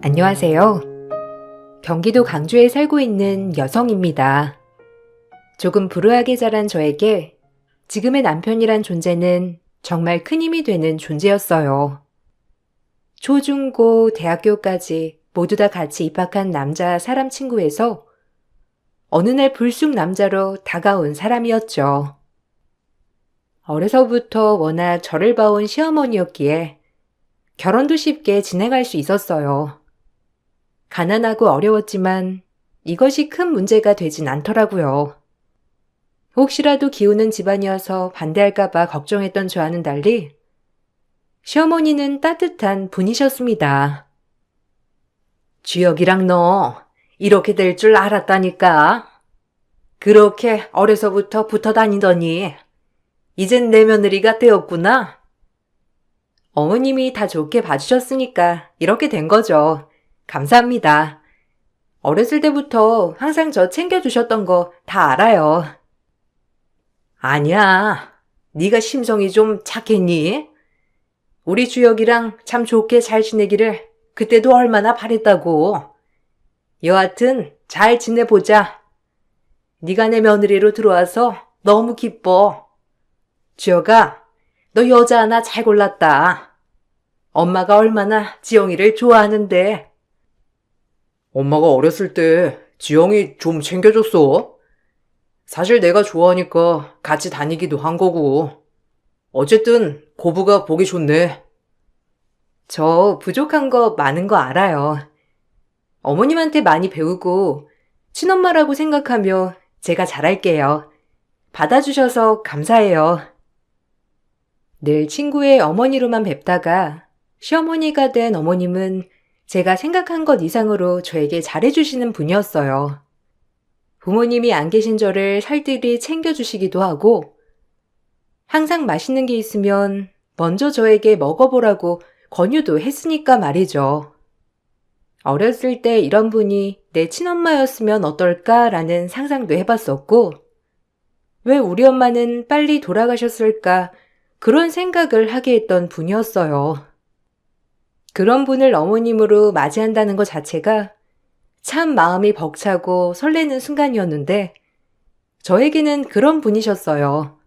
안녕하세요. 경기도 광주에 살고 있는 여성입니다. 조금 불우하게 자란 저에게 지금의 남편이란 존재는 정말 큰 힘이 되는 존재였어요. 초, 중, 고, 대학교까지 모두 다 같이 입학한 남자 사람 친구에서 어느 날 불쑥 남자로 다가온 사람이었죠. 어려서부터 워낙 저를 봐온 시어머니였기에 결혼도 쉽게 진행할 수 있었어요. 가난하고 어려웠지만 이것이 큰 문제가 되진 않더라고요. 혹시라도 기우는 집안이어서 반대할까봐 걱정했던 저와는 달리 시어머니는 따뜻한 분이셨습니다. 주혁이랑 너 이렇게 될 줄 알았다니까. 그렇게 어려서부터 붙어 다니더니 이젠 내 며느리가 되었구나. 어머님이 다 좋게 봐주셨으니까 이렇게 된 거죠. 감사합니다. 어렸을 때부터 항상 저 챙겨주셨던 거 다 알아요. 아니야. 네가 심성이 좀 착했니? 우리 주혁이랑 참 좋게 잘 지내기를 그때도 얼마나 바랬다고. 여하튼 잘 지내보자. 네가 내 며느리로 들어와서 너무 기뻐. 주혁아, 너 여자 하나 잘 골랐다. 엄마가 얼마나 지영이를 좋아하는데. 엄마가 어렸을 때 지영이 좀 챙겨줬어. 사실 내가 좋아하니까 같이 다니기도 한 거고. 어쨌든 고부가 보기 좋네. 저 부족한 거 많은 거 알아요. 어머님한테 많이 배우고 친엄마라고 생각하며 제가 잘할게요. 받아주셔서 감사해요. 늘 친구의 어머니로만 뵙다가 시어머니가 된 어머님은 제가 생각한 것 이상으로 저에게 잘해주시는 분이었어요. 부모님이 안 계신 저를 살뜰히 챙겨주시기도 하고 항상 맛있는 게 있으면 먼저 저에게 먹어보라고 권유도 했으니까 말이죠. 어렸을 때 이런 분이 내 친엄마였으면 어떨까라는 상상도 해봤었고 왜 우리 엄마는 빨리 돌아가셨을까 그런 생각을 하게 했던 분이었어요. 그런 분을 어머님으로 맞이한다는 것 자체가 참 마음이 벅차고 설레는 순간이었는데 저에게는 그런 분이셨어요.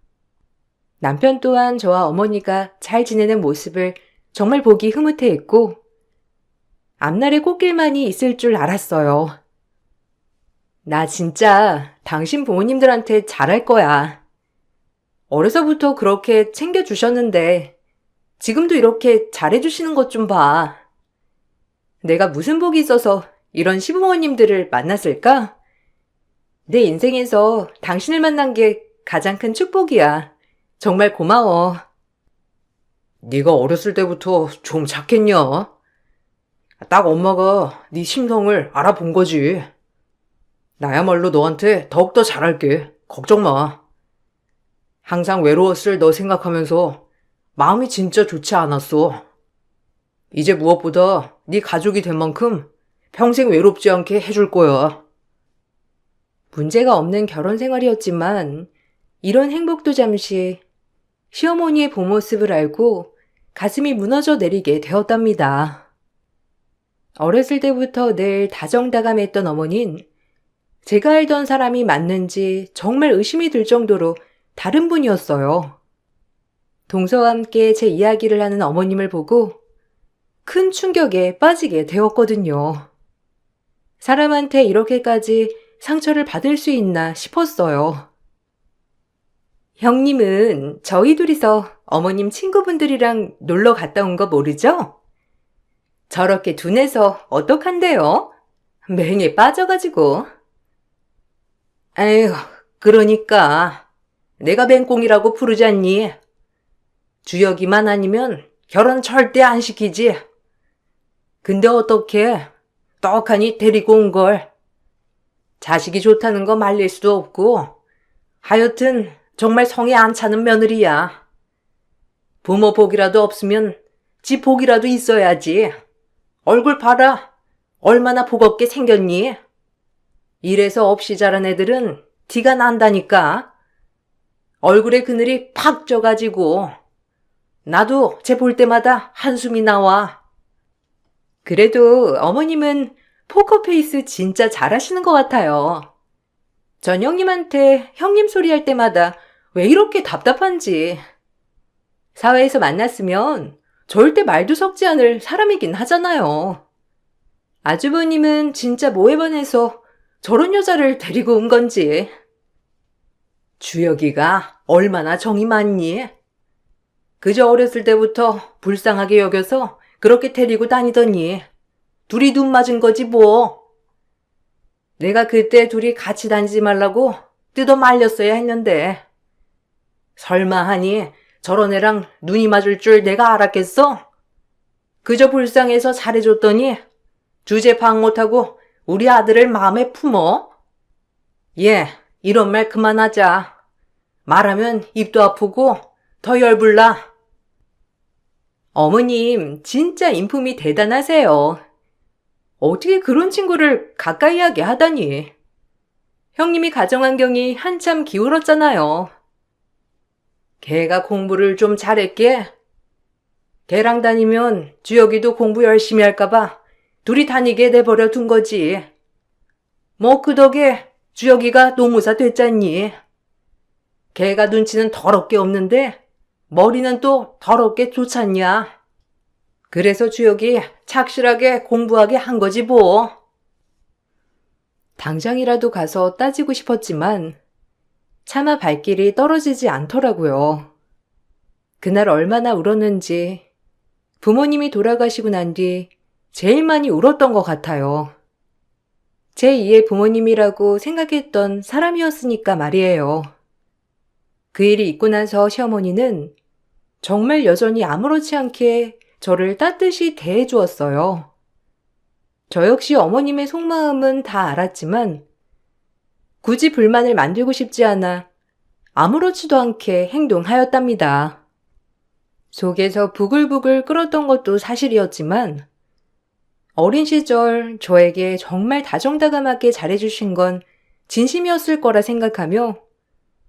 남편 또한 저와 어머니가 잘 지내는 모습을 정말 보기 흐뭇해했고 앞날에 꽃길만이 있을 줄 알았어요. 나 진짜 당신 부모님들한테 잘할 거야. 어려서부터 그렇게 챙겨주셨는데 지금도 이렇게 잘해주시는 것 좀 봐. 내가 무슨 복이 있어서 이런 시부모님들을 만났을까? 내 인생에서 당신을 만난 게 가장 큰 축복이야. 정말 고마워. 네가 어렸을 때부터 좀 착했냐? 딱 엄마가 네 심성을 알아본 거지. 나야말로 너한테 더욱더 잘할게. 걱정 마. 항상 외로웠을 너 생각하면서 마음이 진짜 좋지 않았어. 이제 무엇보다 네 가족이 된 만큼 평생 외롭지 않게 해줄 거야. 문제가 없는 결혼 생활이었지만 이런 행복도 잠시 시어머니의 본 모습을 알고 가슴이 무너져 내리게 되었답니다. 어렸을 때부터 늘 다정다감했던 어머니는 제가 알던 사람이 맞는지 정말 의심이 들 정도로 다른 분이었어요. 동서와 함께 제 이야기를 하는 어머님을 보고 큰 충격에 빠지게 되었거든요. 사람한테 이렇게까지 상처를 받을 수 있나 싶었어요. 형님은 저희 둘이서 어머님 친구분들이랑 놀러 갔다 온 거 모르죠? 저렇게 둔해서 어떡한데요? 맹에 빠져가지고. 에휴, 그러니까 내가 맹꽁이라고 부르잖니. 주혁이만 아니면 결혼 절대 안 시키지. 근데 어떻게 떡하니 데리고 온 걸. 자식이 좋다는 거 말릴 수도 없고 하여튼 정말 성에 안 차는 며느리야. 부모 복이라도 없으면 지 복이라도 있어야지. 얼굴 봐라. 얼마나 복없게 생겼니? 이래서 없이 자란 애들은 티가 난다니까. 얼굴에 그늘이 팍 쪄가지고 나도 쟤 볼 때마다 한숨이 나와. 그래도 어머님은 포커페이스 진짜 잘하시는 것 같아요. 전 형님한테 형님 소리 할 때마다 왜 이렇게 답답한지. 사회에서 만났으면 절대 말도 섞지 않을 사람이긴 하잖아요. 아주버님은 진짜 모해반해서 저런 여자를 데리고 온 건지. 주혁이가 얼마나 정이 많니? 그저 어렸을 때부터 불쌍하게 여겨서 그렇게 데리고 다니더니 둘이 눈 맞은 거지 뭐. 내가 그때 둘이 같이 다니지 말라고 뜯어 말렸어야 했는데. 설마 하니 저런 애랑 눈이 맞을 줄 내가 알았겠어? 그저 불쌍해서 잘해줬더니 주제 파악 못하고 우리 아들을 마음에 품어? 예, 이런 말 그만하자. 말하면 입도 아프고 더 열불나. 어머님, 진짜 인품이 대단하세요. 어떻게 그런 친구를 가까이 하게 하다니. 형님이 가정환경이 한참 기울었잖아요. 걔가 공부를 좀 잘했게. 걔랑 다니면 주혁이도 공부 열심히 할까봐 둘이 다니게 내버려 둔 거지. 뭐 그 덕에 주혁이가 노무사 됐잖니. 걔가 눈치는 더럽게 없는데 머리는 또 더럽게 좋잖냐. 그래서 주혁이 착실하게 공부하게 한 거지 뭐. 당장이라도 가서 따지고 싶었지만 차마 발길이 떨어지지 않더라고요. 그날 얼마나 울었는지 부모님이 돌아가시고 난 뒤 제일 많이 울었던 것 같아요. 제2의 부모님이라고 생각했던 사람이었으니까 말이에요. 그 일이 있고 나서 시어머니는 정말 여전히 아무렇지 않게 저를 따뜻이 대해주었어요. 저 역시 어머님의 속마음은 다 알았지만 굳이 불만을 만들고 싶지 않아 아무렇지도 않게 행동하였답니다. 속에서 부글부글 끓었던 것도 사실이었지만 어린 시절 저에게 정말 다정다감하게 잘해주신 건 진심이었을 거라 생각하며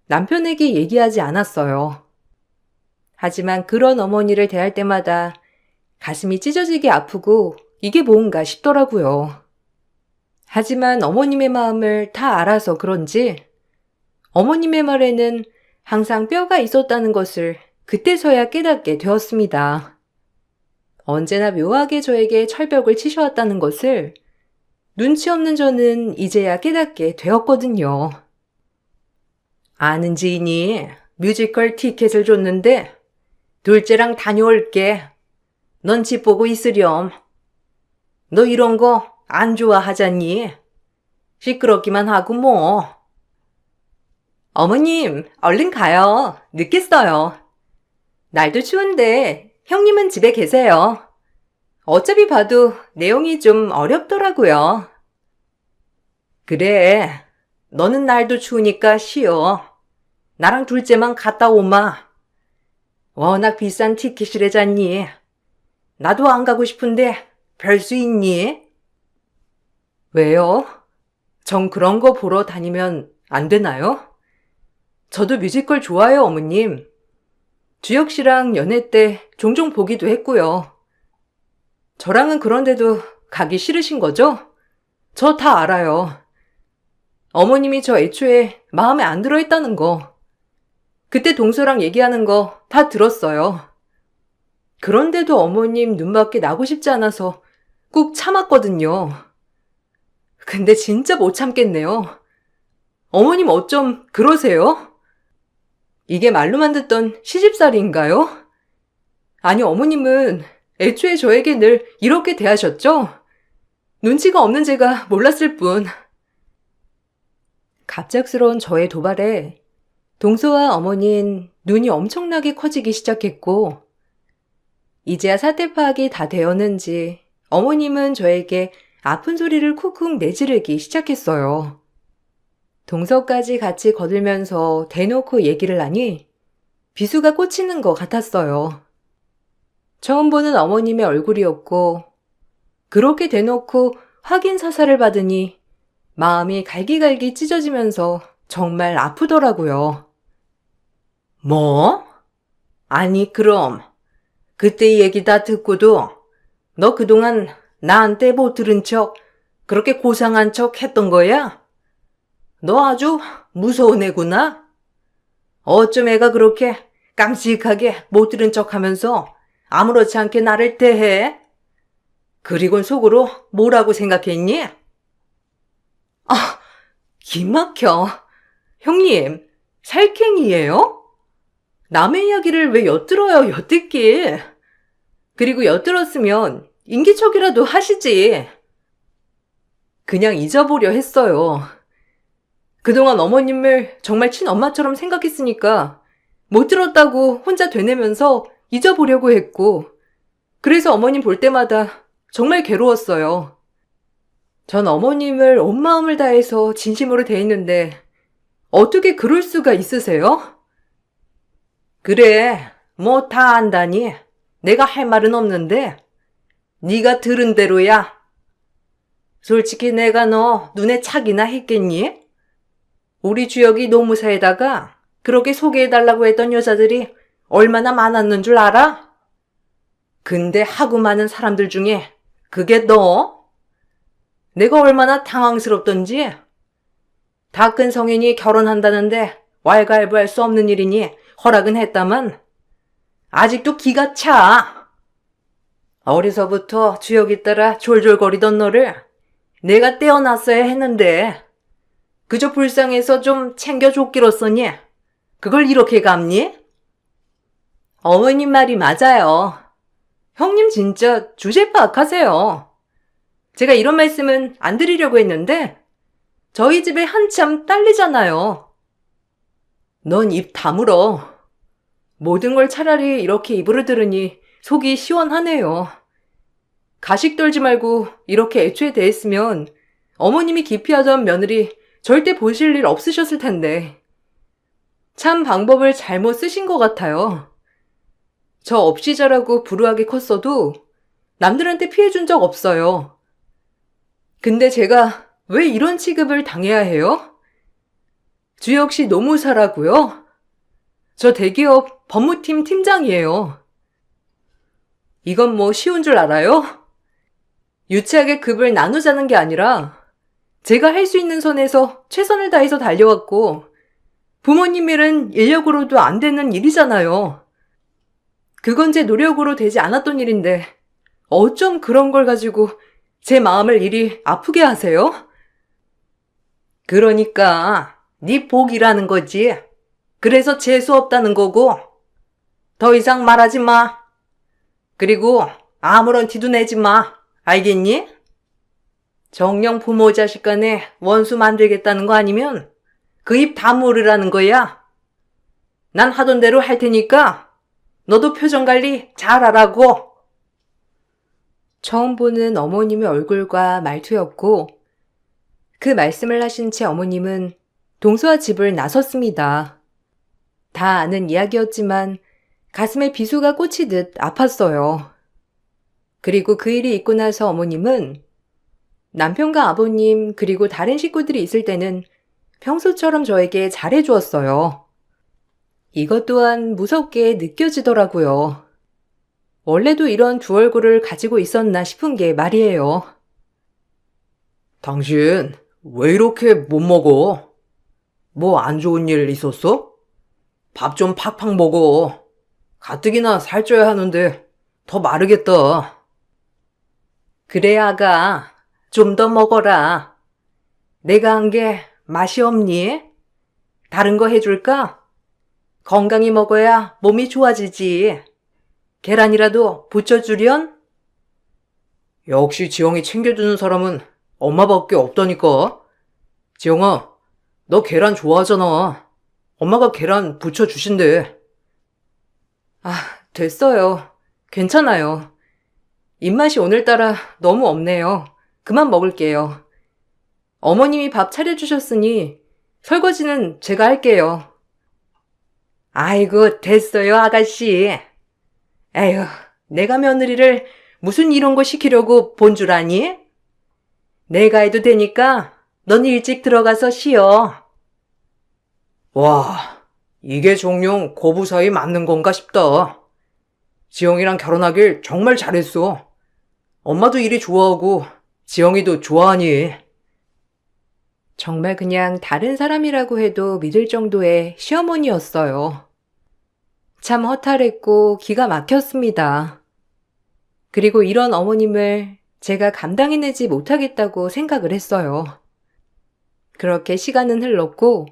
남편에게 얘기하지 않았어요. 하지만 그런 어머니를 대할 때마다 가슴이 찢어지게 아프고 이게 뭔가 싶더라고요. 하지만 어머님의 마음을 다 알아서 그런지 어머님의 말에는 항상 뼈가 있었다는 것을 그때서야 깨닫게 되었습니다. 언제나 묘하게 저에게 철벽을 치셔왔다는 것을 눈치 없는 저는 이제야 깨닫게 되었거든요. 아는 지인이 뮤지컬 티켓을 줬는데 둘째랑 다녀올게. 넌 집 보고 있으렴. 너 이런 거 안 좋아하잖니? 시끄럽기만 하고 뭐. 어머님, 얼른 가요. 늦겠어요. 날도 추운데 형님은 집에 계세요. 어차피 봐도 내용이 좀 어렵더라고요. 그래, 너는 날도 추우니까 쉬어. 나랑 둘째만 갔다 오마. 워낙 비싼 티켓이래잖니. 나도 안 가고 싶은데 별 수 있니? 왜요? 전 그런 거 보러 다니면 안 되나요? 저도 뮤지컬 좋아해요, 어머님. 주혁 씨랑 연애 때 종종 보기도 했고요. 저랑은 그런데도 가기 싫으신 거죠? 저 다 알아요. 어머님이 저 애초에 마음에 안 들어 했다는 거. 그때 동서랑 얘기하는 거 다 들었어요. 그런데도 어머님 눈밖에 나고 싶지 않아서 꾹 참았거든요. 근데 진짜 못 참겠네요. 어머님 어쩜 그러세요? 이게 말로만 듣던 시집살이인가요? 아니 어머님은 애초에 저에게 늘 이렇게 대하셨죠? 눈치가 없는 제가 몰랐을 뿐. 갑작스러운 저의 도발에 동서와 어머니는 눈이 엄청나게 커지기 시작했고 이제야 사태 파악이 다 되었는지 어머님은 저에게 아픈 소리를 쿡쿡 내지르기 시작했어요. 동서까지 같이 거들면서 대놓고 얘기를 하니 비수가 꽂히는 것 같았어요. 처음 보는 어머님의 얼굴이었고 그렇게 대놓고 확인 사살을 받으니 마음이 갈기갈기 찢어지면서 정말 아프더라고요. 뭐? 아니 그럼 그때 이 얘기 다 듣고도 너 그동안 나한테 못 들은 척, 그렇게 고상한 척 했던 거야? 너 아주 무서운 애구나? 어쩜 애가 그렇게 깜찍하게 못 들은 척 하면서 아무렇지 않게 나를 대해? 그리곤 속으로 뭐라고 생각했니? 기막혀. 형님, 살쾡이에요? 남의 이야기를 왜 엿들어요, 엿듣기? 그리고 엿들었으면 인기척이라도 하시지. 그냥 잊어보려 했어요. 그동안 어머님을 정말 친엄마처럼 생각했으니까 못 들었다고 혼자 되뇌면서 잊어보려고 했고, 그래서 어머님 볼 때마다 정말 괴로웠어요. 전 어머님을 온 마음을 다해서 진심으로 대했는데 어떻게 그럴 수가 있으세요? 그래, 뭐 다 안다니. 내가 할 말은 없는데 네가 들은 대로야. 솔직히 내가 너 눈에 착이나 했겠니? 우리 주역이 노무사에다가 그렇게 소개해달라고 했던 여자들이 얼마나 많았는 줄 알아? 근데 하고 많은 사람들 중에 그게 너? 내가 얼마나 당황스럽던지. 다 큰 성인이 결혼한다는데 왈가왈부할 수 없는 일이니 허락은 했다만 아직도 기가 차. 어려서부터 주역이 따라 졸졸거리던 너를 내가 떼어놨어야 했는데 그저 불쌍해서 좀 챙겨줬기로써니 그걸 이렇게 갚니? 어머님 말이 맞아요. 형님 진짜 주제 파악하세요. 제가 이런 말씀은 안 드리려고 했는데 저희 집에 한참 딸리잖아요. 넌 입 다물어. 모든 걸 차라리 이렇게 입으로 들으니 속이 시원하네요. 가식 떨지 말고 이렇게 애초에 대했으면 어머님이 기피하던 며느리 절대 보실 일 없으셨을 텐데. 참 방법을 잘못 쓰신 것 같아요. 저 없이 자라고 불우하게 컸어도 남들한테 피해준 적 없어요. 근데 제가 왜 이런 취급을 당해야 해요? 주혁 씨 노무사라고요? 저 대기업 법무팀 팀장이에요. 이건 뭐 쉬운 줄 알아요? 유치하게 급을 나누자는 게 아니라 제가 할 수 있는 선에서 최선을 다해서 달려왔고 부모님 일은 인력으로도 안 되는 일이잖아요. 그건 제 노력으로 되지 않았던 일인데 어쩜 그런 걸 가지고 제 마음을 이리 아프게 하세요? 그러니까 네 복이라는 거지. 그래서 재수 없다는 거고 더 이상 말하지 마. 그리고 아무런 티도 내지 마. 알겠니? 정녕 부모 자식 간에 원수 만들겠다는 거 아니면 그 입 다물으라는 거야. 난 하던 대로 할 테니까 너도 표정 관리 잘하라고. 처음 보는 어머님의 얼굴과 말투였고 그 말씀을 하신 채 어머님은 동서와 집을 나섰습니다. 다 아는 이야기였지만 가슴에 비수가 꽂히듯 아팠어요. 그리고 그 일이 있고 나서 어머님은 남편과 아버님 그리고 다른 식구들이 있을 때는 평소처럼 저에게 잘해주었어요. 이것 또한 무섭게 느껴지더라고요. 원래도 이런 두 얼굴을 가지고 있었나 싶은 게 말이에요. 당신 왜 이렇게 못 먹어? 뭐 안 좋은 일 있었어? 밥 좀 팍팍 먹어. 가뜩이나 살쪄야 하는데 더 마르겠다. 그래 아가, 좀 더 먹어라. 내가 한 게 맛이 없니? 다른 거 해줄까? 건강히 먹어야 몸이 좋아지지. 계란이라도 부쳐주련? 역시 지영이 챙겨주는 사람은 엄마밖에 없다니까. 지영아, 너 계란 좋아하잖아. 엄마가 계란 부쳐주신대. 됐어요. 괜찮아요. 입맛이 오늘따라 너무 없네요. 그만 먹을게요. 어머님이 밥 차려주셨으니 설거지는 제가 할게요. 아이고, 됐어요, 아가씨. 에휴, 내가 며느리를 무슨 이런 거 시키려고 본 줄 아니? 내가 해도 되니까 넌 일찍 들어가서 쉬어. 와, 이게 정녕 고부 사이 맞는 건가 싶다. 지영이랑 결혼하길 정말 잘했어. 엄마도 일이 좋아하고 지영이도 좋아하니. 정말 그냥 다른 사람이라고 해도 믿을 정도의 시어머니였어요. 참 허탈했고 기가 막혔습니다. 그리고 이런 어머님을 제가 감당해내지 못하겠다고 생각을 했어요. 그렇게 시간은 흘렀고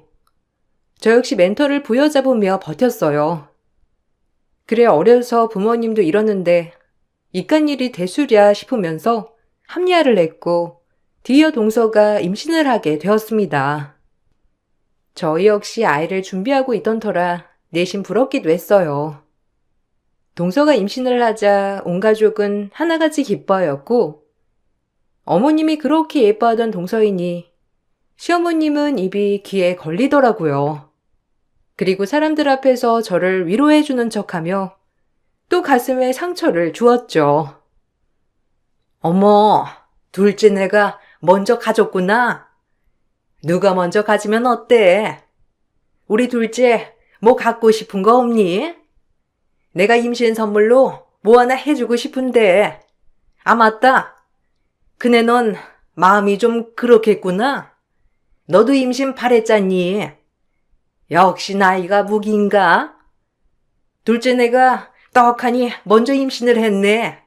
저 역시 멘토를 부여잡으며 버텼어요. 그래 어려서 부모님도 이러는데 이깟 일이 대수랴 싶으면서 합리화를 했고 드디어 동서가 임신을 하게 되었습니다. 저희 역시 아이를 준비하고 있던 터라 내심 부럽기도 했어요. 동서가 임신을 하자 온 가족은 하나같이 기뻐하였고 어머님이 그렇게 예뻐하던 동서이니 시어머님은 입이 귀에 걸리더라고요. 그리고 사람들 앞에서 저를 위로해주는 척하며 또 가슴에 상처를 주었죠. 어머, 둘째 내가 먼저 가졌구나. 누가 먼저 가지면 어때? 우리 둘째 뭐 갖고 싶은 거 없니? 내가 임신 선물로 뭐 하나 해주고 싶은데. 아, 맞다. 그네 넌 마음이 좀 그렇겠구나. 너도 임신 바랬잖니. 역시 나이가 무기인가? 둘째 내가 떡하니 먼저 임신을 했네.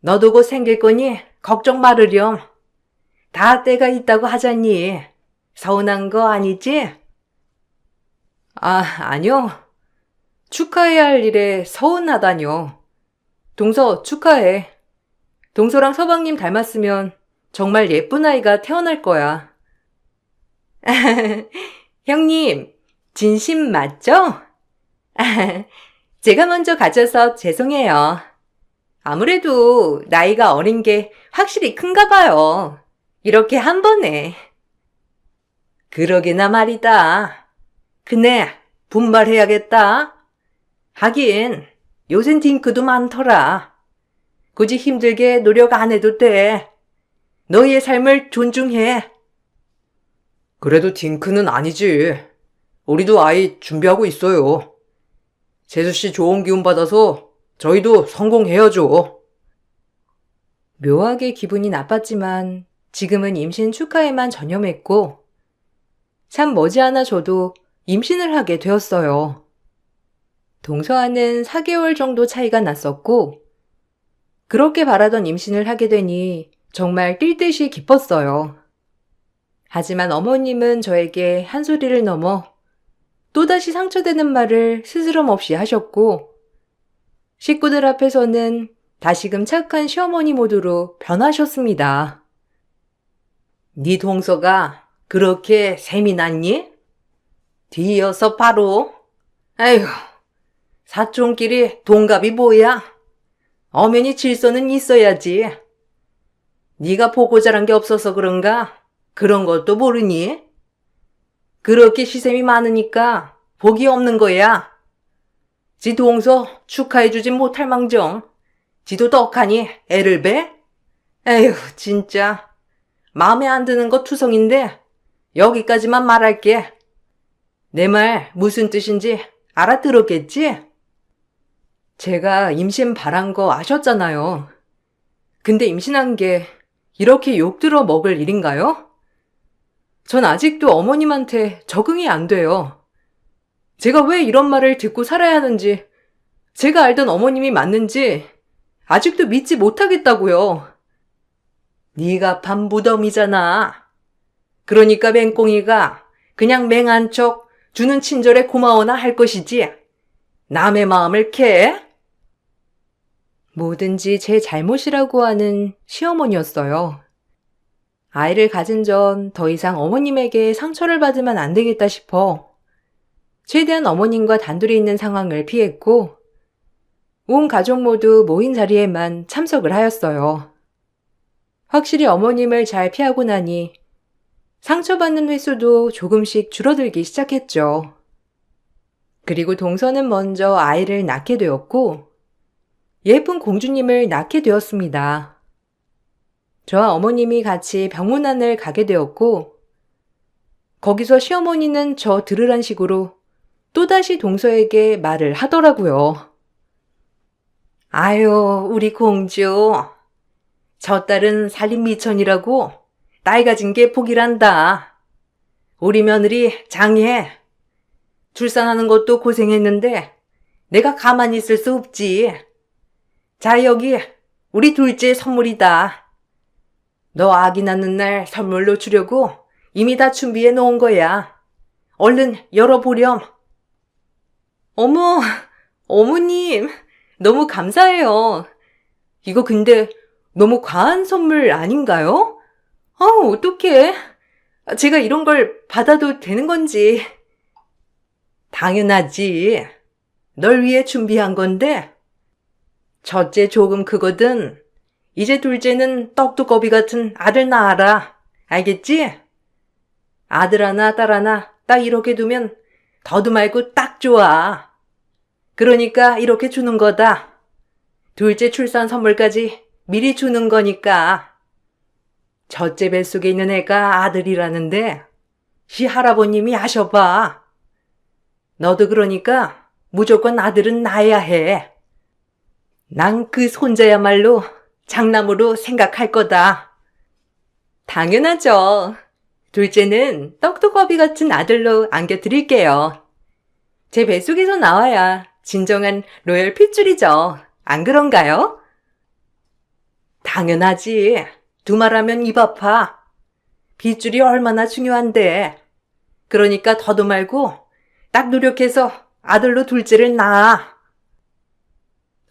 너도 곧 생길 거니 걱정 말으렴. 다 때가 있다고 하잖니. 서운한 거 아니지? 아, 아니요. 축하해야 할 일에 서운하다뇨. 동서 축하해. 동서랑 서방님 닮았으면 정말 예쁜 아이가 태어날 거야. 형님, 진심 맞죠? 제가 먼저 가져서 죄송해요. 아무래도 나이가 어린 게 확실히 큰가 봐요. 이렇게 한 번에. 그러게나 말이다. 그네 분발해야겠다. 하긴 요샌 딩크도 많더라. 굳이 힘들게 노력 안 해도 돼. 너희의 삶을 존중해. 그래도 딩크는 아니지. 우리도 아이 준비하고 있어요. 재수씨 좋은 기운 받아서 저희도 성공해야죠. 묘하게 기분이 나빴지만 지금은 임신 축하에만 전념했고 참 머지않아 저도 임신을 하게 되었어요. 동서와는 4개월 정도 차이가 났었고 그렇게 바라던 임신을 하게 되니 정말 뛸 듯이 기뻤어요. 하지만 어머님은 저에게 한 소리를 넘어 또다시 상처되는 말을 스스럼 없이 하셨고 식구들 앞에서는 다시금 착한 시어머니 모드로 변하셨습니다. 네 동서가 그렇게 셈이 났니? 뒤이어서 바로. 아휴, 사촌끼리 동갑이 뭐야? 엄연히 질서는 있어야지. 네가 보고 자란 게 없어서 그런가? 그런 것도 모르니? 그렇게 시샘이 많으니까 복이 없는 거야. 지 동서 축하해주진 못할 망정 지도 떡하니 애를 배? 에휴, 진짜 마음에 안 드는 거 투성인데 여기까지만 말할게. 내 말 무슨 뜻인지 알아들었겠지? 제가 임신 바란 거 아셨잖아요. 근데 임신한 게 이렇게 욕들어 먹을 일인가요? 전 아직도 어머님한테 적응이 안 돼요. 제가 왜 이런 말을 듣고 살아야 하는지, 제가 알던 어머님이 맞는지 아직도 믿지 못하겠다고요. 네가 반 무덤이잖아. 그러니까 맹꽁이가 그냥 맹한 척 주는 친절에 고마워나 할 것이지. 남의 마음을 캐? 뭐든지 제 잘못이라고 하는 시어머니였어요. 아이를 가진 전 더 이상 어머님에게 상처를 받으면 안 되겠다 싶어 최대한 어머님과 단둘이 있는 상황을 피했고 온 가족 모두 모인 자리에만 참석을 하였어요. 확실히 어머님을 잘 피하고 나니 상처받는 횟수도 조금씩 줄어들기 시작했죠. 그리고 동서는 먼저 아이를 낳게 되었고 예쁜 공주님을 낳게 되었습니다. 저와 어머님이 같이 병문안을 가게 되었고 거기서 시어머니는 저 들으란 식으로 또다시 동서에게 말을 하더라고요. 아유, 우리 공주. 저 딸은 살림 미천이라고 딸 가진 게 복이란다. 우리 며느리 장해. 출산하는 것도 고생했는데 내가 가만히 있을 수 없지. 자, 여기 우리 둘째 선물이다. 너 아기 낳는 날 선물로 주려고 이미 다 준비해 놓은 거야. 얼른 열어보렴. 어머, 어머님, 너무 감사해요. 이거 근데 너무 과한 선물 아닌가요? 어떡해. 제가 이런 걸 받아도 되는 건지. 당연하지. 널 위해 준비한 건데. 첫째 조금 크거든. 이제 둘째는 떡두꺼비 같은 아들 낳아라. 알겠지? 아들 하나, 딸 하나 딱 이렇게 두면 더도 말고 딱 좋아. 그러니까 이렇게 주는 거다. 둘째 출산 선물까지 미리 주는 거니까. 첫째 뱃속에 있는 애가 아들이라는데 시할아버님이 아셔봐. 너도 그러니까 무조건 아들은 낳아야 해. 난 그 손자야말로 장남으로 생각할 거다. 당연하죠. 둘째는 떡두꺼비 같은 아들로 안겨드릴게요. 제 뱃속에서 나와야 진정한 로열 핏줄이죠. 안 그런가요? 당연하지. 두말하면 입 아파. 핏줄이 얼마나 중요한데. 그러니까 더도 말고 딱 노력해서 아들로 둘째를 낳아.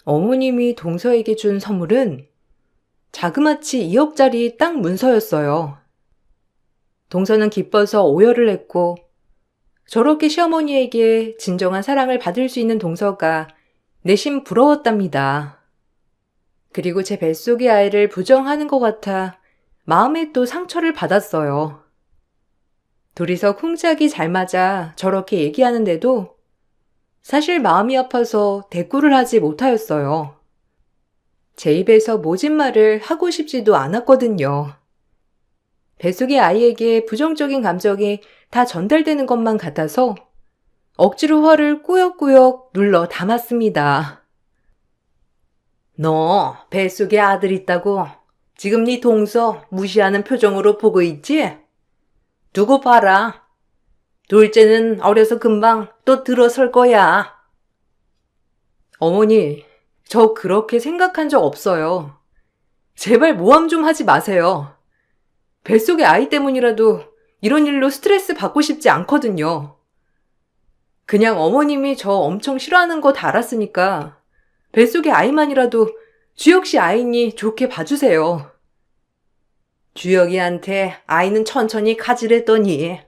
어머님이 동서에게 준 선물은 자그마치 2억짜리 땅 문서였어요. 동서는 기뻐서 오열을 했고 저렇게 시어머니에게 진정한 사랑을 받을 수 있는 동서가 내심 부러웠답니다. 그리고 제 뱃속의 아이를 부정하는 것 같아 마음에 또 상처를 받았어요. 둘이서 쿵짝이 잘 맞아 저렇게 얘기하는데도 사실 마음이 아파서 대꾸를 하지 못하였어요. 제 입에서 모진 말을 하고 싶지도 않았거든요. 뱃속의 아이에게 부정적인 감정이 다 전달되는 것만 같아서 억지로 화를 꾸역꾸역 눌러 담았습니다. 너 뱃속에 아들 있다고 지금 네 동서 무시하는 표정으로 보고 있지? 두고 봐라. 둘째는 어려서 금방 또 들어설 거야. 어머니, 저 그렇게 생각한 적 없어요. 제발 모함 좀 하지 마세요. 뱃속의 아이 때문이라도 이런 일로 스트레스 받고 싶지 않거든요. 그냥 어머님이 저 엄청 싫어하는 거 다 알았으니까 뱃속의 아이만이라도 주혁 씨 아이니 좋게 봐주세요. 주혁이한테 아이는 천천히 가지랬더니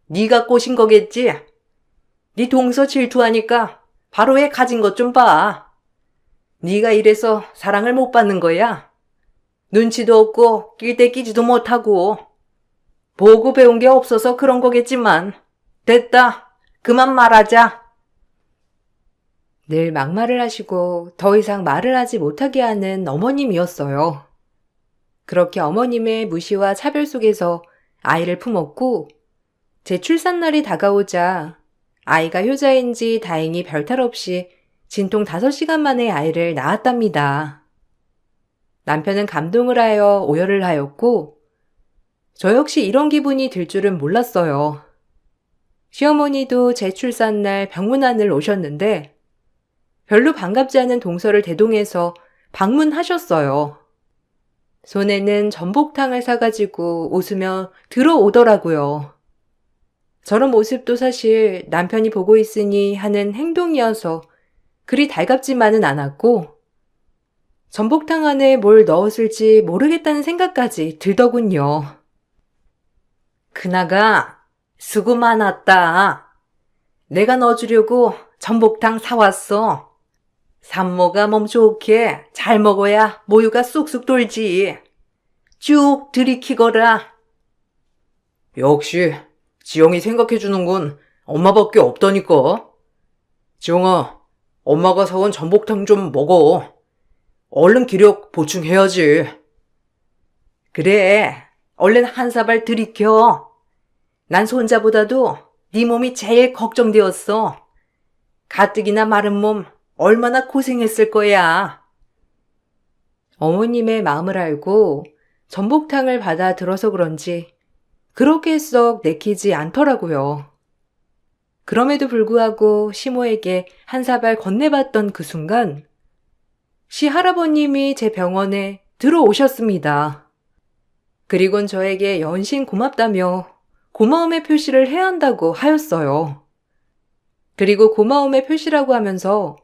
네가 꼬신 거겠지? 네 동서 질투하니까 바로 애 가진 것 좀 봐. 네가 이래서 사랑을 못 받는 거야. 눈치도 없고 낄 때 끼지도 못하고 보고 배운 게 없어서 그런 거겠지만 됐다. 그만 말하자. 늘 막말을 하시고 더 이상 말을 하지 못하게 하는 어머님이었어요. 그렇게 어머님의 무시와 차별 속에서 아이를 품었고 제 출산날이 다가오자 아이가 효자인지 다행히 별탈 없이 진통 5시간 만에 아이를 낳았답니다. 남편은 감동을 하여 오열을 하였고 저 역시 이런 기분이 들 줄은 몰랐어요. 시어머니도 제 출산날 병문안을 오셨는데 별로 반갑지 않은 동서를 대동해서 방문하셨어요. 손에는 전복탕을 사가지고 웃으며 들어오더라고요. 저런 모습도 사실 남편이 보고 있으니 하는 행동이어서 그리 달갑지만은 않았고 전복탕 안에 뭘 넣었을지 모르겠다는 생각까지 들더군요. 그나가 수고 많았다. 내가 넣어주려고 전복탕 사왔어. 산모가 몸 좋게 잘 먹어야 모유가 쑥쑥 돌지. 쭉 들이키거라. 역시 지영이 생각해주는 건 엄마밖에 없다니까. 지영아, 엄마가 사온 전복탕 좀 먹어. 얼른 기력 보충해야지. 그래, 얼른 한 사발 들이켜. 난 손자보다도 네 몸이 제일 걱정되었어. 가뜩이나 마른 몸 얼마나 고생했을 거야. 어머님의 마음을 알고 전복탕을 받아 들어서 그런지 그렇게 썩 내키지 않더라고요. 그럼에도 불구하고 시모에게 한 사발 건네봤던 그 순간 시할아버님이 제 병원에 들어오셨습니다. 그리곤 저에게 연신 고맙다며 고마움의 표시를 해야 한다고 하였어요. 그리고 고마움의 표시라고 하면서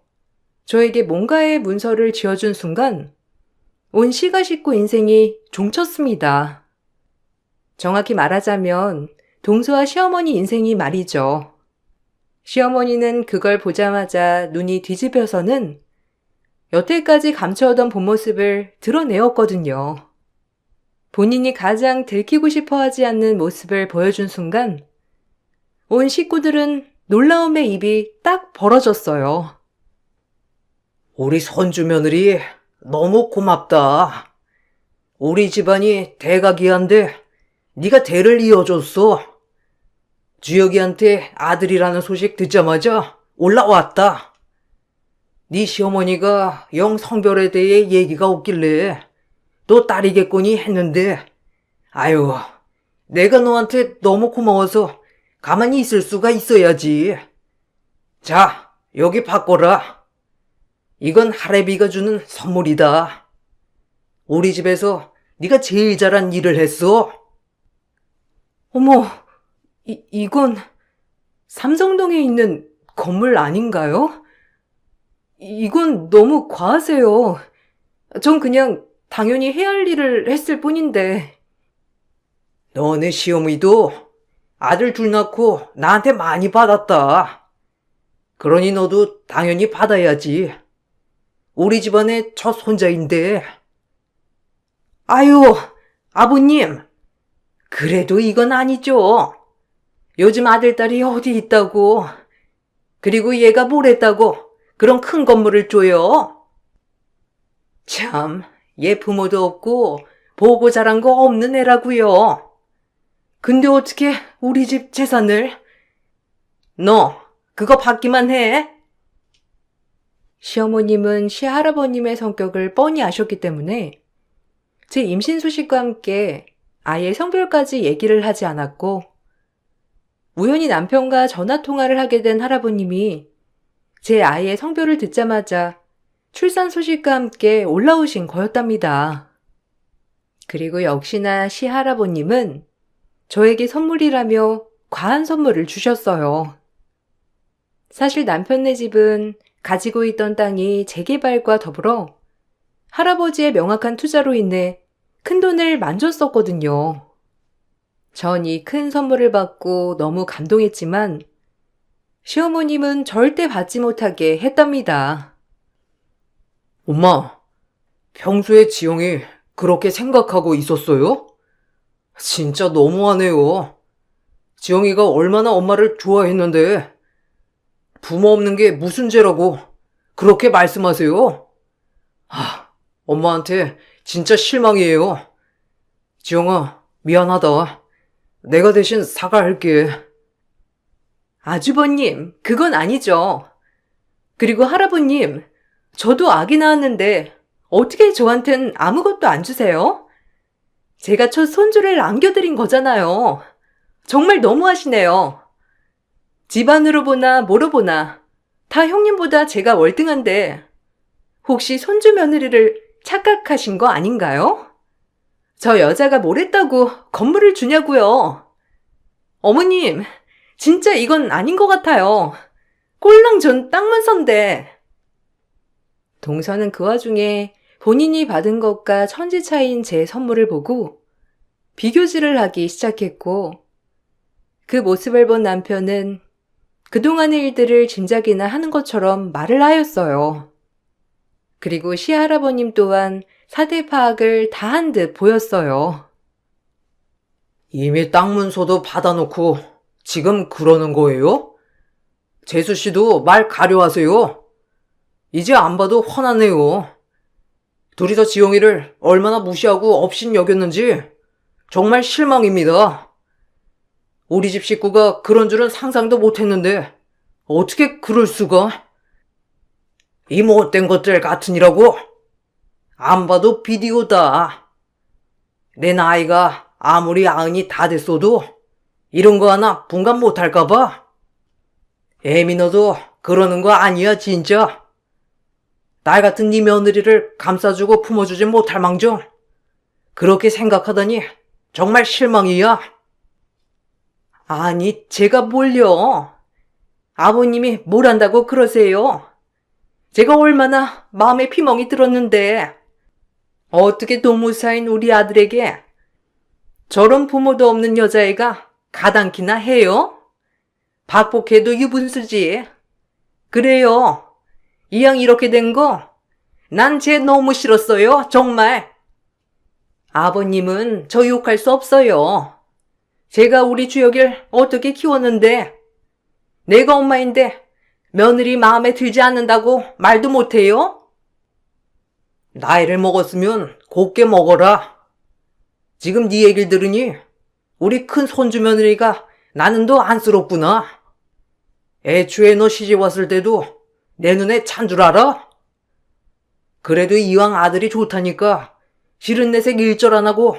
저에게 뭔가의 문서를 지어준 순간 온 시가 식구 인생이 종쳤습니다. 정확히 말하자면 동서와 시어머니 인생이 말이죠. 시어머니는 그걸 보자마자 눈이 뒤집혀서는 여태까지 감춰오던 본 모습을 드러내었거든요. 본인이 가장 들키고 싶어 하지 않는 모습을 보여준 순간 온 식구들은 놀라움에 입이 딱 벌어졌어요. 우리 손주 며느리 너무 고맙다. 우리 집안이 대가기한데 네가 대를 이어줬어. 주혁이한테 아들이라는 소식 듣자마자 올라왔다. 네 시어머니가 영 성별에 대해 얘기가 없길래 너 딸이겠거니 했는데 아유, 내가 너한테 너무 고마워서 가만히 있을 수가 있어야지. 자, 여기 바꿔라. 이건 할애비가 주는 선물이다. 우리 집에서 네가 제일 잘한 일을 했어. 어머, 이건 삼성동에 있는 건물 아닌가요? 이건 너무 과하세요. 전 그냥 당연히 해야 할 일을 했을 뿐인데. 너네 시어머니도 아들 둘 낳고 나한테 많이 받았다. 그러니 너도 당연히 받아야지. 우리 집안의 첫 손자인데. 아유, 아버님. 그래도 이건 아니죠. 요즘 아들딸이 어디 있다고. 그리고 얘가 뭘 했다고 그런 큰 건물을 줘요. 참, 얘 부모도 없고 보고 자란 거 없는 애라고요. 근데 어떻게 우리 집 재산을? 너 그거 받기만 해? 시어머님은 시할아버님의 성격을 뻔히 아셨기 때문에 제 임신 소식과 함께 아이의 성별까지 얘기를 하지 않았고 우연히 남편과 전화 통화를 하게 된 할아버님이 제 아이의 성별을 듣자마자 출산 소식과 함께 올라오신 거였답니다. 그리고 역시나 시할아버님은 저에게 선물이라며 과한 선물을 주셨어요. 사실 남편네 집은 가지고 있던 땅이 재개발과 더불어 할아버지의 명확한 투자로 인해 큰돈을 만졌었거든요. 전 이 큰 선물을 받고 너무 감동했지만 시어머님은 절대 받지 못하게 했답니다. 엄마, 평소에 지영이 그렇게 생각하고 있었어요? 진짜 너무하네요. 지영이가 얼마나 엄마를 좋아했는데 부모 없는 게 무슨 죄라고 그렇게 말씀하세요? 엄마한테 진짜 실망이에요. 지영아, 미안하다. 내가 대신 사과할게. 아주버님, 그건 아니죠. 그리고 할아버님, 저도 아기 낳았는데 어떻게 저한텐 아무것도 안 주세요? 제가 첫 손주를 안겨드린 거잖아요. 정말 너무하시네요. 집안으로 보나 뭐로 보나 다 형님보다 제가 월등한데 혹시 손주 며느리를 착각하신 거 아닌가요? 저 여자가 뭘 했다고 건물을 주냐고요. 어머님, 진짜 이건 아닌 것 같아요. 꼴랑 전 땅문서인데. 동서는 그 와중에 본인이 받은 것과 천지 차이인 제 선물을 보고 비교질을 하기 시작했고 그 모습을 본 남편은 그동안의 일들을 짐작이나 하는 것처럼 말을 하였어요. 그리고 시할아버님 또한 사대 파악을 다 한 듯 보였어요. 이미 땅 문서도 받아놓고 지금 그러는 거예요? 재수 씨도 말 가려하세요. 이제 안 봐도 훤하네요. 둘이서 지영이를 얼마나 무시하고 업신여겼는지 정말 실망입니다. 우리 집 식구가 그런 줄은 상상도 못했는데 어떻게 그럴 수가? 이 못된 것들 같으니라고? 안 봐도 비디오다. 내 나이가 아무리 90이 다 됐어도 이런 거 하나 분간 못할까봐. 애미 너도 그러는 거 아니야 진짜. 날 같은 네 며느리를 감싸주고 품어주지 못할 망정 그렇게 생각하다니 정말 실망이야. 아니, 제가 뭘요? 아버님이 뭘 한다고 그러세요? 제가 얼마나 마음에 피멍이 들었는데 어떻게 노무사인 우리 아들에게 저런 부모도 없는 여자애가 가당키나 해요? 박복해도 유분수지. 그래요. 이왕 이렇게 된 거 난 쟤 너무 싫었어요. 정말. 아버님은 저 욕할 수 없어요. 제가 우리 주혁이를 어떻게 키웠는데 내가 엄마인데 며느리 마음에 들지 않는다고 말도 못해요? 나이를 먹었으면 곱게 먹어라. 지금 네 얘기를 들으니 우리 큰 손주 며느리가 나는 더 안쓰럽구나. 애초에 너 시집 왔을 때도 내 눈에 찬 줄 알아? 그래도 이왕 아들이 좋다니까 싫은 내색 일절 안 하고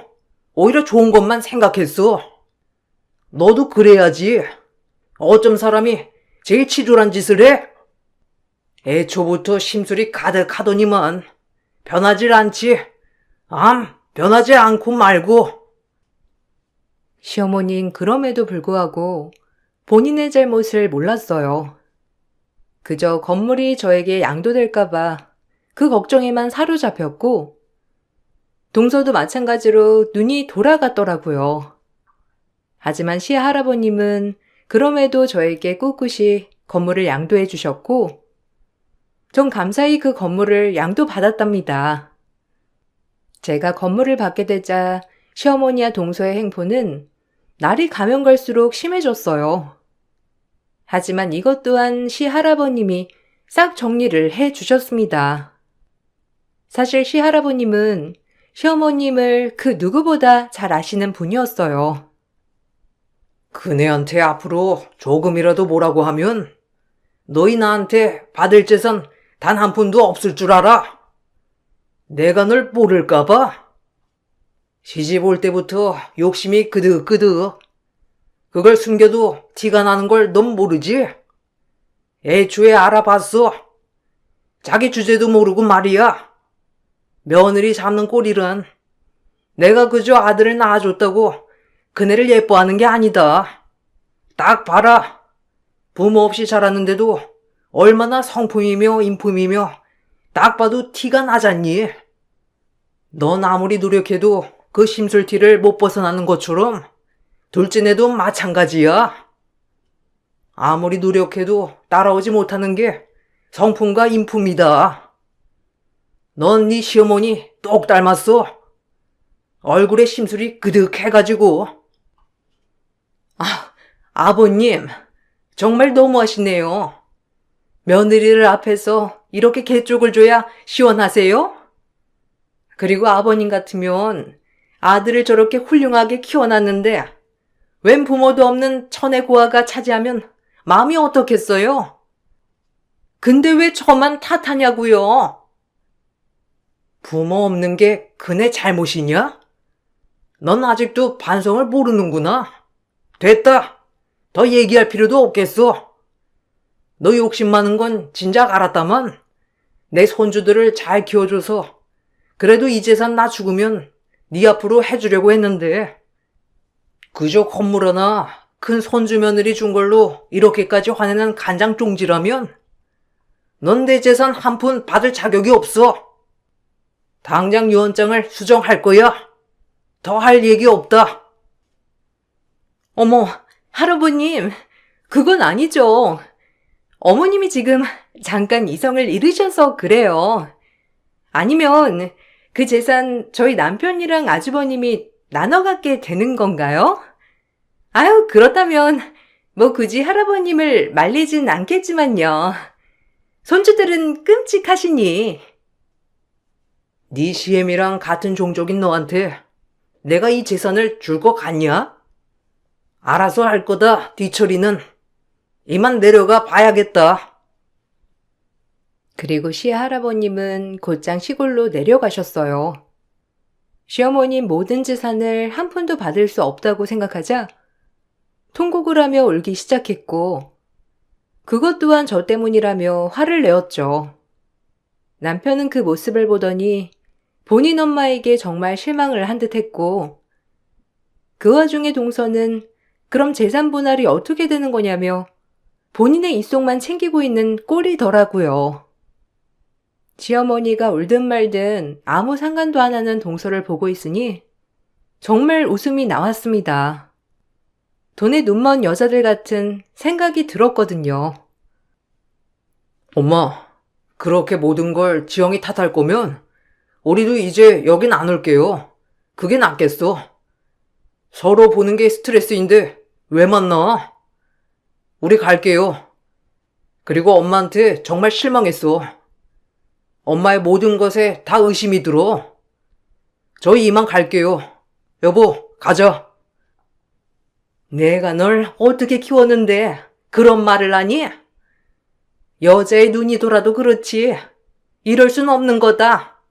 오히려 좋은 것만 생각했어. 너도 그래야지. 어쩜 사람이 제일 치졸한 짓을 해? 애초부터 심술이 가득하더니만 변하질 않지. 변하지 않고 말고. 시어머니는 그럼에도 불구하고 본인의 잘못을 몰랐어요. 그저 건물이 저에게 양도될까봐 그 걱정에만 사로잡혔고, 동서도 마찬가지로 눈이 돌아갔더라고요. 하지만 시할아버님은 그럼에도 저에게 꿋꿋이 건물을 양도해 주셨고, 전 감사히 그 건물을 양도받았답니다. 제가 건물을 받게 되자 시어머니와 동서의 행포는 날이 가면 갈수록 심해졌어요. 하지만 이것 또한 시할아버님이 싹 정리를 해 주셨습니다. 사실 시할아버님은 시어머님을 그 누구보다 잘 아시는 분이었어요. 그네한테 앞으로 조금이라도 뭐라고 하면 너희 나한테 받을 재산 단 한 푼도 없을 줄 알아. 내가 널 모를까봐. 시집 올 때부터 욕심이 끄득끄득. 그걸 숨겨도 티가 나는 걸 넌 모르지? 애초에 알아봤어. 자기 주제도 모르고 말이야. 며느리 잡는 꼴일은 내가 그저 아들을 낳아줬다고 그네를 예뻐하는 게 아니다. 딱 봐라. 부모 없이 자랐는데도 얼마나 성품이며 인품이며 딱 봐도 티가 나잖니. 넌 아무리 노력해도 그 심술티를 못 벗어나는 것처럼 둘째네도 마찬가지야. 아무리 노력해도 따라오지 못하는 게 성품과 인품이다. 넌 네 시어머니 똑 닮았어. 얼굴에 심술이 그득해가지고. 아버님, 정말 너무하시네요. 며느리를 앞에서 이렇게 개쪽을 줘야 시원하세요? 그리고 아버님 같으면 아들을 저렇게 훌륭하게 키워놨는데 웬 부모도 없는 천의 고아가 차지하면 마음이 어떻겠어요? 근데 왜 저만 탓하냐고요? 부모 없는 게 그네 잘못이냐? 넌 아직도 반성을 모르는구나. 됐다. 더 얘기할 필요도 없겠어. 너 욕심 많은 건 진작 알았다만 내 손주들을 잘 키워줘서 그래도 이 재산 나 죽으면 네 앞으로 해주려고 했는데 그저 건물 하나 큰 손주 며느리 준 걸로 이렇게까지 화내는 간장종지라면 넌 내 재산 한 푼 받을 자격이 없어. 당장 유언장을 수정할 거야. 더 할 얘기 없다. 어머, 할아버님, 그건 아니죠. 어머님이 지금 잠깐 이성을 잃으셔서 그래요. 아니면 그 재산 저희 남편이랑 아주버님이 나눠 갖게 되는 건가요? 아유, 그렇다면 뭐 굳이 할아버님을 말리진 않겠지만요. 손주들은 끔찍하시니. 네 시엠이랑 같은 종족인 너한테 내가 이 재산을 줄 것 같냐? 알아서 할 거다, 뒤처리는. 이만 내려가 봐야겠다. 그리고 시할아버님은 곧장 시골로 내려가셨어요. 시어머님 모든 재산을 한 푼도 받을 수 없다고 생각하자 통곡을 하며 울기 시작했고, 그것 또한 저 때문이라며 화를 내었죠. 남편은 그 모습을 보더니 본인 엄마에게 정말 실망을 한 듯 했고, 그 와중에 동서는 그럼 재산 분할이 어떻게 되는 거냐며 본인의 입속만 챙기고 있는 꼴이더라고요. 시어머니가 울든 말든 아무 상관도 안 하는 동서를 보고 있으니 정말 웃음이 나왔습니다. 돈에 눈먼 여자들 같은 생각이 들었거든요. 엄마, 그렇게 모든 걸 지영이 탓할 거면 우리도 이제 여긴 안 올게요. 그게 낫겠어. 서로 보는 게 스트레스인데 왜 만나? 우리 갈게요. 그리고 엄마한테 정말 실망했어. 엄마의 모든 것에 다 의심이 들어. 저희 이만 갈게요. 여보, 가자. 내가 널 어떻게 키웠는데 그런 말을 하니? 여자의 눈이 돌아도 그렇지. 이럴 순 없는 거다.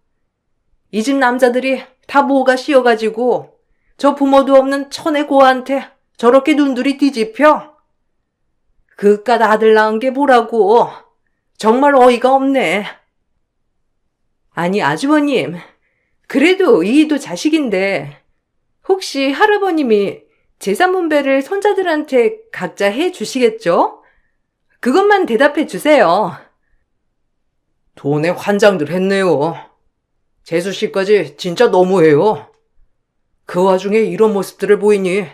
이 집 남자들이 다 뭐가 씌어가지고 저 부모도 없는 천의 고아한테 저렇게 눈둘이 뒤집혀? 그깟 아들 낳은 게 뭐라고. 정말 어이가 없네. 아니 아주버님, 그래도 이도 자식인데 혹시 할아버님이 재산 분배를 손자들한테 각자 해 주시겠죠? 그것만 대답해 주세요. 돈에 환장들 했네요. 재수 씨까지 진짜 너무해요. 그 와중에 이런 모습들을 보이니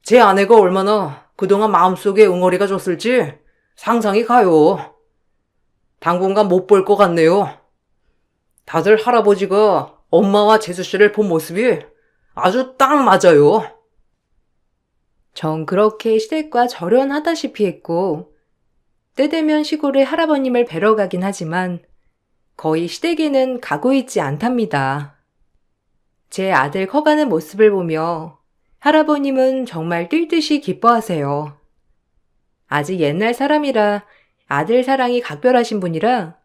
제 아내가 얼마나 그동안 마음속에 응어리가 줬을지 상상이 가요. 당분간 못 볼 것 같네요. 다들 할아버지가 엄마와 재수 씨를 본 모습이 아주 딱 맞아요. 전 그렇게 시댁과 절연하다시피 했고, 때 되면 시골에 할아버님을 뵈러 가긴 하지만 거의 시댁에는 가고 있지 않답니다. 제 아들 커가는 모습을 보며 할아버님은 정말 뛸 듯이 기뻐하세요. 아직 옛날 사람이라 아들 사랑이 각별하신 분이라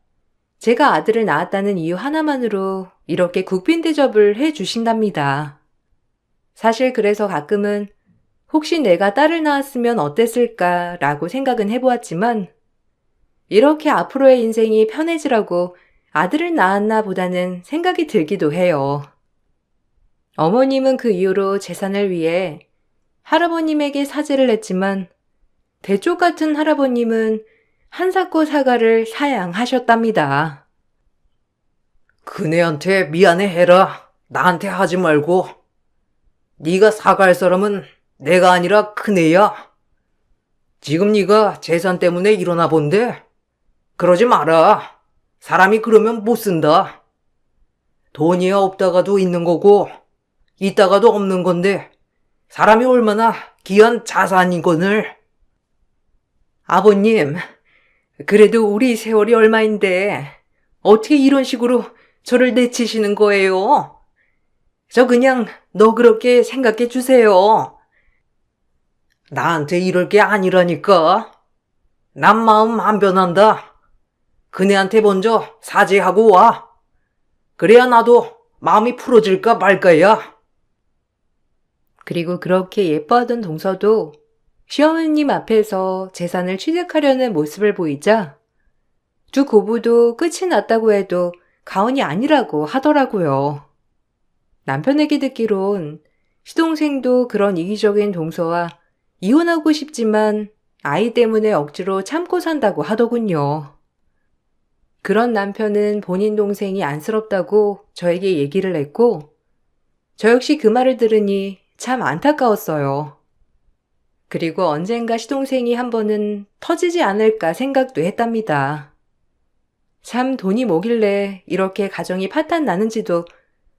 제가 아들을 낳았다는 이유 하나만으로 이렇게 국빈 대접을 해 주신답니다. 사실 그래서 가끔은 혹시 내가 딸을 낳았으면 어땠을까라고 생각은 해보았지만 이렇게 앞으로의 인생이 편해지라고 아들을 낳았나 보다는 생각이 들기도 해요. 어머님은 그 이후로 재산을 위해 할아버님에게 사죄를 했지만 대쪽 같은 할아버님은 한사코 사과를 사양하셨답니다. 그네한테 미안해 해라. 나한테 하지 말고. 네가 사과할 사람은 내가 아니라 그네야. 지금 네가 재산 때문에 일어나 본데 그러지 마라. 사람이 그러면 못 쓴다. 돈이야 없다가도 있는 거고 있다가도 없는 건데 사람이 얼마나 귀한 자산이건을. 아버님, 그래도 우리 세월이 얼마인데 어떻게 이런 식으로 저를 내치시는 거예요? 저 그냥 너그럽게 생각해 주세요. 나한테 이럴 게 아니라니까. 난 마음 안 변한다. 그네한테 먼저 사죄하고 와. 그래야 나도 마음이 풀어질까 말까야. 그리고 그렇게 예뻐하던 동서도 시어머님 앞에서 재산을 취득하려는 모습을 보이자 두 고부도 끝이 났다고 해도 가언이 아니라고 하더라고요. 남편에게 듣기론 시동생도 그런 이기적인 동서와 이혼하고 싶지만 아이 때문에 억지로 참고 산다고 하더군요. 그런 남편은 본인 동생이 안쓰럽다고 저에게 얘기를 했고, 저 역시 그 말을 들으니 참 안타까웠어요. 그리고 언젠가 시동생이 한 번은 터지지 않을까 생각도 했답니다. 참 돈이 뭐길래 이렇게 가정이 파탄 나는지도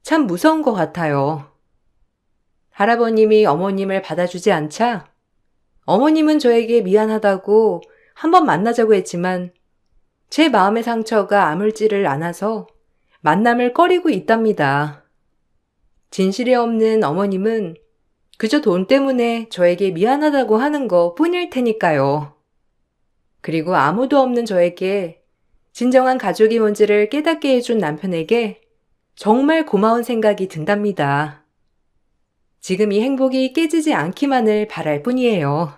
참 무서운 것 같아요. 할아버님이 어머님을 받아주지 않자 어머님은 저에게 미안하다고 한번 만나자고 했지만 제 마음의 상처가 아물지를 않아서 만남을 꺼리고 있답니다. 진실이 없는 어머님은 그저 돈 때문에 저에게 미안하다고 하는 거 뿐일 테니까요. 그리고 아무도 없는 저에게 진정한 가족이 뭔지를 깨닫게 해준 남편에게 정말 고마운 생각이 든답니다. 지금 이 행복이 깨지지 않기만을 바랄 뿐이에요.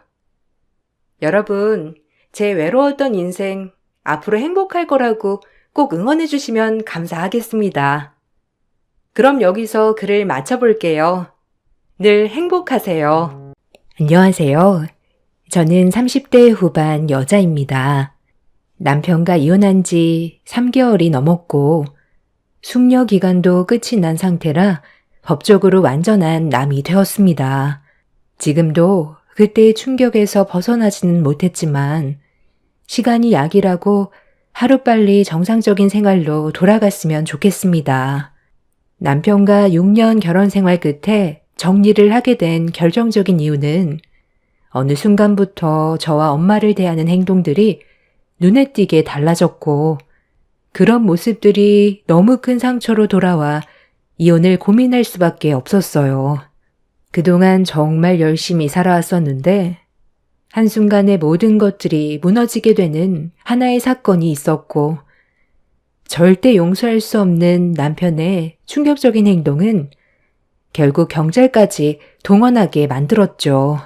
여러분, 제 외로웠던 인생 앞으로 행복할 거라고 꼭 응원해 주시면 감사하겠습니다. 그럼 여기서 글을 마쳐볼게요. 늘 행복하세요. 안녕하세요. 저는 30대 후반 여자입니다. 남편과 이혼한 지 3개월이 넘었고 숙려 기간도 끝이 난 상태라 법적으로 완전한 남이 되었습니다. 지금도 그때의 충격에서 벗어나지는 못했지만 시간이 약이라고 하루빨리 정상적인 생활로 돌아갔으면 좋겠습니다. 남편과 6년 결혼 생활 끝에 정리를 하게 된 결정적인 이유는 어느 순간부터 저와 엄마를 대하는 행동들이 눈에 띄게 달라졌고 그런 모습들이 너무 큰 상처로 돌아와 이혼을 고민할 수밖에 없었어요. 그동안 정말 열심히 살아왔었는데 한순간에 모든 것들이 무너지게 되는 하나의 사건이 있었고 절대 용서할 수 없는 남편의 충격적인 행동은 결국 경찰까지 동원하게 만들었죠.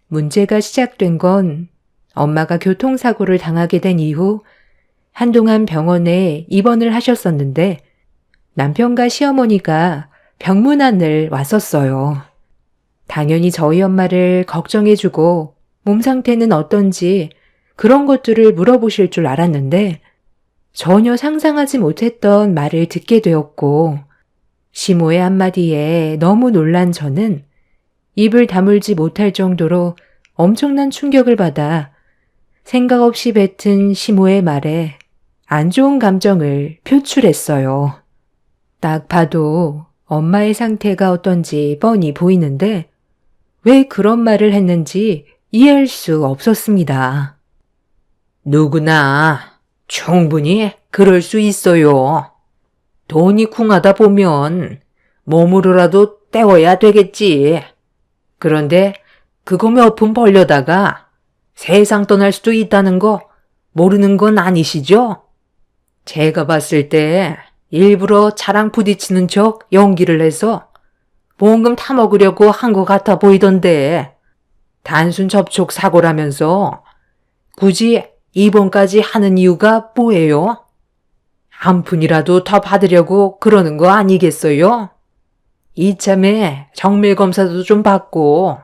문제가 시작된 건 엄마가 교통사고를 당하게 된 이후 한동안 병원에 입원을 하셨었는데 남편과 시어머니가 병문안을 왔었어요. 당연히 저희 엄마를 걱정해주고 몸 상태는 어떤지 그런 것들을 물어보실 줄 알았는데 전혀 상상하지 못했던 말을 듣게 되었고 시모의 한마디에 너무 놀란 저는 입을 다물지 못할 정도로 엄청난 충격을 받아 생각 없이 뱉은 시모의 말에 안 좋은 감정을 표출했어요. 딱 봐도 엄마의 상태가 어떤지 뻔히 보이는데 왜 그런 말을 했는지 이해할 수 없었습니다. 누구나 충분히 그럴 수 있어요. 돈이 궁하다 보면 몸으로라도 때워야 되겠지. 그런데 그거 몇 푼 벌려다가 세상 떠날 수도 있다는 거 모르는 건 아니시죠? 제가 봤을 때 일부러 차랑 부딪히는 척 연기를 해서 보험금 타먹으려고 한 것 같아 보이던데 단순 접촉 사고라면서 굳이 입원까지 하는 이유가 뭐예요? 한 푼이라도 더 받으려고 그러는 거 아니겠어요? 이참에 정밀검사도 좀 받고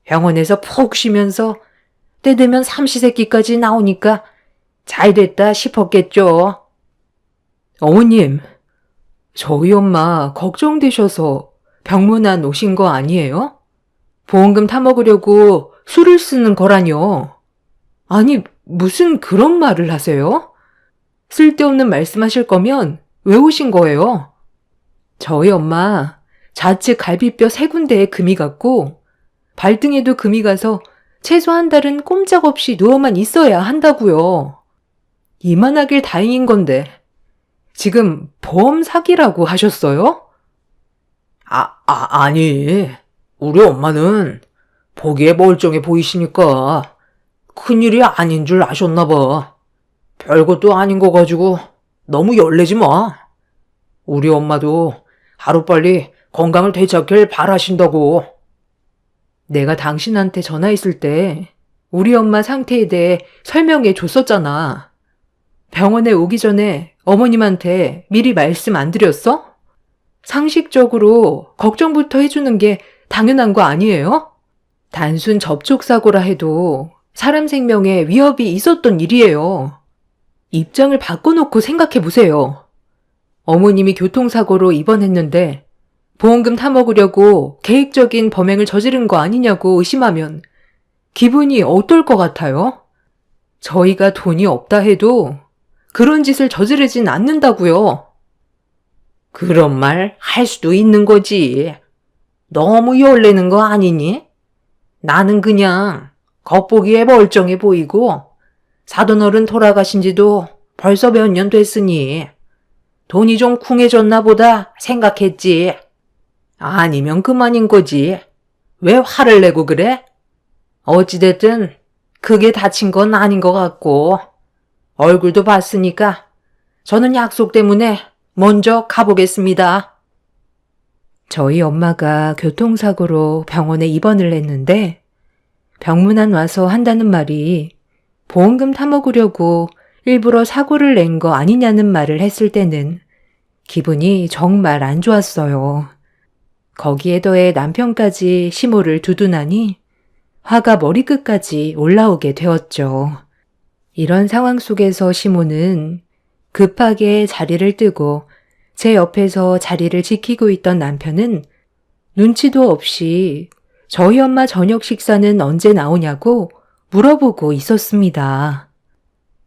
병원에서 푹 쉬면서 때 되면 삼시세끼까지 나오니까 잘 됐다 싶었겠죠. 어머님, 저희 엄마 걱정되셔서 병문안 오신 거 아니에요? 보험금 타먹으려고 술을 쓰는 거라뇨. 아니, 무슨 그런 말을 하세요? 쓸데없는 말씀하실 거면 왜 오신 거예요? 저희 엄마 좌측 갈비뼈 3군데에 금이 갔고 발등에도 금이 가서 최소 한 달은 꼼짝없이 누워만 있어야 한다고요. 이만하길 다행인 건데 지금 보험 사기라고 하셨어요? 아니. 우리 엄마는 보기에 멀쩡해 보이시니까 큰일이 아닌 줄 아셨나 봐. 별것도 아닌 거 가지고 너무 열내지 마. 우리 엄마도 하루빨리 건강을 되찾길 바라신다고. 내가 당신한테 전화했을 때 우리 엄마 상태에 대해 설명해 줬었잖아. 병원에 오기 전에 어머님한테 미리 말씀 안 드렸어? 상식적으로 걱정부터 해주는 게 당연한 거 아니에요? 단순 접촉사고라 해도 사람 생명에 위협이 있었던 일이에요. 입장을 바꿔놓고 생각해 보세요. 어머님이 교통사고로 입원했는데 보험금 타먹으려고 계획적인 범행을 저지른 거 아니냐고 의심하면 기분이 어떨 것 같아요? 저희가 돈이 없다 해도 그런 짓을 저지르진 않는다고요. 그런 말 할 수도 있는 거지. 너무 열내는 거 아니니? 나는 그냥 겉보기에 멀쩡해 보이고 사돈어른 돌아가신 지도 벌써 몇 년 됐으니 돈이 좀 쿵해졌나 보다 생각했지. 아니면 그만인 거지. 왜 화를 내고 그래? 어찌됐든 크게 다친 건 아닌 것 같고 얼굴도 봤으니까 저는 약속 때문에 먼저 가보겠습니다. 저희 엄마가 교통사고로 병원에 입원을 했는데 병문안 와서 한다는 말이 보험금 타먹으려고 일부러 사고를 낸 거 아니냐는 말을 했을 때는 기분이 정말 안 좋았어요. 거기에 더해 남편까지 시모를 두둔하니 화가 머리끝까지 올라오게 되었죠. 이런 상황 속에서 시모는 급하게 자리를 뜨고 제 옆에서 자리를 지키고 있던 남편은 눈치도 없이 저희 엄마 저녁 식사는 언제 나오냐고 물어보고 있었습니다.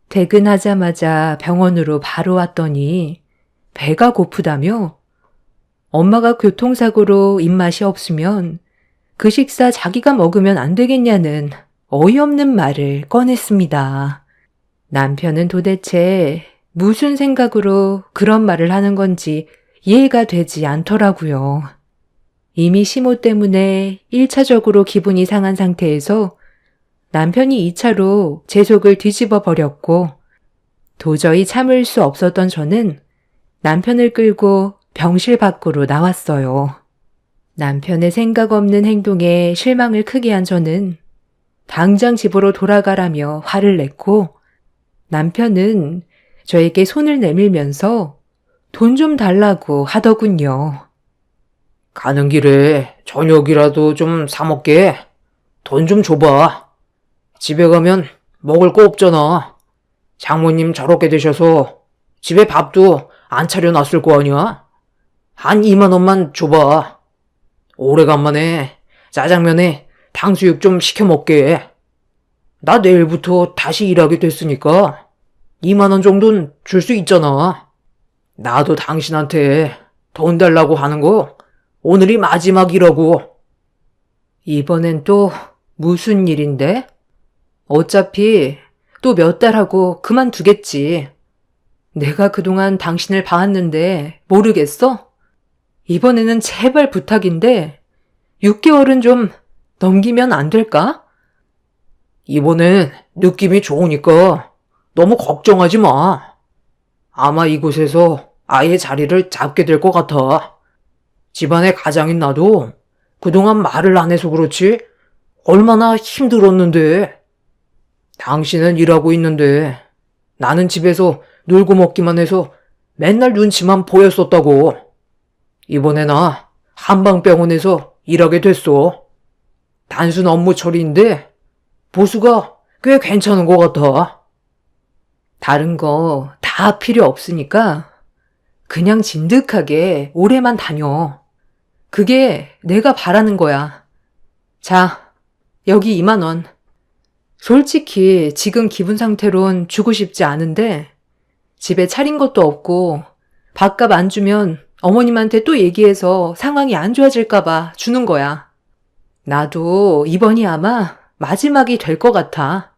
퇴근하자마자 병원으로 바로 왔더니 배가 고프다며 엄마가 교통사고로 입맛이 없으면 그 식사 자기가 먹으면 안 되겠냐는 어이없는 말을 꺼냈습니다. 남편은 도대체 무슨 생각으로 그런 말을 하는 건지 이해가 되지 않더라고요. 이미 시모 때문에 1차적으로 기분이 상한 상태에서 남편이 2차로 제 속을 뒤집어 버렸고 도저히 참을 수 없었던 저는 남편을 끌고 병실 밖으로 나왔어요. 남편의 생각 없는 행동에 실망을 크게 한 저는 당장 집으로 돌아가라며 화를 냈고 남편은 저에게 손을 내밀면서 돈 좀 달라고 하더군요. 가는 길에 저녁이라도 좀 사 먹게. 돈 좀 줘봐. 집에 가면 먹을 거 없잖아. 장모님 저렇게 되셔서 집에 밥도 안 차려놨을 거 아니야? 한 2만 원만 줘봐. 오래간만에 짜장면에 탕수육 좀 시켜 먹게. 나 내일부터 다시 일하게 됐으니까 2만 원 정도는 줄 수 있잖아. 나도 당신한테 돈 달라고 하는 거 오늘이 마지막이라고. 이번엔 또 무슨 일인데? 어차피 또 몇 달 하고 그만두겠지. 내가 그동안 당신을 봐왔는데 모르겠어? 이번에는 제발 부탁인데 6개월은 좀 넘기면 안 될까? 이번엔 느낌이 좋으니까 너무 걱정하지 마. 아마 이곳에서 아예 자리를 잡게 될 것 같아. 집안의 가장인 나도 그동안 말을 안 해서 그렇지 얼마나 힘들었는데. 당신은 일하고 있는데 나는 집에서 놀고 먹기만 해서 맨날 눈치만 보였었다고. 이번에 나 한방병원에서 일하게 됐어. 단순 업무 처리인데 보수가 꽤 괜찮은 것 같아. 다른 거 다 필요 없으니까 그냥 진득하게 오래만 다녀. 그게 내가 바라는 거야. 자, 여기 2만 원. 솔직히 지금 기분 상태론 주고 싶지 않은데 집에 차린 것도 없고 밥값 안 주면 어머님한테 또 얘기해서 상황이 안 좋아질까봐 주는 거야. 나도 이번이 아마 마지막이 될 것 같아.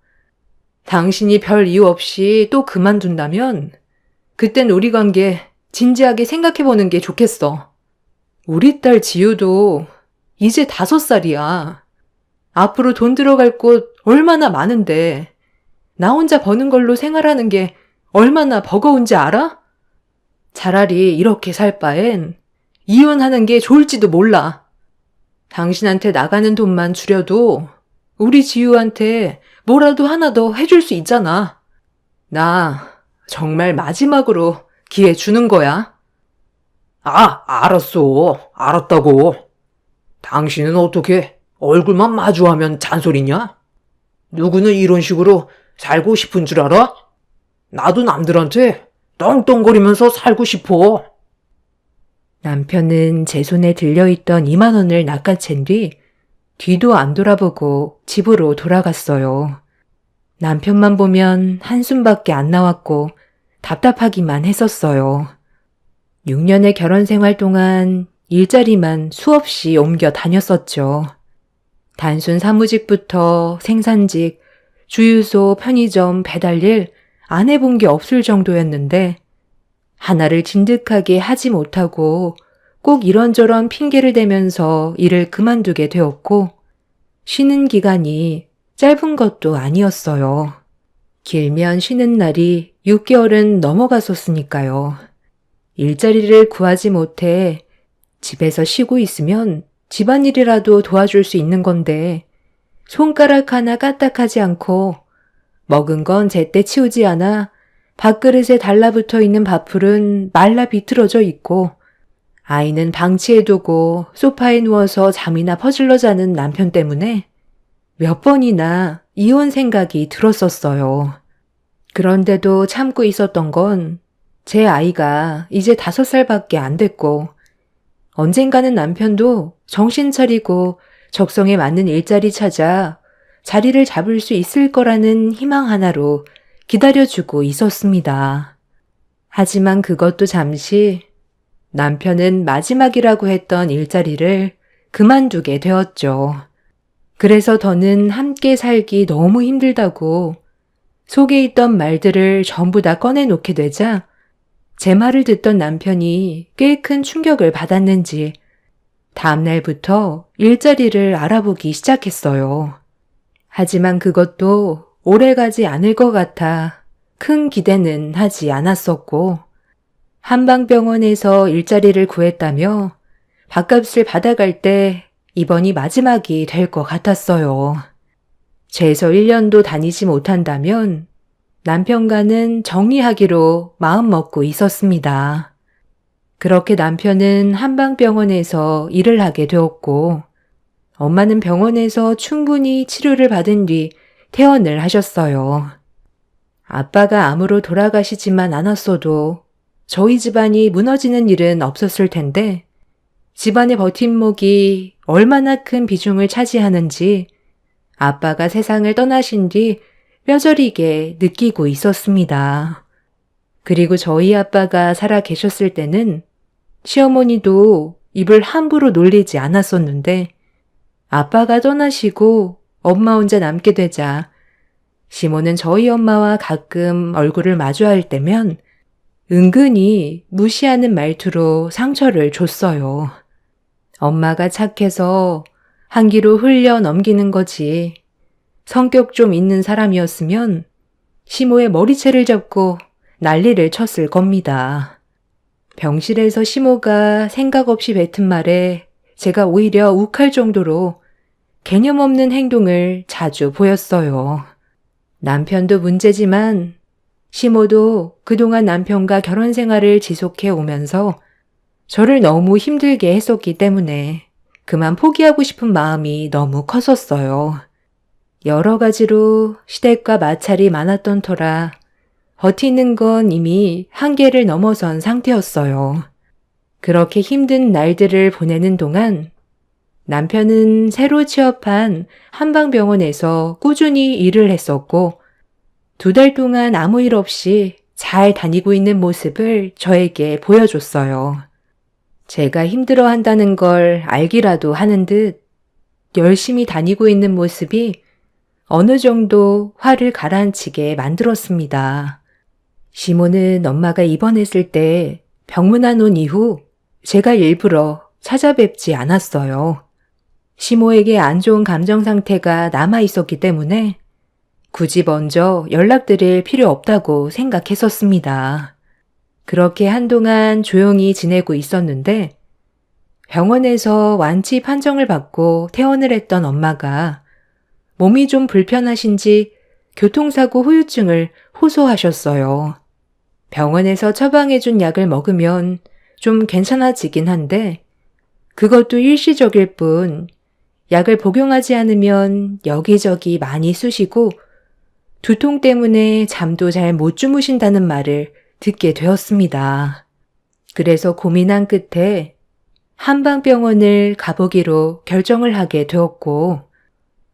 당신이 별 이유 없이 또 그만둔다면 그땐 우리 관계 진지하게 생각해보는 게 좋겠어. 우리 딸 지우도 이제 5살이야. 앞으로 돈 들어갈 곳 얼마나 많은데 나 혼자 버는 걸로 생활하는 게 얼마나 버거운지 알아? 차라리 이렇게 살 바엔 이혼하는 게 좋을지도 몰라. 당신한테 나가는 돈만 줄여도 우리 지우한테 뭐라도 하나 더 해줄 수 있잖아. 나 정말 마지막으로 기회 주는 거야. 알았어. 알았다고. 당신은 어떻게 얼굴만 마주하면 잔소리냐? 누구는 이런 식으로 살고 싶은 줄 알아? 나도 남들한테 떵떵거리면서 살고 싶어. 남편은 제 손에 들려있던 2만 원을 낚아챈 뒤 뒤도 안 돌아보고 집으로 돌아갔어요. 남편만 보면 한숨밖에 안 나왔고 답답하기만 했었어요. 6년의 결혼 생활 동안 일자리만 수없이 옮겨 다녔었죠. 단순 사무직부터 생산직, 주유소, 편의점, 배달일 안 해본 게 없을 정도였는데 하나를 진득하게 하지 못하고 꼭 이런저런 핑계를 대면서 일을 그만두게 되었고 쉬는 기간이 짧은 것도 아니었어요. 길면 쉬는 날이 6개월은 넘어갔었으니까요. 일자리를 구하지 못해 집에서 쉬고 있으면 집안일이라도 도와줄 수 있는 건데 손가락 하나 까딱하지 않고 먹은 건 제때 치우지 않아 밥그릇에 달라붙어 있는 밥풀은 말라 비틀어져 있고 아이는 방치해 두고 소파에 누워서 잠이나 퍼질러 자는 남편 때문에 몇 번이나 이혼 생각이 들었었어요. 그런데도 참고 있었던 건 제 아이가 이제 5살밖에 안 됐고 언젠가는 남편도 정신 차리고 적성에 맞는 일자리 찾아 자리를 잡을 수 있을 거라는 희망 하나로 기다려주고 있었습니다. 하지만 그것도 잠시 남편은 마지막이라고 했던 일자리를 그만두게 되었죠. 그래서 더는 함께 살기 너무 힘들다고 속에 있던 말들을 전부 다 꺼내놓게 되자 제 말을 듣던 남편이 꽤 큰 충격을 받았는지 다음 날부터 일자리를 알아보기 시작했어요. 하지만 그것도 오래가지 않을 것 같아 큰 기대는 하지 않았었고 한방병원에서 일자리를 구했다며 밥값을 받아갈 때 이번이 마지막이 될 것 같았어요. 최소 1년도 다니지 못한다면 남편과는 정리하기로 마음먹고 있었습니다. 그렇게 남편은 한방병원에서 일을 하게 되었고 엄마는 병원에서 충분히 치료를 받은 뒤 퇴원을 하셨어요. 아빠가 암으로 돌아가시지만 않았어도 저희 집안이 무너지는 일은 없었을 텐데 집안의 버팀목이 얼마나 큰 비중을 차지하는지 아빠가 세상을 떠나신 뒤 뼈저리게 느끼고 있었습니다. 그리고 저희 아빠가 살아 계셨을 때는 시어머니도 입을 함부로 놀리지 않았었는데 아빠가 떠나시고 엄마 혼자 남게 되자 시모는 저희 엄마와 가끔 얼굴을 마주할 때면 은근히 무시하는 말투로 상처를 줬어요. 엄마가 착해서 한 귀로 흘려 넘기는 거지. 성격 좀 있는 사람이었으면 시모의 머리채를 잡고 난리를 쳤을 겁니다. 병실에서 시모가 생각 없이 뱉은 말에 제가 오히려 욱할 정도로 개념 없는 행동을 자주 보였어요. 남편도 문제지만 시모도 그동안 남편과 결혼 생활을 지속해 오면서 저를 너무 힘들게 했었기 때문에 그만 포기하고 싶은 마음이 너무 컸었어요. 여러 가지로 시댁과 마찰이 많았던 터라 버티는 건 이미 한계를 넘어선 상태였어요. 그렇게 힘든 날들을 보내는 동안 남편은 새로 취업한 한방병원에서 꾸준히 일을 했었고 2달 동안 아무 일 없이 잘 다니고 있는 모습을 저에게 보여줬어요. 제가 힘들어한다는 걸 알기라도 하는 듯 열심히 다니고 있는 모습이 어느 정도 화를 가라앉히게 만들었습니다. 시모는 엄마가 입원했을 때 병문안 온 이후 제가 일부러 찾아뵙지 않았어요. 시모에게 안 좋은 감정 상태가 남아 있었기 때문에 굳이 먼저 연락드릴 필요 없다고 생각했었습니다. 그렇게 한동안 조용히 지내고 있었는데 병원에서 완치 판정을 받고 퇴원을 했던 엄마가 몸이 좀 불편하신지 교통사고 후유증을 호소하셨어요. 병원에서 처방해준 약을 먹으면 좀 괜찮아지긴 한데 그것도 일시적일 뿐 약을 복용하지 않으면 여기저기 많이 쑤시고 두통 때문에 잠도 잘 못 주무신다는 말을 듣게 되었습니다. 그래서 고민한 끝에 한방병원을 가보기로 결정을 하게 되었고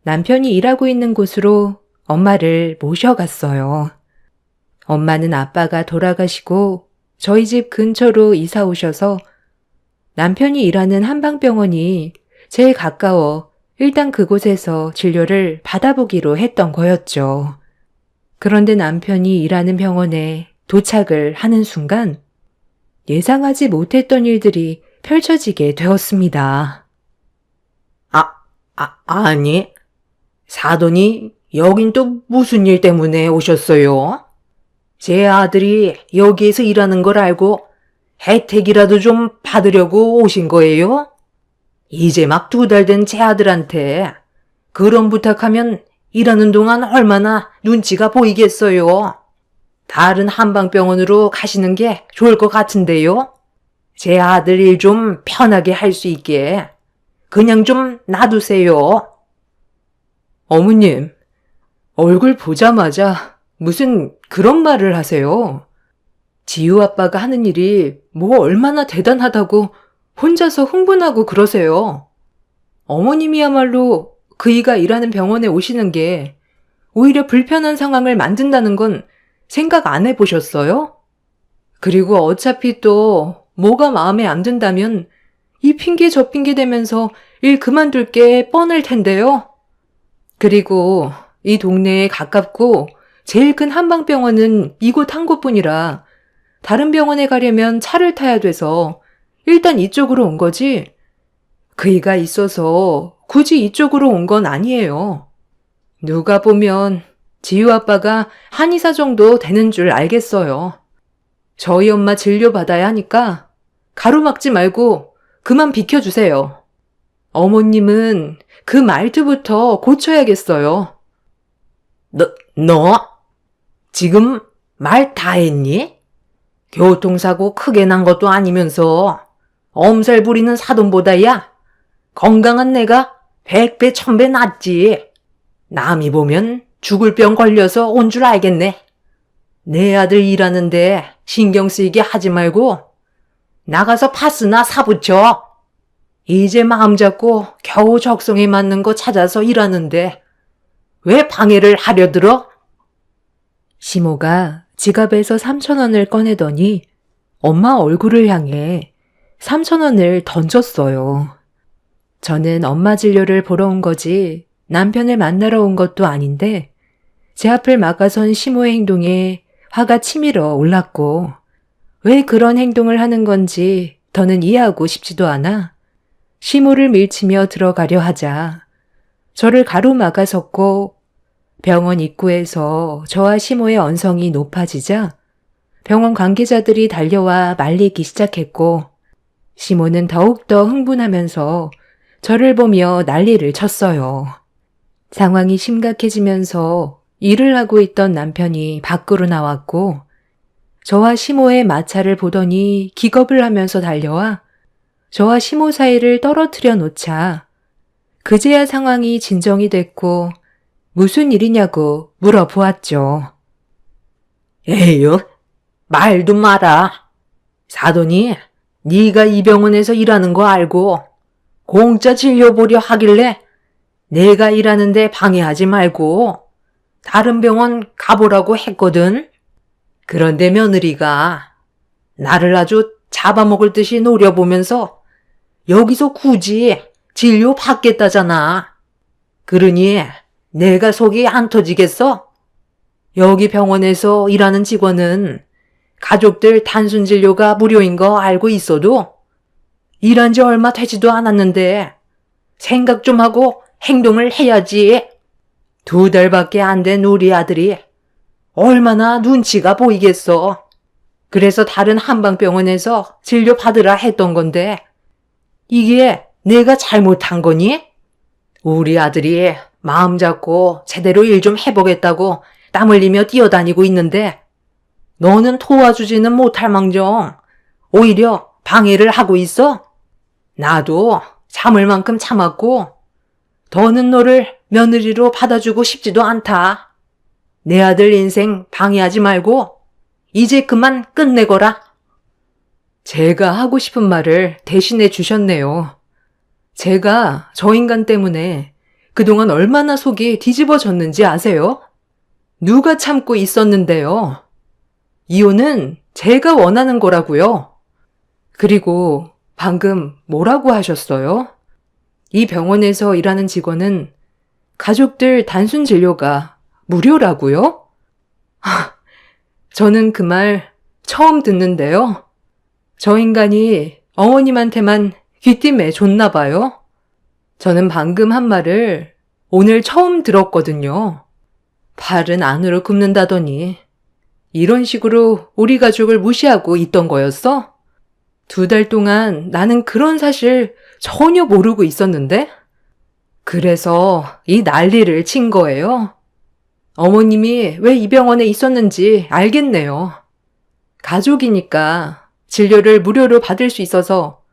남편이 일하고 있는 곳으로 엄마를 모셔갔어요. 엄마는 아빠가 돌아가시고 저희 집 근처로 이사 오셔서 남편이 일하는 한방병원이 제일 가까워 일단 그곳에서 진료를 받아보기로 했던 거였죠. 그런데 남편이 일하는 병원에 도착을 하는 순간 예상하지 못했던 일들이 펼쳐지게 되었습니다. 아니, 사돈이 여긴 또 무슨 일 때문에 오셨어요? 제 아들이 여기에서 일하는 걸 알고 혜택이라도 좀 받으려고 오신 거예요? 이제 막 2달 된 제 아들한테 그런 부탁하면 일하는 동안 얼마나 눈치가 보이겠어요? 다른 한방병원으로 가시는 게 좋을 것 같은데요? 제 아들 일 좀 편하게 할 수 있게 그냥 좀 놔두세요. 어머님, 얼굴 보자마자 무슨 그런 말을 하세요? 지우 아빠가 하는 일이 뭐 얼마나 대단하다고 혼자서 흥분하고 그러세요. 어머님이야말로 그이가 일하는 병원에 오시는 게 오히려 불편한 상황을 만든다는 건 생각 안 해보셨어요? 그리고 어차피 또 뭐가 마음에 안 든다면 이 핑계 저 핑계 대면서 일 그만둘 게 뻔할 텐데요. 그리고 이 동네에 가깝고 제일 큰 한방병원은 이곳 한 곳뿐이라 다른 병원에 가려면 차를 타야 돼서 일단 이쪽으로 온 거지. 그이가 있어서 굳이 이쪽으로 온 건 아니에요. 누가 보면 지유 아빠가 한의사 정도 되는 줄 알겠어요. 저희 엄마 진료받아야 하니까 가로막지 말고 그만 비켜주세요. 어머님은 그 말투부터 고쳐야겠어요. 너? 지금 말 다 했니? 교통사고 크게 난 것도 아니면서 엄살 부리는 사돈보다야 건강한 내가 100배 1000배 낫지. 남이 보면 죽을 병 걸려서 온 줄 알겠네. 내 아들 일하는데 신경 쓰이게 하지 말고 나가서 파스나 사붙여. 이제 마음 잡고 겨우 적성에 맞는 거 찾아서 일하는데 왜 방해를 하려 들어? 시모가 지갑에서 3,000원을 꺼내더니 엄마 얼굴을 향해 3,000원을 던졌어요. 저는 엄마 진료를 보러 온 거지 남편을 만나러 온 것도 아닌데 제 앞을 막아선 시모의 행동에 화가 치밀어 올랐고 왜 그런 행동을 하는 건지 더는 이해하고 싶지도 않아 시모를 밀치며 들어가려 하자 저를 가로막아섰고 병원 입구에서 저와 시모의 언성이 높아지자 병원 관계자들이 달려와 말리기 시작했고 시모는 더욱더 흥분하면서 저를 보며 난리를 쳤어요. 상황이 심각해지면서 일을 하고 있던 남편이 밖으로 나왔고 저와 시모의 마찰을 보더니 기겁을 하면서 달려와 저와 시모 사이를 떨어뜨려 놓자 그제야 상황이 진정이 됐고 무슨 일이냐고 물어보았죠. 에휴, 말도 마라. 사돈이 네가 이 병원에서 일하는 거 알고 공짜 진료 보려 하길래 내가 일하는데 방해하지 말고 다른 병원 가보라고 했거든. 그런데 며느리가 나를 아주 잡아먹을 듯이 노려보면서 여기서 굳이 진료 받겠다잖아. 그러니 내가 속이 안 터지겠어? 여기 병원에서 일하는 직원은 가족들 단순 진료가 무료인 거 알고 있어도 일한 지 얼마 되지도 않았는데 생각 좀 하고 행동을 해야지. 2달밖에 안 된 우리 아들이 얼마나 눈치가 보이겠어. 그래서 다른 한방병원에서 진료 받으라 했던 건데 이게 내가 잘못한 거니? 우리 아들이 마음 잡고 제대로 일 좀 해보겠다고 땀 흘리며 뛰어다니고 있는데 너는 도와주지는 못할 망정 오히려 방해를 하고 있어? 나도 참을 만큼 참았고 더는 너를 며느리로 받아주고 싶지도 않다. 내 아들 인생 방해하지 말고 이제 그만 끝내거라. 제가 하고 싶은 말을 대신해 주셨네요. 제가 저 인간 때문에 그동안 얼마나 속이 뒤집어졌는지 아세요? 누가 참고 있었는데요. 이혼은 제가 원하는 거라고요. 그리고 방금 뭐라고 하셨어요? 이 병원에서 일하는 직원은 가족들 단순 진료가 무료라고요? 저는 그 말 처음 듣는데요. 저 인간이 어머님한테만 귀띔해 줬나 봐요. 저는 방금 한 말을 오늘 처음 들었거든요. 팔은 안으로 굽는다더니 이런 식으로 우리 가족을 무시하고 있던 거였어? 2달 동안 나는 그런 사실 전혀 모르고 있었는데? 그래서 이 난리를 친 거예요. 어머님이 왜 이 병원에 있었는지 알겠네요. 가족이니까 진료를 무료로 받을 수 있어서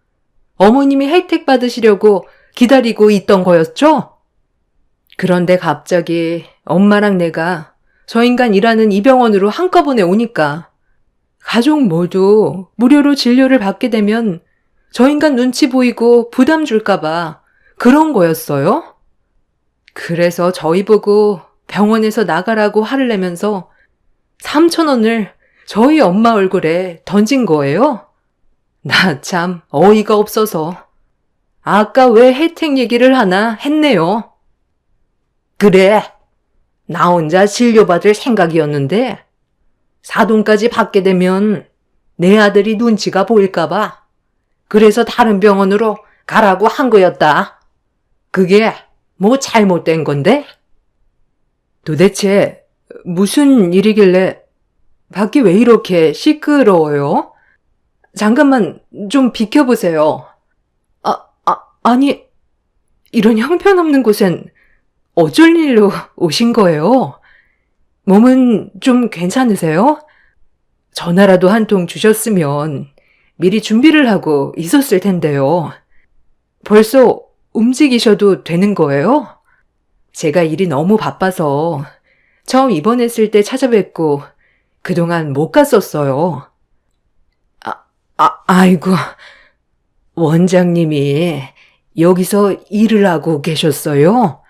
어머님이 혜택 받으시려고 기다리고 있던 거였죠? 그런데 갑자기 엄마랑 내가 저 인간 일하는 이 병원으로 한꺼번에 오니까 가족 모두 무료로 진료를 받게 되면 저 인간 눈치 보이고 부담 줄까봐 그런 거였어요? 그래서 저희 보고 병원에서 나가라고 화를 내면서 3,000원을 저희 엄마 얼굴에 던진 거예요? 나 참 어이가 없어서 아까 왜 혜택 얘기를 하나 했네요. 그래, 나 혼자 진료받을 생각이었는데 사돈까지 받게 되면 내 아들이 눈치가 보일까봐 그래서 다른 병원으로 가라고 한 거였다. 그게 뭐 잘못된 건데? 도대체 무슨 일이길래 밖이 왜 이렇게 시끄러워요? 잠깐만 좀 비켜보세요. 아니, 이런 형편없는 곳엔 어쩔 일로 오신 거예요? 몸은 좀 괜찮으세요? 전화라도 한 통 주셨으면 미리 준비를 하고 있었을 텐데요. 벌써 움직이셔도 되는 거예요? 제가 일이 너무 바빠서 처음 입원했을 때 찾아뵙고 그동안 못 갔었어요. 아이고, 원장님이 여기서 일을 하고 계셨어요?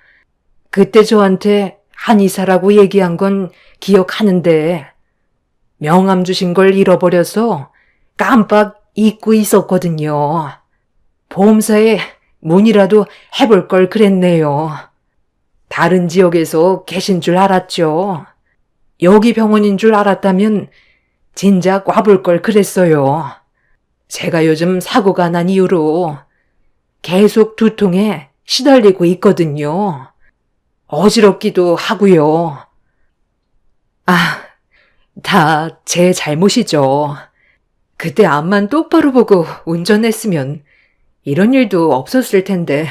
그때 저한테 한의사라고 얘기한 건 기억하는데 명함 주신 걸 잃어버려서 깜빡 잊고 있었거든요. 보험사에 문의라도 해볼 걸 그랬네요. 다른 지역에서 계신 줄 알았죠. 여기 병원인 줄 알았다면 진작 와볼 걸 그랬어요. 제가 요즘 사고가 난 이후로 계속 두통에 시달리고 있거든요. 어지럽기도 하고요. 다 제 잘못이죠. 그때 앞만 똑바로 보고 운전했으면 이런 일도 없었을 텐데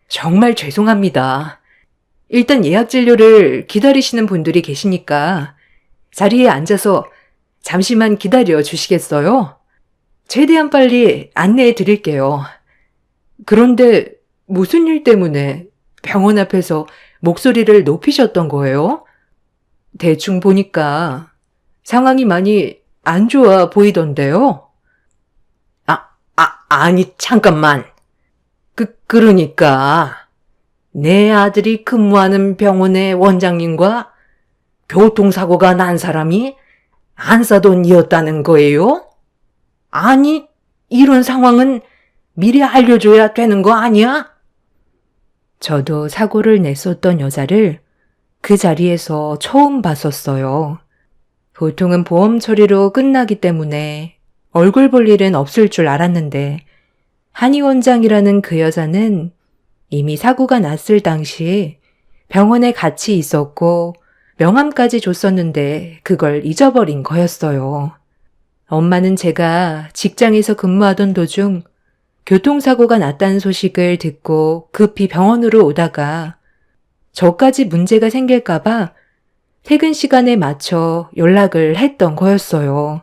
정말 죄송합니다. 일단 예약 진료를 기다리시는 분들이 계시니까 자리에 앉아서 잠시만 기다려 주시겠어요? 최대한 빨리 안내해 드릴게요. 그런데 무슨 일 때문에 병원 앞에서 목소리를 높이셨던 거예요? 대충 보니까 상황이 많이 안 좋아 보이던데요? 아니, 잠깐만. 그러니까 내 아들이 근무하는 병원의 원장님과 교통사고가 난 사람이 안사돈이었다는 거예요? 아니, 이런 상황은 미리 알려줘야 되는 거 아니야? 저도 사고를 냈었던 여자를 그 자리에서 처음 봤었어요. 보통은 보험 처리로 끝나기 때문에 얼굴 볼 일은 없을 줄 알았는데 한의 원장이라는 그 여자는 이미 사고가 났을 당시 병원에 같이 있었고 명함까지 줬었는데 그걸 잊어버린 거였어요. 엄마는 제가 직장에서 근무하던 도중 교통사고가 났다는 소식을 듣고 급히 병원으로 오다가 저까지 문제가 생길까봐 퇴근 시간에 맞춰 연락을 했던 거였어요.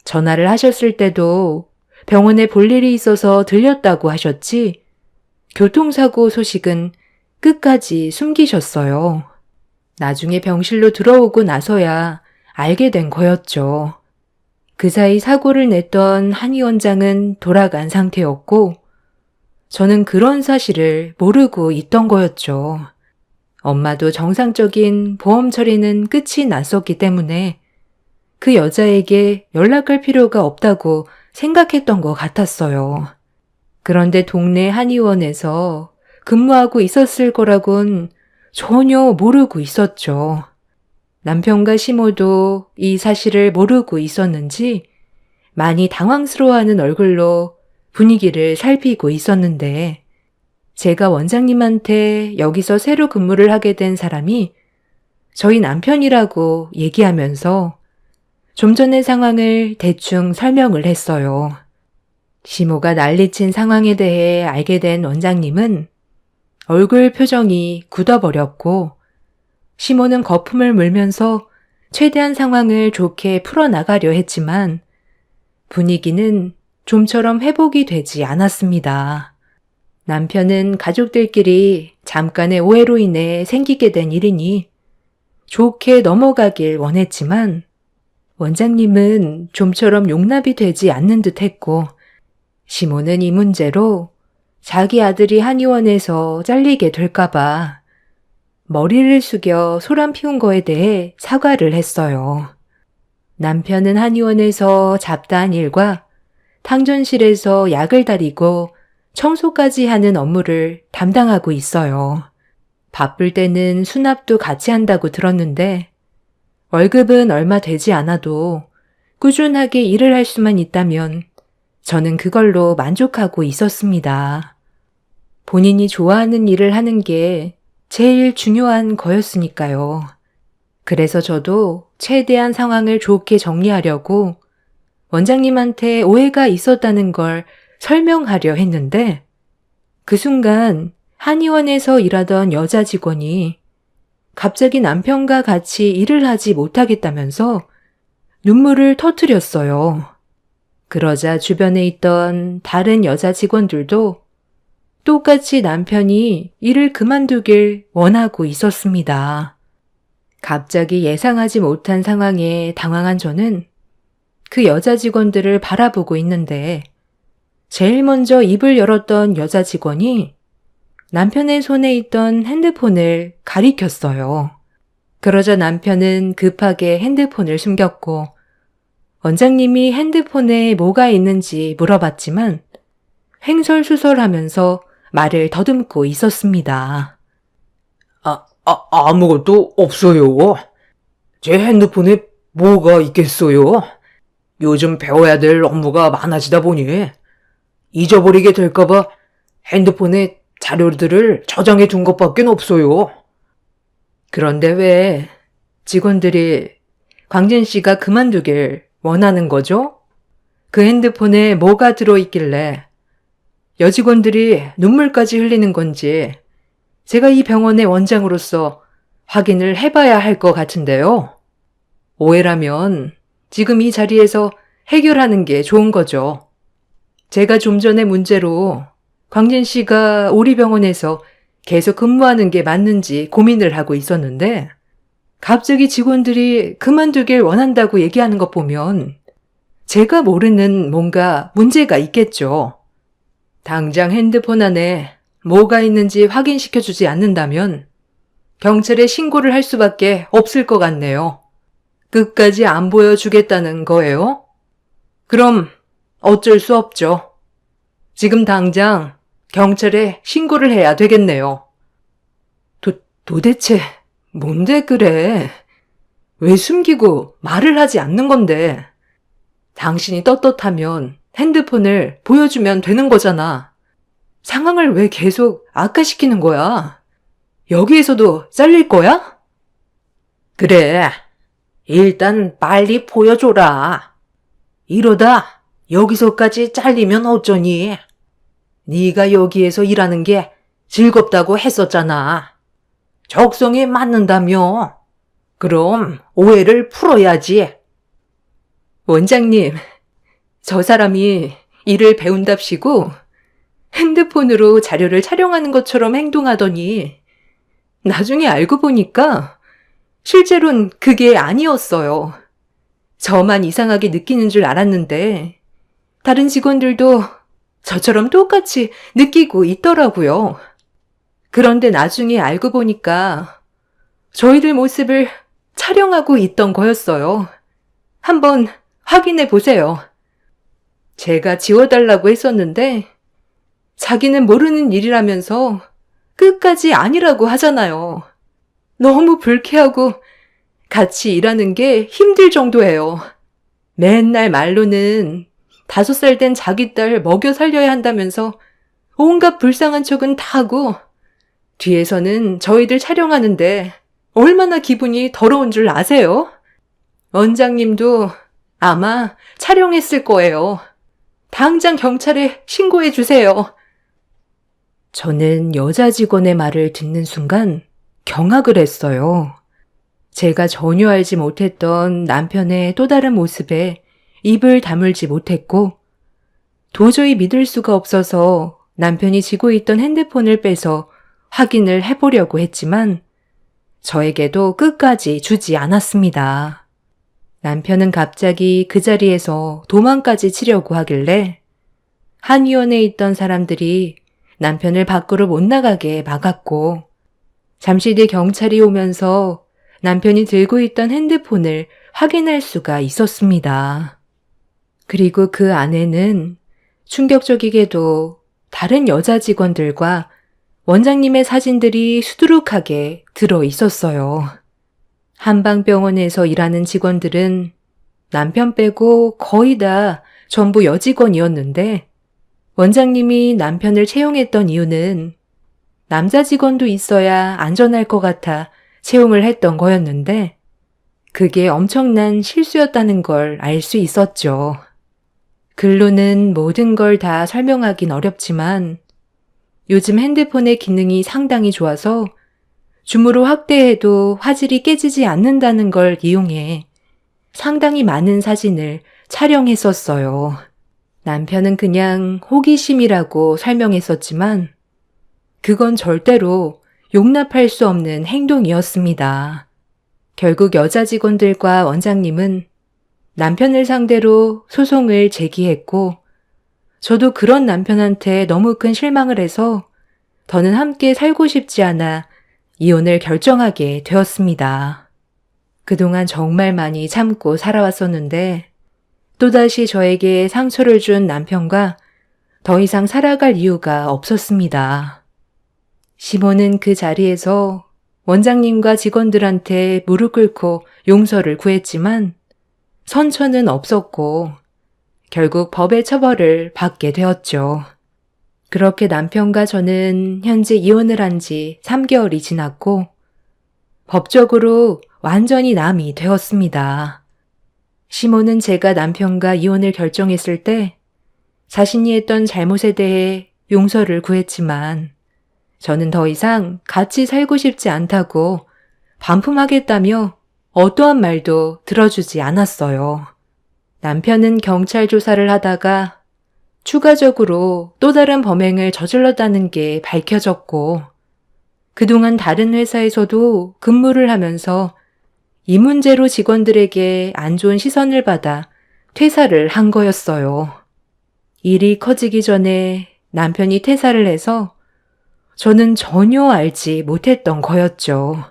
전화를 하셨을 때도 병원에 볼 일이 있어서 들렸다고 하셨지 교통사고 소식은 끝까지 숨기셨어요. 나중에 병실로 들어오고 나서야 알게 된 거였죠. 그 사이 사고를 냈던 한의 원장은 돌아간 상태였고 저는 그런 사실을 모르고 있던 거였죠. 엄마도 정상적인 보험 처리는 끝이 났었기 때문에 그 여자에게 연락할 필요가 없다고 생각했던 것 같았어요. 그런데 동네 한의원에서 근무하고 있었을 거라곤 전혀 모르고 있었죠. 남편과 시모도 이 사실을 모르고 있었는지 많이 당황스러워하는 얼굴로 분위기를 살피고 있었는데 제가 원장님한테 여기서 새로 근무를 하게 된 사람이 저희 남편이라고 얘기하면서 좀 전의 상황을 대충 설명을 했어요. 시모가 난리친 상황에 대해 알게 된 원장님은 얼굴 표정이 굳어버렸고 시모는 거품을 물면서 최대한 상황을 좋게 풀어나가려 했지만 분위기는 좀처럼 회복이 되지 않았습니다. 남편은 가족들끼리 잠깐의 오해로 인해 생기게 된 일이니 좋게 넘어가길 원했지만 원장님은 좀처럼 용납이 되지 않는 듯 했고 시모는 이 문제로 자기 아들이 한의원에서 잘리게 될까봐 머리를 숙여 소란 피운 거에 대해 사과를 했어요. 남편은 한의원에서 잡다한 일과 탕전실에서 약을 다리고 청소까지 하는 업무를 담당하고 있어요. 바쁠 때는 수납도 같이 한다고 들었는데 월급은 얼마 되지 않아도 꾸준하게 일을 할 수만 있다면 저는 그걸로 만족하고 있었습니다. 본인이 좋아하는 일을 하는 게 제일 중요한 거였으니까요. 그래서 저도 최대한 상황을 좋게 정리하려고 원장님한테 오해가 있었다는 걸 설명하려 했는데 그 순간 한의원에서 일하던 여자 직원이 갑자기 남편과 같이 일을 하지 못하겠다면서 눈물을 터뜨렸어요. 그러자 주변에 있던 다른 여자 직원들도 똑같이 남편이 일을 그만두길 원하고 있었습니다. 갑자기 예상하지 못한 상황에 당황한 저는 그 여자 직원들을 바라보고 있는데 제일 먼저 입을 열었던 여자 직원이 남편의 손에 있던 핸드폰을 가리켰어요. 그러자 남편은 급하게 핸드폰을 숨겼고 원장님이 핸드폰에 뭐가 있는지 물어봤지만 횡설수설하면서 말을 더듬고 있었습니다. 아무것도 없어요. 제 핸드폰에 뭐가 있겠어요? 요즘 배워야 될 업무가 많아지다 보니 잊어버리게 될까봐 핸드폰에 자료들을 저장해 둔 것밖에 없어요. 그런데 왜 직원들이 광진 씨가 그만두길 원하는 거죠? 그 핸드폰에 뭐가 들어있길래 여직원들이 눈물까지 흘리는 건지 제가 이 병원의 원장으로서 확인을 해봐야 할 것 같은데요. 오해라면 지금 이 자리에서 해결하는 게 좋은 거죠. 제가 좀 전에 문제로 광진 씨가 우리 병원에서 계속 근무하는 게 맞는지 고민을 하고 있었는데 갑자기 직원들이 그만두길 원한다고 얘기하는 것 보면 제가 모르는 뭔가 문제가 있겠죠. 당장 핸드폰 안에 뭐가 있는지 확인시켜주지 않는다면 경찰에 신고를 할 수밖에 없을 것 같네요. 끝까지 안 보여주겠다는 거예요? 그럼 어쩔 수 없죠. 지금 당장 경찰에 신고를 해야 되겠네요. 도대체 뭔데 그래? 왜 숨기고 말을 하지 않는 건데? 당신이 떳떳하면 핸드폰을 보여주면 되는 거잖아. 상황을 왜 계속 악화시키는 거야? 여기에서도 잘릴 거야? 그래, 일단 빨리 보여줘라. 이러다 여기서까지 잘리면 어쩌니? 네가 여기에서 일하는 게 즐겁다고 했었잖아. 적성에 맞는다며. 그럼 오해를 풀어야지. 원장님, 저 사람이 일을 배운답시고 핸드폰으로 자료를 촬영하는 것처럼 행동하더니 나중에 알고 보니까 실제로는 그게 아니었어요. 저만 이상하게 느끼는 줄 알았는데 다른 직원들도 저처럼 똑같이 느끼고 있더라고요. 그런데 나중에 알고 보니까 저희들 모습을 촬영하고 있던 거였어요. 한번 확인해 보세요. 제가 지워달라고 했었는데 자기는 모르는 일이라면서 끝까지 아니라고 하잖아요. 너무 불쾌하고 같이 일하는 게 힘들 정도예요. 맨날 말로는 5살 된 자기 딸 먹여 살려야 한다면서 온갖 불쌍한 척은 다 하고 뒤에서는 저희들 촬영하는데 얼마나 기분이 더러운 줄 아세요? 원장님도 아마 촬영했을 거예요. 당장 경찰에 신고해 주세요. 저는 여자 직원의 말을 듣는 순간 경악을 했어요. 제가 전혀 알지 못했던 남편의 또 다른 모습에 입을 다물지 못했고, 도저히 믿을 수가 없어서 남편이 쥐고 있던 핸드폰을 빼서 확인을 해보려고 했지만 저에게도 끝까지 주지 않았습니다. 남편은 갑자기 그 자리에서 도망까지 치려고 하길래 한의원에 있던 사람들이 남편을 밖으로 못 나가게 막았고, 잠시 뒤 경찰이 오면서 남편이 들고 있던 핸드폰을 확인할 수가 있었습니다. 그리고 그 안에는 충격적이게도 다른 여자 직원들과 원장님의 사진들이 수두룩하게 들어 있었어요. 한방병원에서 일하는 직원들은 남편 빼고 거의 다 전부 여직원이었는데, 원장님이 남편을 채용했던 이유는 남자 직원도 있어야 안전할 것 같아 채용을 했던 거였는데, 그게 엄청난 실수였다는 걸 알 수 있었죠. 글로는 모든 걸 다 설명하긴 어렵지만 요즘 핸드폰의 기능이 상당히 좋아서 줌으로 확대해도 화질이 깨지지 않는다는 걸 이용해 상당히 많은 사진을 촬영했었어요. 남편은 그냥 호기심이라고 설명했었지만 그건 절대로 용납할 수 없는 행동이었습니다. 결국 여자 직원들과 원장님은 남편을 상대로 소송을 제기했고, 저도 그런 남편한테 너무 큰 실망을 해서 더는 함께 살고 싶지 않아 이혼을 결정하게 되었습니다. 그동안 정말 많이 참고 살아왔었는데 또다시 저에게 상처를 준 남편과 더 이상 살아갈 이유가 없었습니다. 시모는 그 자리에서 원장님과 직원들한테 무릎 꿇고 용서를 구했지만 선처는 없었고 결국 법의 처벌을 받게 되었죠. 그렇게 남편과 저는 현재 이혼을 한 지 3개월이 지났고 법적으로 완전히 남이 되었습니다. 시모는 제가 남편과 이혼을 결정했을 때 자신이 했던 잘못에 대해 용서를 구했지만 저는 더 이상 같이 살고 싶지 않다고 반품하겠다며 어떠한 말도 들어주지 않았어요. 남편은 경찰 조사를 하다가 추가적으로 또 다른 범행을 저질렀다는 게 밝혀졌고 그동안 다른 회사에서도 근무를 하면서 이 문제로 직원들에게 안 좋은 시선을 받아 퇴사를 한 거였어요. 일이 커지기 전에 남편이 퇴사를 해서 저는 전혀 알지 못했던 거였죠.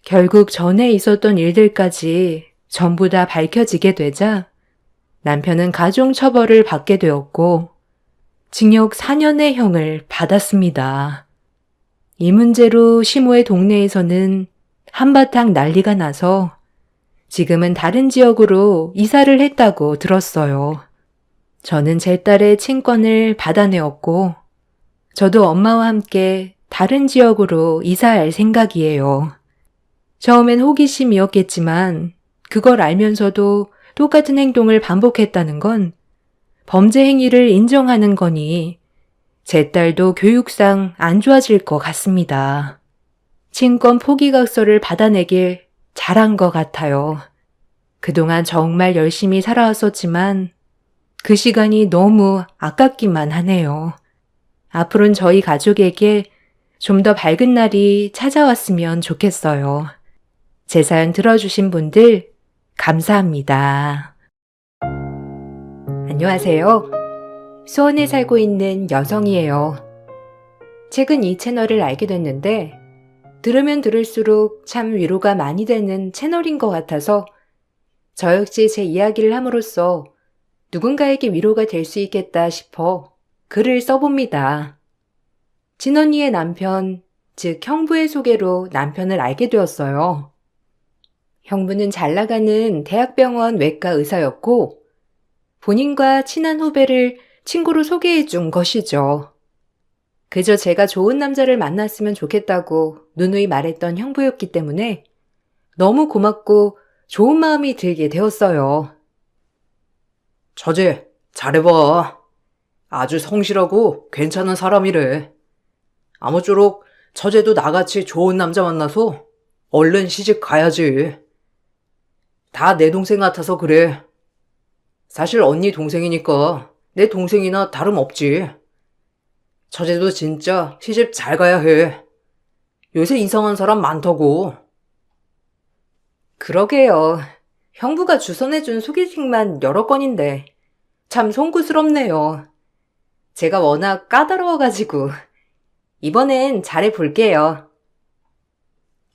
결국 전에 있었던 일들까지 전부 다 밝혀지게 되자 남편은 가중처벌을 받게 되었고 징역 4년의 형을 받았습니다. 이 문제로 시모의 동네에서는 한바탕 난리가 나서 지금은 다른 지역으로 이사를 했다고 들었어요. 저는 제 딸의 친권을 받아내었고 저도 엄마와 함께 다른 지역으로 이사할 생각이에요. 처음엔 호기심이었겠지만 그걸 알면서도 똑같은 행동을 반복했다는 건 범죄 행위를 인정하는 거니 제 딸도 교육상 안 좋아질 것 같습니다. 친권 포기각서를 받아내길 잘한 것 같아요. 그동안 정말 열심히 살아왔었지만 그 시간이 너무 아깝기만 하네요. 앞으로는 저희 가족에게 좀 더 밝은 날이 찾아왔으면 좋겠어요. 제 사연 들어주신 분들 감사합니다. 안녕하세요. 수원에 살고 있는 여성이에요. 최근 이 채널을 알게 됐는데 들으면 들을수록 참 위로가 많이 되는 채널인 것 같아서 저 역시 제 이야기를 함으로써 누군가에게 위로가 될 수 있겠다 싶어 글을 써봅니다. 친언니의 남편, 즉 형부의 소개로 남편을 알게 되었어요. 형부는 잘 나가는 대학병원 외과 의사였고 본인과 친한 후배를 친구로 소개해 준 것이죠. 그저 제가 좋은 남자를 만났으면 좋겠다고 누누이 말했던 형부였기 때문에 너무 고맙고 좋은 마음이 들게 되었어요. 처제, 잘해봐. 아주 성실하고 괜찮은 사람이래. 아무쪼록 처제도 나같이 좋은 남자 만나서 얼른 시집 가야지. 다 내 동생 같아서 그래. 사실 언니 동생이니까 내 동생이나 다름없지. 처제도 진짜 시집 잘 가야 해. 요새 이상한 사람 많다고. 그러게요. 형부가 주선해준 소개팅만 여러 건인데 참 송구스럽네요. 제가 워낙 까다로워가지고 이번엔 잘해볼게요.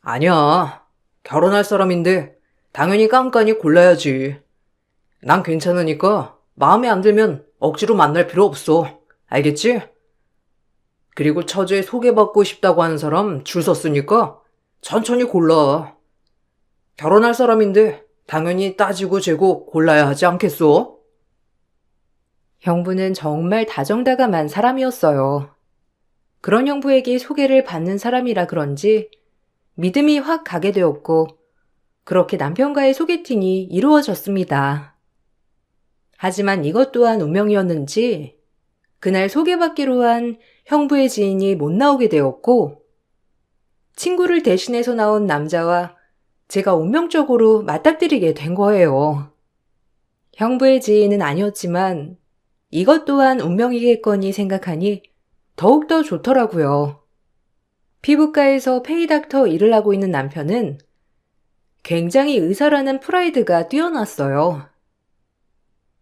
아니야. 결혼할 사람인데 당연히 깐깐히 골라야지. 난 괜찮으니까 마음에 안 들면 억지로 만날 필요 없어. 알겠지? 그리고 처제 소개받고 싶다고 하는 사람 줄 섰으니까 천천히 골라. 결혼할 사람인데 당연히 따지고 재고 골라야 하지 않겠어? 형부는 정말 다정다감한 사람이었어요. 그런 형부에게 소개를 받는 사람이라 그런지 믿음이 확 가게 되었고 그렇게 남편과의 소개팅이 이루어졌습니다. 하지만 이것 또한 운명이었는지 그날 소개받기로 한 형부의 지인이 못 나오게 되었고 친구를 대신해서 나온 남자와 제가 운명적으로 맞닥뜨리게 된 거예요. 형부의 지인은 아니었지만 이것 또한 운명이겠거니 생각하니 더욱더 좋더라고요. 피부과에서 페이닥터 일을 하고 있는 남편은 굉장히 의사라는 프라이드가 뛰어났어요.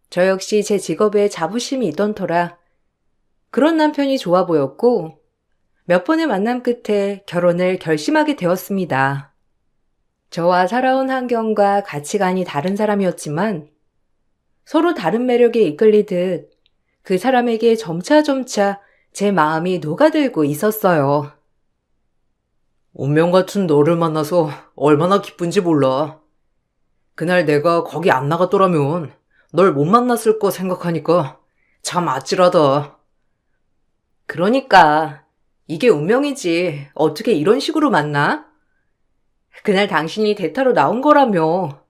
저 역시 제 직업에 자부심이 있던 터라 그런 남편이 좋아 보였고 몇 번의 만남 끝에 결혼을 결심하게 되었습니다. 저와 살아온 환경과 가치관이 다른 사람이었지만 서로 다른 매력에 이끌리듯 그 사람에게 점차점차 제 마음이 녹아들고 있었어요. 운명 같은 너를 만나서 얼마나 기쁜지 몰라. 그날 내가 거기 안 나갔더라면 널 못 만났을 거 생각하니까 참 아찔하다. 그러니까 이게 운명이지 어떻게 이런 식으로 만나? 그날 당신이 대타로 나온 거라며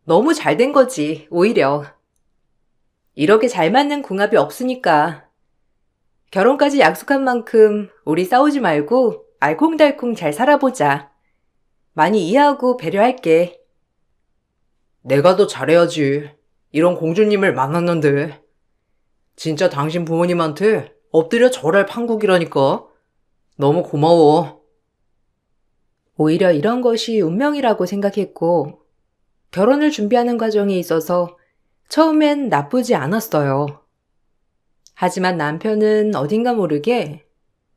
너무 잘 된 거지 오히려. 이렇게 잘 맞는 궁합이 없으니까 결혼까지 약속한 만큼 우리 싸우지 말고 알콩달콩 잘 살아보자. 많이 이해하고 배려할게. 내가 더 잘해야지. 이런 공주님을 만났는데. 진짜 당신 부모님한테 엎드려 절할 판국이라니까. 너무 고마워. 오히려 이런 것이 운명이라고 생각했고 결혼을 준비하는 과정에 있어서 처음엔 나쁘지 않았어요. 하지만 남편은 어딘가 모르게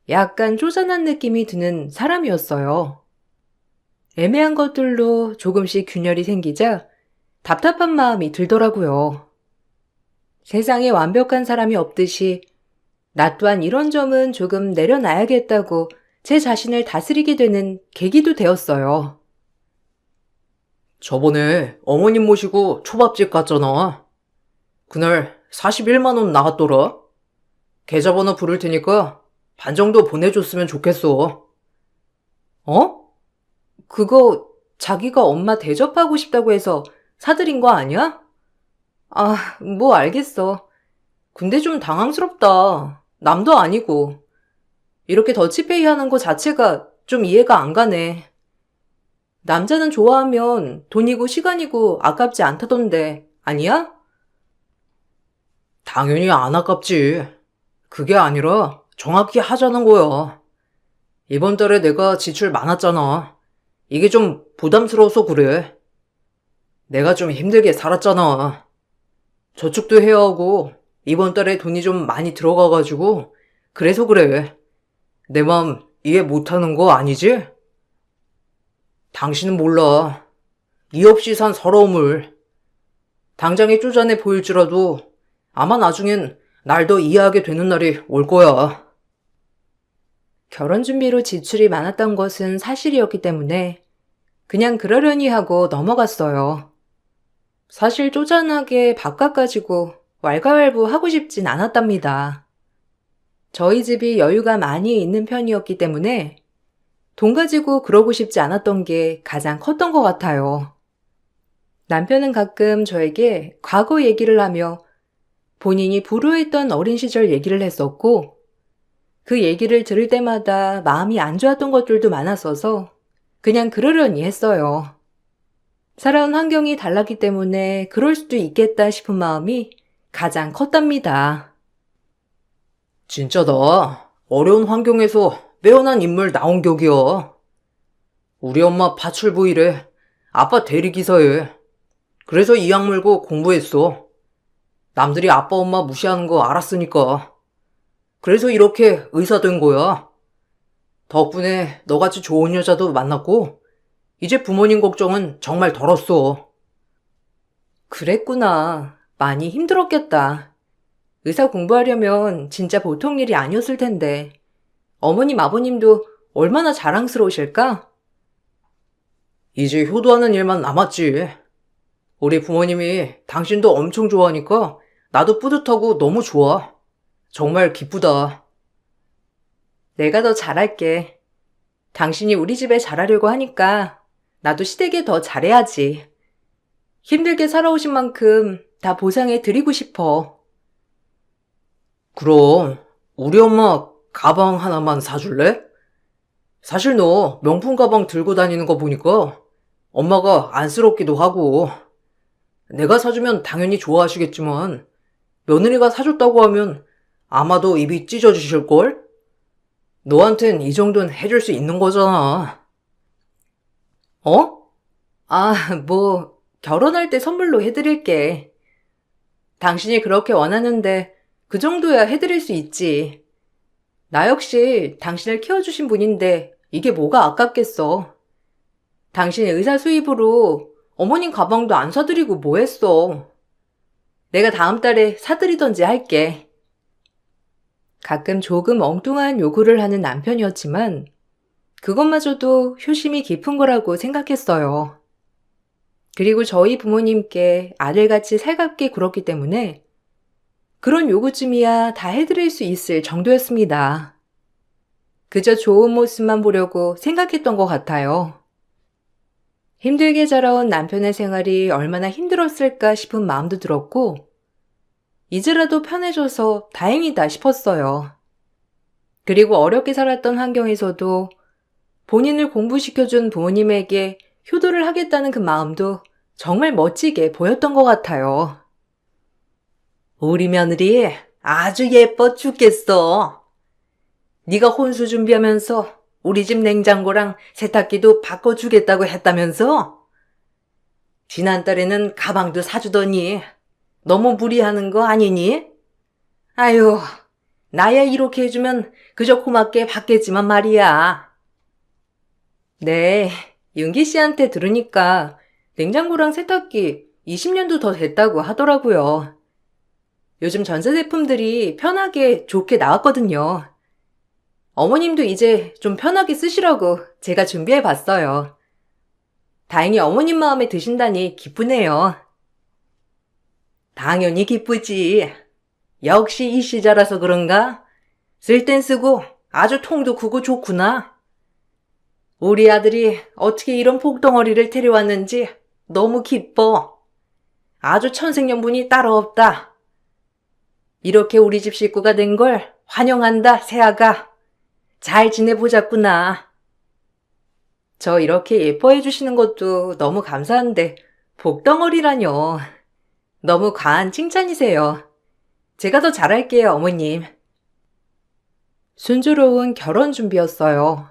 약간 쪼잔한 느낌이 드는 사람이었어요. 애매한 것들로 조금씩 균열이 생기자 답답한 마음이 들더라고요. 세상에 완벽한 사람이 없듯이 나 또한 이런 점은 조금 내려놔야겠다고 제 자신을 다스리게 되는 계기도 되었어요. 저번에 어머님 모시고 초밥집 갔잖아. 그날 41만 원 나갔더라. 계좌번호 부를 테니까 반 정도 보내줬으면 좋겠어. 어? 그거 자기가 엄마 대접하고 싶다고 해서 사드린 거 아니야? 아, 뭐 알겠어. 근데 좀 당황스럽다. 남도 아니고. 이렇게 더치페이 하는 거 자체가 좀 이해가 안 가네. 남자는 좋아하면 돈이고 시간이고 아깝지 않다던데, 아니야? 당연히 안 아깝지. 그게 아니라 정확히 하자는 거야. 이번 달에 내가 지출 많았잖아. 이게 좀 부담스러워서 그래. 내가 좀 힘들게 살았잖아. 저축도 해야 하고 이번 달에 돈이 좀 많이 들어가가지고 그래서 그래. 내 마음 이해 못하는 거 아니지? 당신은 몰라. 이 없이 산 서러움을. 당장에 쪼잔해 보일지라도 아마 나중엔 날 더 이해하게 되는 날이 올 거야. 결혼 준비로 지출이 많았던 것은 사실이었기 때문에 그냥 그러려니 하고 넘어갔어요. 사실 쪼잔하게 바깥 가지고 왈가왈부 하고 싶진 않았답니다. 저희 집이 여유가 많이 있는 편이었기 때문에 돈 가지고 그러고 싶지 않았던 게 가장 컸던 것 같아요. 남편은 가끔 저에게 과거 얘기를 하며 본인이 불우했던 어린 시절 얘기를 했었고, 그 얘기를 들을 때마다 마음이 안 좋았던 것들도 많았어서 그냥 그러려니 했어요. 살아온 환경이 달랐기 때문에 그럴 수도 있겠다 싶은 마음이 가장 컸답니다. 진짜다. 어려운 환경에서 빼어난 인물 나온 격이야. 우리 엄마 파출부 일에, 아빠 대리기사에. 그래서 이악 물고 공부했어. 남들이 아빠 엄마 무시하는 거 알았으니까. 그래서 이렇게 의사 된 거야. 덕분에 너같이 좋은 여자도 만났고, 이제 부모님 걱정은 정말 덜었어. 그랬구나. 많이 힘들었겠다. 의사 공부하려면 진짜 보통 일이 아니었을 텐데. 어머님, 아버님도 얼마나 자랑스러우실까? 이제 효도하는 일만 남았지. 우리 부모님이 당신도 엄청 좋아하니까 나도 뿌듯하고 너무 좋아. 정말 기쁘다. 내가 더 잘할게. 당신이 우리 집에 잘하려고 하니까 나도 시댁에 더 잘해야지. 힘들게 살아오신 만큼 다 보상해 드리고 싶어. 그럼 우리 엄마 가방 하나만 사줄래? 사실 너 명품 가방 들고 다니는 거 보니까 엄마가 안쓰럽기도 하고, 내가 사주면 당연히 좋아하시겠지만 며느리가 사줬다고 하면 아마도 입이 찢어지실걸? 너한텐 이 정도는 해줄 수 있는 거잖아. 어? 결혼할 때 선물로 해드릴게. 당신이 그렇게 원하는데 그 정도야 해드릴 수 있지. 나 역시 당신을 키워주신 분인데 이게 뭐가 아깝겠어. 당신 의사 수입으로 어머님 가방도 안 사드리고 뭐 했어. 내가 다음 달에 사드리던지 할게. 가끔 조금 엉뚱한 요구를 하는 남편이었지만 그것마저도 효심이 깊은 거라고 생각했어요. 그리고 저희 부모님께 아들같이 살갑게 굴었기 때문에 그런 요구쯤이야 다 해드릴 수 있을 정도였습니다. 그저 좋은 모습만 보려고 생각했던 것 같아요. 힘들게 자라온 남편의 생활이 얼마나 힘들었을까 싶은 마음도 들었고, 이제라도 편해져서 다행이다 싶었어요. 그리고 어렵게 살았던 환경에서도 본인을 공부시켜준 부모님에게 효도를 하겠다는 그 마음도 정말 멋지게 보였던 것 같아요. 우리 며느리 아주 예뻐 죽겠어. 네가 혼수 준비하면서 우리 집 냉장고랑 세탁기도 바꿔주겠다고 했다면서? 지난달에는 가방도 사주더니 너무 무리하는 거 아니니? 아유, 나야 이렇게 해주면 그저 고맙게 받겠지만 말이야. 네, 윤기 씨한테 들으니까 냉장고랑 세탁기 20년도 더 됐다고 하더라고요. 요즘 전자제품들이 편하게 좋게 나왔거든요. 어머님도 이제 좀 편하게 쓰시라고 제가 준비해봤어요. 다행히 어머님 마음에 드신다니 기쁘네요. 당연히 기쁘지. 역시 이 시절라서 그런가? 쓸 땐 쓰고 아주 통도 크고 좋구나. 우리 아들이 어떻게 이런 복덩어리를 데려왔는지 너무 기뻐. 아주 천생연분이 따로 없다. 이렇게 우리 집 식구가 된 걸 환영한다, 새아가. 잘 지내보자꾸나. 저 이렇게 예뻐해 주시는 것도 너무 감사한데 복덩어리라뇨. 너무 과한 칭찬이세요. 제가 더 잘할게요, 어머님. 순조로운 결혼 준비였어요.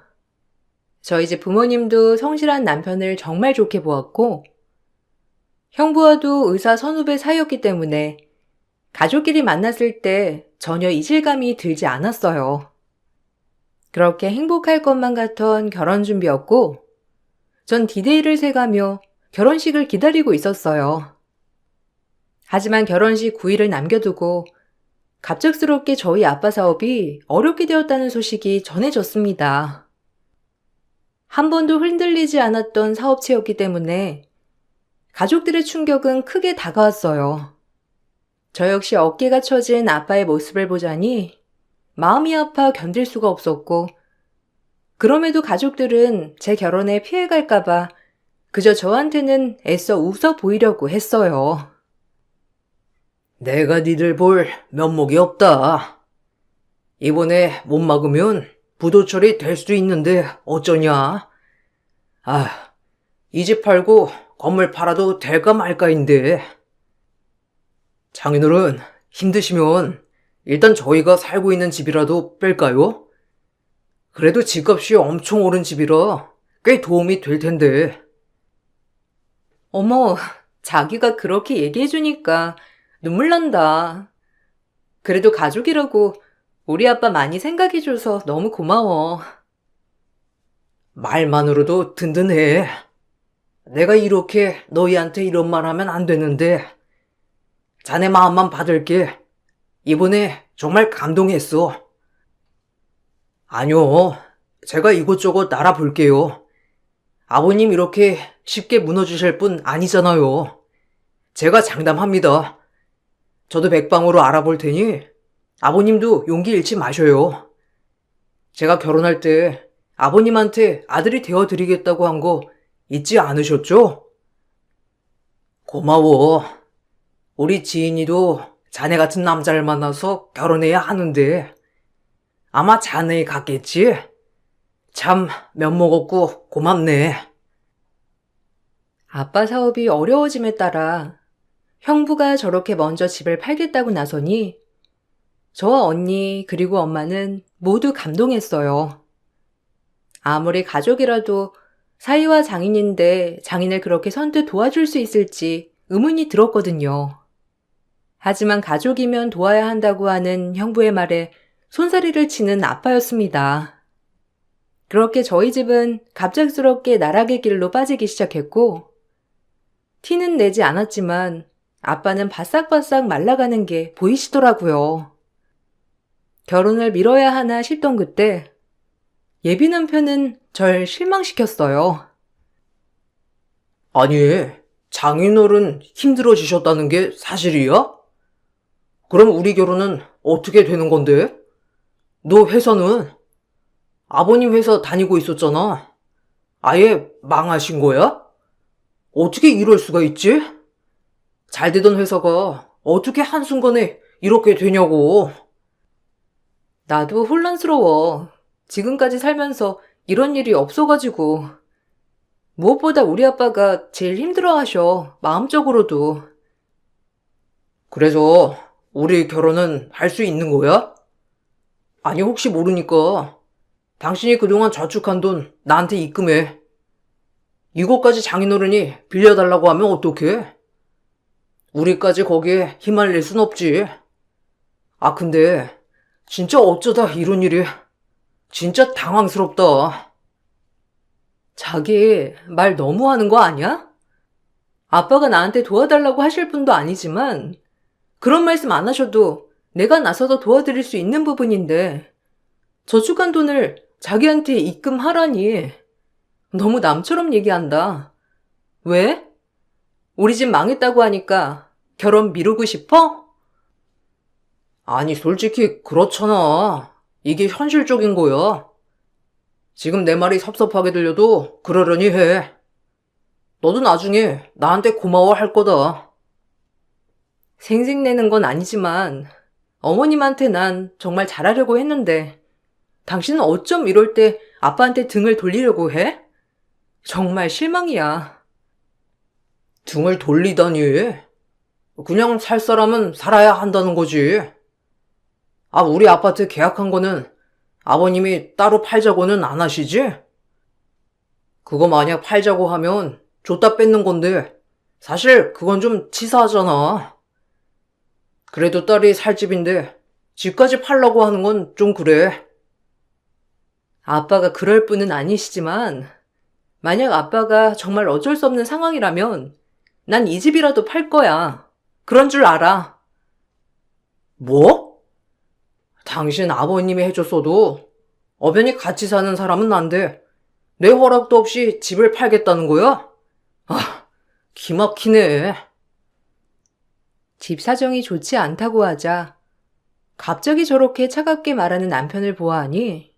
저희 집 부모님도 성실한 남편을 정말 좋게 보았고, 형부와도 의사 선후배 사이였기 때문에 가족끼리 만났을 때 전혀 이질감이 들지 않았어요. 그렇게 행복할 것만 같던 결혼 준비였고, 전 디데이를 세가며 결혼식을 기다리고 있었어요. 하지만 결혼식 9일을 남겨두고 갑작스럽게 저희 아빠 사업이 어렵게 되었다는 소식이 전해졌습니다. 한 번도 흔들리지 않았던 사업체였기 때문에 가족들의 충격은 크게 다가왔어요. 저 역시 어깨가 처진 아빠의 모습을 보자니 마음이 아파 견딜 수가 없었고, 그럼에도 가족들은 제 결혼에 피해갈까봐 그저 저한테는 애써 웃어 보이려고 했어요. 내가 니들 볼 면목이 없다. 이번에 못 막으면 부도 처리 될 수도 있는데 어쩌냐? 아, 이 집 팔고 건물 팔아도 될까 말까인데. 장인어른, 힘드시면 일단 저희가 살고 있는 집이라도 뺄까요? 그래도 집값이 엄청 오른 집이라 꽤 도움이 될 텐데. 어머, 자기가 그렇게 얘기해주니까 눈물 난다. 그래도 가족이라고 우리 아빠 많이 생각해줘서 너무 고마워. 말만으로도 든든해. 내가 이렇게 너희한테 이런 말 하면 안 되는데, 자네 마음만 받을게. 이번에 정말 감동했어. 아니요, 제가 이곳저곳 알아볼게요. 아버님 이렇게 쉽게 무너지실 분 아니잖아요. 제가 장담합니다. 저도 백방으로 알아볼 테니 아버님도 용기 잃지 마셔요. 제가 결혼할 때 아버님한테 아들이 되어드리겠다고 한 거 잊지 않으셨죠? 고마워. 우리 지인이도 자네 같은 남자를 만나서 결혼해야 하는데 아마 자네 같겠지? 참 면목 없고 고맙네. 아빠 사업이 어려워짐에 따라 형부가 저렇게 먼저 집을 팔겠다고 나서니 저와 언니 그리고 엄마는 모두 감동했어요. 아무리 가족이라도 사위와 장인인데 장인을 그렇게 선뜻 도와줄 수 있을지 의문이 들었거든요. 하지만 가족이면 도와야 한다고 하는 형부의 말에 손사리를 치는 아빠였습니다. 그렇게 저희 집은 갑작스럽게 나락의 길로 빠지기 시작했고, 티는 내지 않았지만 아빠는 바싹바싹 말라가는 게 보이시더라고요. 결혼을 미뤄야 하나 싶던 그때 예비 남편은 절 실망시켰어요. 아니, 장인어른 힘들어지셨다는 게 사실이야? 그럼 우리 결혼은 어떻게 되는 건데? 너 회사는? 아버님 회사 다니고 있었잖아. 아예 망하신 거야? 어떻게 이럴 수가 있지? 잘 되던 회사가 어떻게 한순간에 이렇게 되냐고. 나도 혼란스러워. 지금까지 살면서 이런 일이 없어가지고. 무엇보다 우리 아빠가 제일 힘들어하셔. 마음적으로도. 그래서 우리 결혼은 할 수 있는 거야? 아니, 혹시 모르니까 당신이 그동안 저축한 돈 나한테 입금해. 이것까지 장인어른이 빌려달라고 하면 어떡해? 우리까지 거기에 힘을 순 없지. 아, 근데 진짜 어쩌다 이런 일이. 진짜 당황스럽다. 자기 말 너무 하는 거 아니야? 아빠가 나한테 도와달라고 하실 분도 아니지만 그런 말씀 안 하셔도 내가 나서서 도와드릴 수 있는 부분인데 저축한 돈을 자기한테 입금하라니. 너무 남처럼 얘기한다. 왜? 우리 집 망했다고 하니까 결혼 미루고 싶어? 아니, 솔직히 그렇잖아. 이게 현실적인 거야. 지금 내 말이 섭섭하게 들려도 그러려니 해. 너도 나중에 나한테 고마워할 거다. 생색내는 건 아니지만 어머님한테 난 정말 잘하려고 했는데 당신은 어쩜 이럴 때 아빠한테 등을 돌리려고 해? 정말 실망이야. 등을 돌리다니. 그냥 살 사람은 살아야 한다는 거지. 아, 우리 아파트 계약한 거는 아버님이 따로 팔자고는 안 하시지? 그거 만약 팔자고 하면 줬다 뺏는 건데 사실 그건 좀 치사하잖아. 그래도 딸이 살 집인데 집까지 팔라고 하는 건 좀 그래. 아빠가 그럴 분은 아니시지만 만약 아빠가 정말 어쩔 수 없는 상황이라면 난 이 집이라도 팔 거야. 그런 줄 알아. 뭐? 당신 아버님이 해줬어도 어변이 같이 사는 사람은 난데 내 허락도 없이 집을 팔겠다는 거야? 아, 기막히네. 집 사정이 좋지 않다고 하자 갑자기 저렇게 차갑게 말하는 남편을 보아하니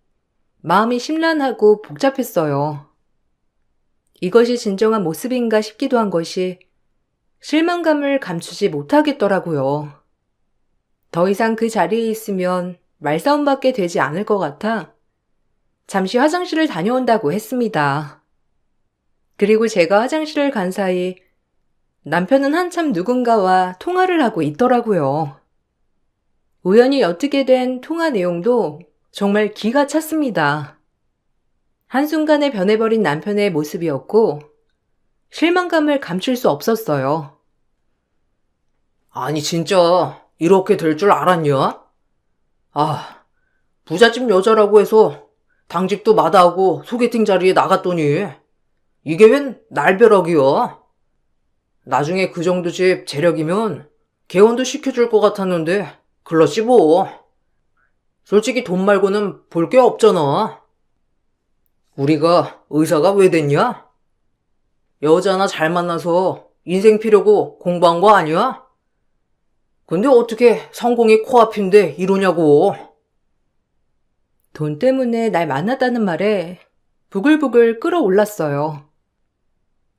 마음이 심란하고 복잡했어요. 이것이 진정한 모습인가 싶기도 한 것이 실망감을 감추지 못하겠더라고요. 더 이상 그 자리에 있으면 말싸움밖에 되지 않을 것 같아 잠시 화장실을 다녀온다고 했습니다. 그리고 제가 화장실을 간 사이 남편은 한참 누군가와 통화를 하고 있더라고요. 우연히 엿듣게 된 통화 내용도 정말 기가 찼습니다. 한순간에 변해버린 남편의 모습이었고 실망감을 감출 수 없었어요. 아니, 진짜 이렇게 될 줄 알았냐? 아, 부잣집 여자라고 해서 당직도 마다하고 소개팅 자리에 나갔더니 이게 웬 날벼락이야? 나중에 그 정도 집 재력이면 개원도 시켜줄 것 같았는데 글렀지 뭐. 솔직히 돈 말고는 볼 게 없잖아. 우리가 의사가 왜 됐냐? 여자 하나 잘 만나서 인생 피려고 공부한 거 아니야? 근데 어떻게 성공이 코앞인데 이러냐고. 돈 때문에 날 만났다는 말에 부글부글 끓어올랐어요.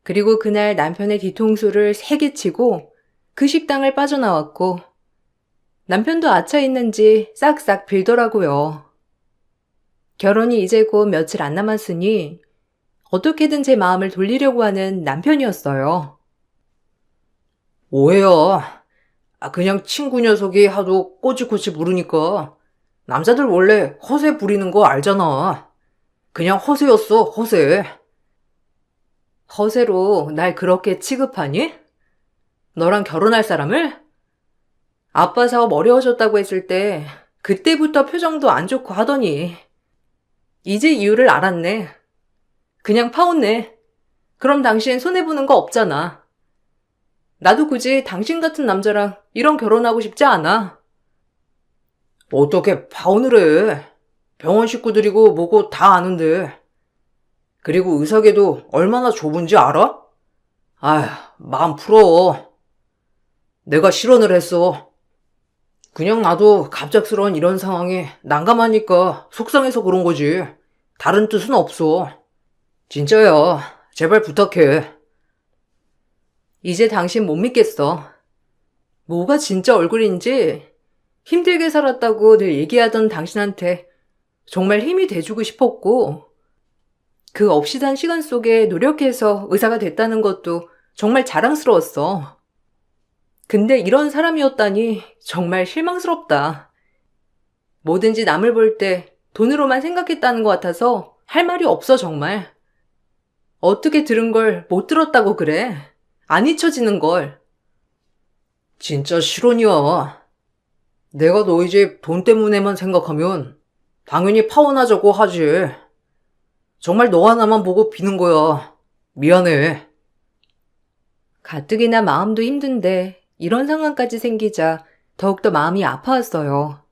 그리고 그날 남편의 뒤통수를 세게 치고 그 식당을 빠져나왔고 남편도 아차 있는지 싹싹 빌더라고요. 결혼이 이제 곧 며칠 안 남았으니 어떻게든 제 마음을 돌리려고 하는 남편이었어요. 오해야. 그냥 친구 녀석이 하도 꼬치꼬치 부르니까 남자들 원래 허세 부리는 거 알잖아. 그냥 허세였어, 허세. 허세로 날 그렇게 취급하니? 너랑 결혼할 사람을? 아빠 사업 어려워졌다고 했을 때 그때부터 표정도 안 좋고 하더니 이제 이유를 알았네. 그냥 파혼네. 그럼 당신 손해보는 거 없잖아. 나도 굳이 당신 같은 남자랑 이런 결혼하고 싶지 않아. 어떻게 파혼을 해? 병원 식구들이고 뭐고 다 아는데. 그리고 의사계도 얼마나 좁은지 알아? 아휴, 마음 풀어. 내가 실언을 했어. 그냥 나도 갑작스러운 이런 상황에 난감하니까 속상해서 그런 거지. 다른 뜻은 없어. 진짜야. 제발 부탁해. 이제 당신 못 믿겠어. 뭐가 진짜 얼굴인지 힘들게 살았다고 늘 얘기하던 당신한테 정말 힘이 돼주고 싶었고 그 없이 산 시간 속에 노력해서 의사가 됐다는 것도 정말 자랑스러웠어. 근데 이런 사람이었다니 정말 실망스럽다. 뭐든지 남을 볼 때 돈으로만 생각했다는 것 같아서 할 말이 없어 정말. 어떻게 들은 걸 못 들었다고 그래. 안 잊혀지는 걸. 진짜 실언이야. 내가 너희 집 돈 때문에만 생각하면 당연히 파혼하자고 하지. 정말 너 하나만 보고 비는 거야. 미안해. 가뜩이나 마음도 힘든데 이런 상황까지 생기자 더욱더 마음이 아파왔어요.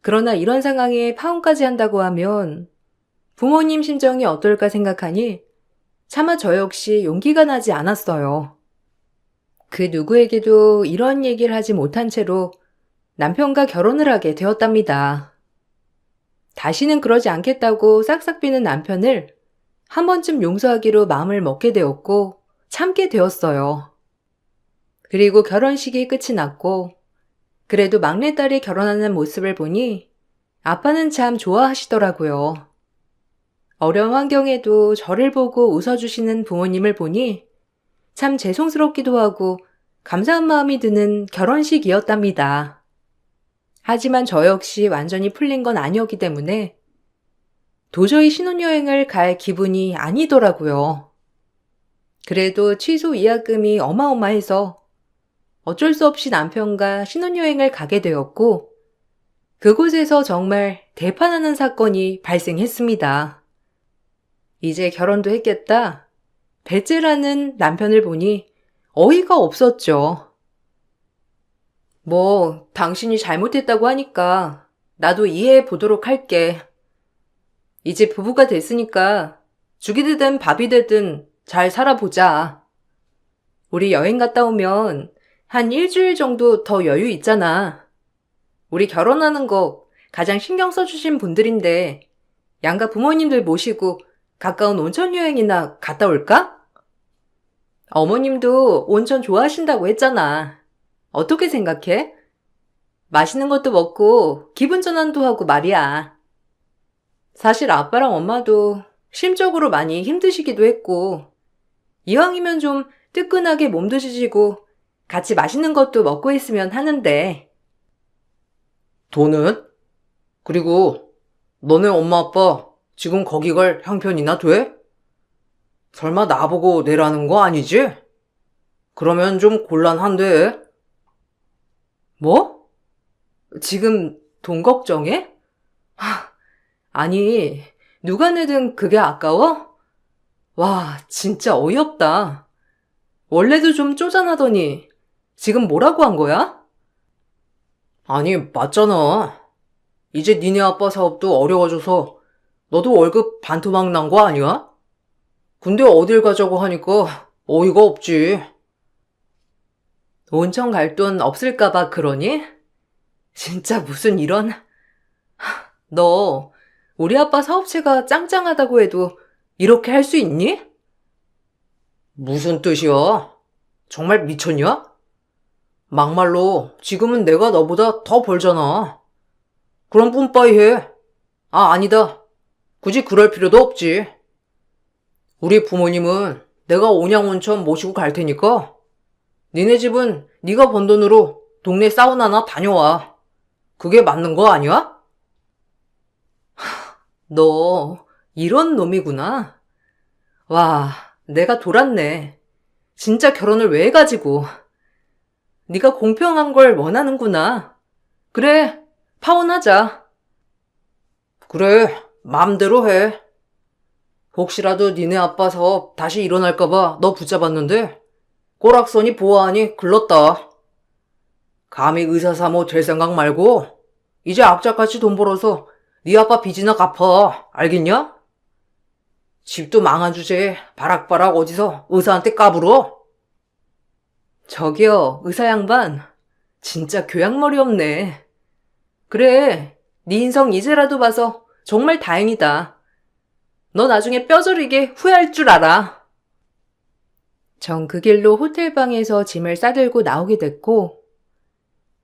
그러나 이런 상황에 파혼까지 한다고 하면 부모님 심정이 어떨까 생각하니 차마 저 역시 용기가 나지 않았어요. 그 누구에게도 이런 얘기를 하지 못한 채로 남편과 결혼을 하게 되었답니다. 다시는 그러지 않겠다고 싹싹 비는 남편을 한 번쯤 용서하기로 마음을 먹게 되었고 참게 되었어요. 그리고 결혼식이 끝이 났고 그래도 막내딸이 결혼하는 모습을 보니 아빠는 참 좋아하시더라고요. 어려운 환경에도 저를 보고 웃어주시는 부모님을 보니 참 죄송스럽기도 하고 감사한 마음이 드는 결혼식이었답니다. 하지만 저 역시 완전히 풀린 건 아니었기 때문에 도저히 신혼여행을 갈 기분이 아니더라고요. 그래도 취소 예약금이 어마어마해서 어쩔 수 없이 남편과 신혼여행을 가게 되었고 그곳에서 정말 대파나는 사건이 발생했습니다. 이제 결혼도 했겠다. 배째라는 남편을 보니 어이가 없었죠. 뭐 당신이 잘못했다고 하니까 나도 이해해 보도록 할게. 이제 부부가 됐으니까 죽이 되든 밥이 되든 잘 살아보자. 우리 여행 갔다 오면 한 일주일 정도 더 여유 있잖아. 우리 결혼하는 거 가장 신경 써주신 분들인데 양가 부모님들 모시고 가까운 온천 여행이나 갔다 올까? 어머님도 온천 좋아하신다고 했잖아. 어떻게 생각해? 맛있는 것도 먹고 기분 전환도 하고 말이야. 사실 아빠랑 엄마도 심적으로 많이 힘드시기도 했고 이왕이면 좀 뜨끈하게 몸도 지지고 같이 맛있는 것도 먹고 있으면 하는데. 돈은? 그리고 너네 엄마 아빠 지금 거기 갈 형편이나 돼? 설마 나보고 내라는 거 아니지? 그러면 좀 곤란한데. 뭐? 지금 돈 걱정해? 아니, 누가 내든 그게 아까워? 와, 진짜 어이없다. 원래도 좀 쪼잔하더니 지금 뭐라고 한 거야? 아니, 맞잖아. 이제 니네 아빠 사업도 어려워져서 너도 월급 반토막 난 거 아니야? 근데 어딜 가자고 하니까 어이가 없지. 온천 갈 돈 없을까봐 그러니? 진짜 무슨 이런. 너 우리 아빠 사업체가 짱짱하다고 해도 이렇게 할 수 있니? 무슨 뜻이야? 정말 미쳤냐? 막말로 지금은 내가 너보다 더 벌잖아. 그럼 뿜빠이 해. 아, 아니다. 굳이 그럴 필요도 없지. 우리 부모님은 내가 온양온천 모시고 갈 테니까 니네 집은 네가 번 돈으로 동네 사우나나 다녀와. 그게 맞는 거 아니야? 너 이런 놈이구나. 와, 내가 돌았네. 진짜 결혼을 왜 해가지고. 네가 공평한 걸 원하는구나. 그래, 파혼하자. 그래, 맘대로 해. 혹시라도 니네 아빠 사업 다시 일어날까봐 너 붙잡았는데 꼬락서니 보아하니 글렀다. 감히 의사사모 될 생각 말고 이제 악착같이 돈 벌어서 네 아빠 빚이나 갚아. 알겠냐? 집도 망한 주제에 바락바락 어디서 의사한테 까불어? 저기요, 의사 양반. 진짜 교양머리 없네. 그래, 네 인성 이제라도 봐서 정말 다행이다. 너 나중에 뼈저리게 후회할 줄 알아. 전 그 길로 호텔방에서 짐을 싸들고 나오게 됐고,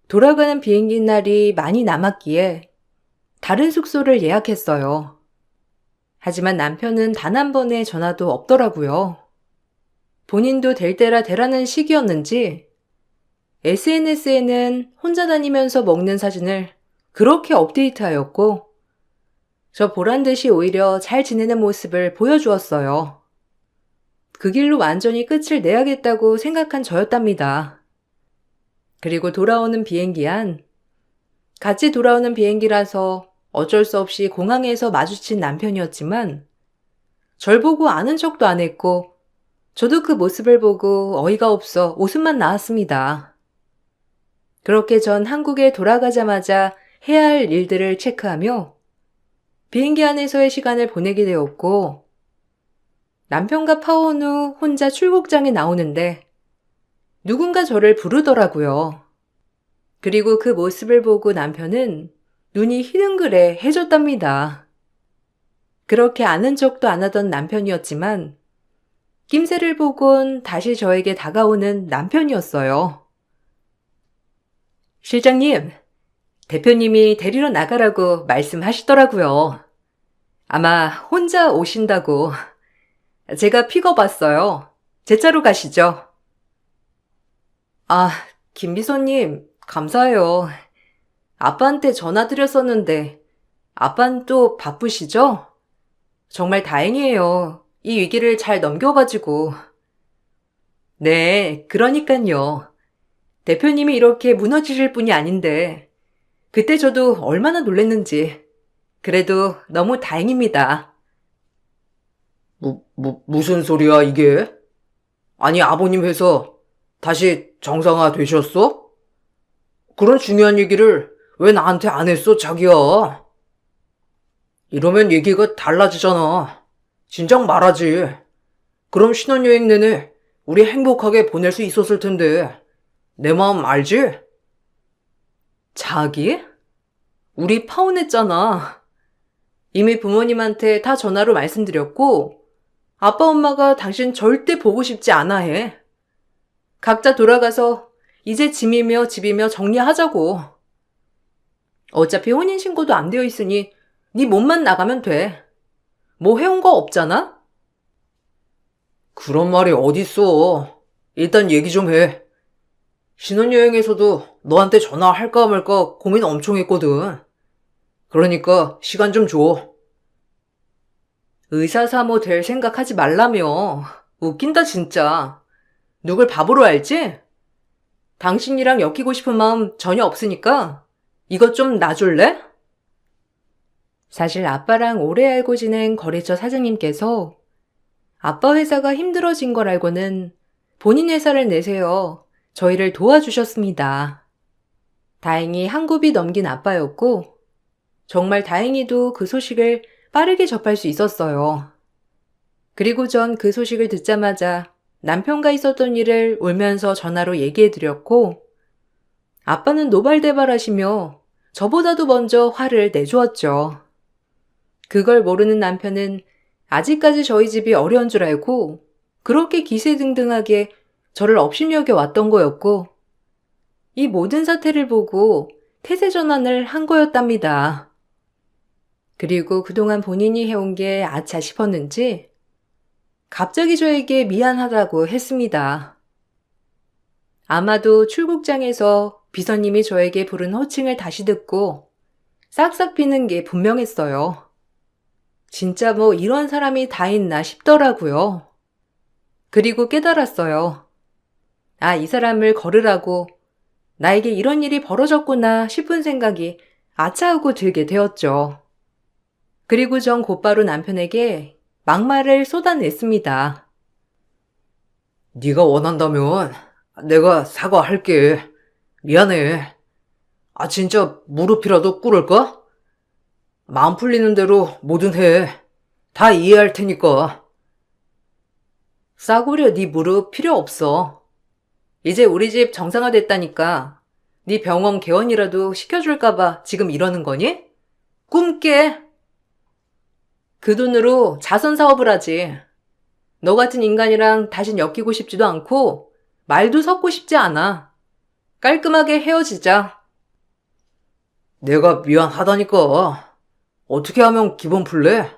돌아가는 비행기 날이 많이 남았기에 다른 숙소를 예약했어요. 하지만 남편은 단 한 번의 전화도 없더라고요. 본인도 될 때라 되라는 시기였는지 SNS에는 혼자 다니면서 먹는 사진을 그렇게 업데이트하였고 저 보란 듯이 오히려 잘 지내는 모습을 보여주었어요. 그 길로 완전히 끝을 내야겠다고 생각한 저였답니다. 그리고 돌아오는 비행기 안, 같이 돌아오는 비행기라서 어쩔 수 없이 공항에서 마주친 남편이었지만 절 보고 아는 척도 안 했고 저도 그 모습을 보고 어이가 없어 웃음만 나왔습니다. 그렇게 전 한국에 돌아가자마자 해야 할 일들을 체크하며 비행기 안에서의 시간을 보내게 되었고 남편과 파혼 후 혼자 출국장에 나오는데 누군가 저를 부르더라고요. 그리고 그 모습을 보고 남편은 눈이 희둥그레 해졌답니다. 그렇게 아는 척도 안 하던 남편이었지만 낌새를 보곤 다시 저에게 다가오는 남편이었어요. 실장님, 대표님이 데리러 나가라고 말씀하시더라고요. 아마 혼자 오신다고. 제가 픽업 왔어요. 제 차로 가시죠. 아, 김비서님, 감사해요. 아빠한테 전화 드렸었는데 아빠는 또 바쁘시죠? 정말 다행이에요. 이 위기를 잘 넘겨가지고. 네, 그러니깐요. 대표님이 이렇게 무너지실 분이 아닌데 그때 저도 얼마나 놀랬는지. 그래도 너무 다행입니다. 무슨 소리야, 이게? 아니, 아버님 회사 다시 정상화 되셨어? 그런 중요한 얘기를 왜 나한테 안 했어, 자기야? 이러면 얘기가 달라지잖아. 진작 말하지. 그럼 신혼여행 내내 우리 행복하게 보낼 수 있었을 텐데. 내 마음 알지? 자기? 우리 파혼했잖아. 이미 부모님한테 다 전화로 말씀드렸고, 아빠 엄마가 당신 절대 보고 싶지 않아 해. 각자 돌아가서 이제 짐이며 집이며 정리하자고. 어차피 혼인신고도 안 되어 있으니 네 몸만 나가면 돼. 뭐 해온 거 없잖아? 그런 말이 어딨어. 일단 얘기 좀 해. 신혼여행에서도 너한테 전화할까 말까 고민 엄청 했거든. 그러니까 시간 좀 줘. 의사사모 될 생각하지 말라며. 웃긴다 진짜. 누굴 바보로 알지? 당신이랑 엮이고 싶은 마음 전혀 없으니까 이것 좀 놔줄래? 사실 아빠랑 오래 알고 지낸 거래처 사장님께서 아빠 회사가 힘들어진 걸 알고는 본인 회사를 내세요. 저희를 도와주셨습니다. 다행히 한 굽이 넘긴 아빠였고, 정말 다행히도 그 소식을 빠르게 접할 수 있었어요. 그리고 전 그 소식을 듣자마자 남편과 있었던 일을 울면서 전화로 얘기해드렸고, 아빠는 노발대발하시며 저보다도 먼저 화를 내주었죠. 그걸 모르는 남편은 아직까지 저희 집이 어려운 줄 알고 그렇게 기세등등하게 저를 업신여겨 왔던 거였고, 이 모든 사태를 보고 태세 전환을 한 거였답니다. 그리고 그동안 본인이 해온 게 아차 싶었는지 갑자기 저에게 미안하다고 했습니다. 아마도 출국장에서 비서님이 저에게 부른 호칭을 다시 듣고 싹싹 비는 게 분명했어요. 진짜 뭐 이런 사람이 다 있나 싶더라고요. 그리고 깨달았어요. 아, 이 사람을 거르라고 나에게 이런 일이 벌어졌구나 싶은 생각이 아차하고 들게 되었죠. 그리고 전 곧바로 남편에게 막말을 쏟아냈습니다. 네가 원한다면 내가 사과할게. 미안해. 아, 진짜 무릎이라도 꿇을까? 마음 풀리는 대로 뭐든 해. 다 이해할 테니까. 싸구려 네 무릎 필요 없어. 이제 우리 집 정상화됐다니까 네 병원 개원이라도 시켜줄까봐 지금 이러는 거니? 꿈깨. 그 돈으로 자선 사업을 하지. 너 같은 인간이랑 다신 엮이고 싶지도 않고 말도 섞고 싶지 않아. 깔끔하게 헤어지자. 내가 미안하다니까. 어떻게 하면 기분 풀래?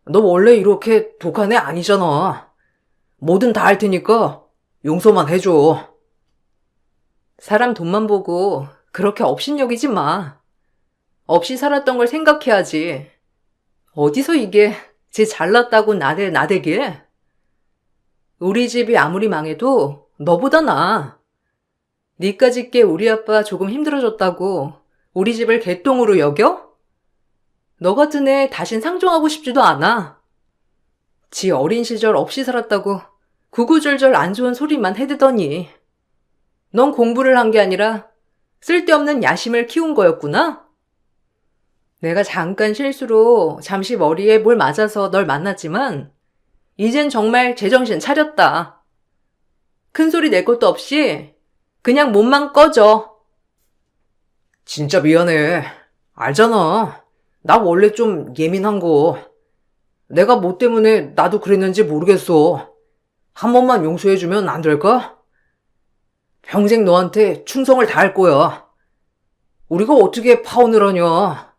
너 원래 이렇게 독한 애 아니잖아. 뭐든 다 할 테니까 용서만 해줘. 사람 돈만 보고 그렇게 업신여기지 마. 없이 살았던 걸 생각해야지. 어디서 이게 제 잘났다고 나대게? 우리 집이 아무리 망해도 너보다 나아. 니까짓 게 우리 아빠 조금 힘들어졌다고 우리 집을 개똥으로 여겨? 너 같은 애 다신 상종하고 싶지도 않아. 지 어린 시절 없이 살았다고 구구절절 안 좋은 소리만 해대더니 넌 공부를 한 게 아니라 쓸데없는 야심을 키운 거였구나? 내가 잠깐 실수로 잠시 머리에 뭘 맞아서 널 만났지만 이젠 정말 제정신 차렸다. 큰 소리 낼 것도 없이 그냥 몸만 꺼져. 진짜 미안해. 알잖아. 나 원래 좀 예민한 거. 내가 뭐 때문에 나도 그랬는지 모르겠어. 한 번만 용서해주면 안 될까? 평생 너한테 충성을 다할 거야. 우리가 어떻게 파혼을 하냐.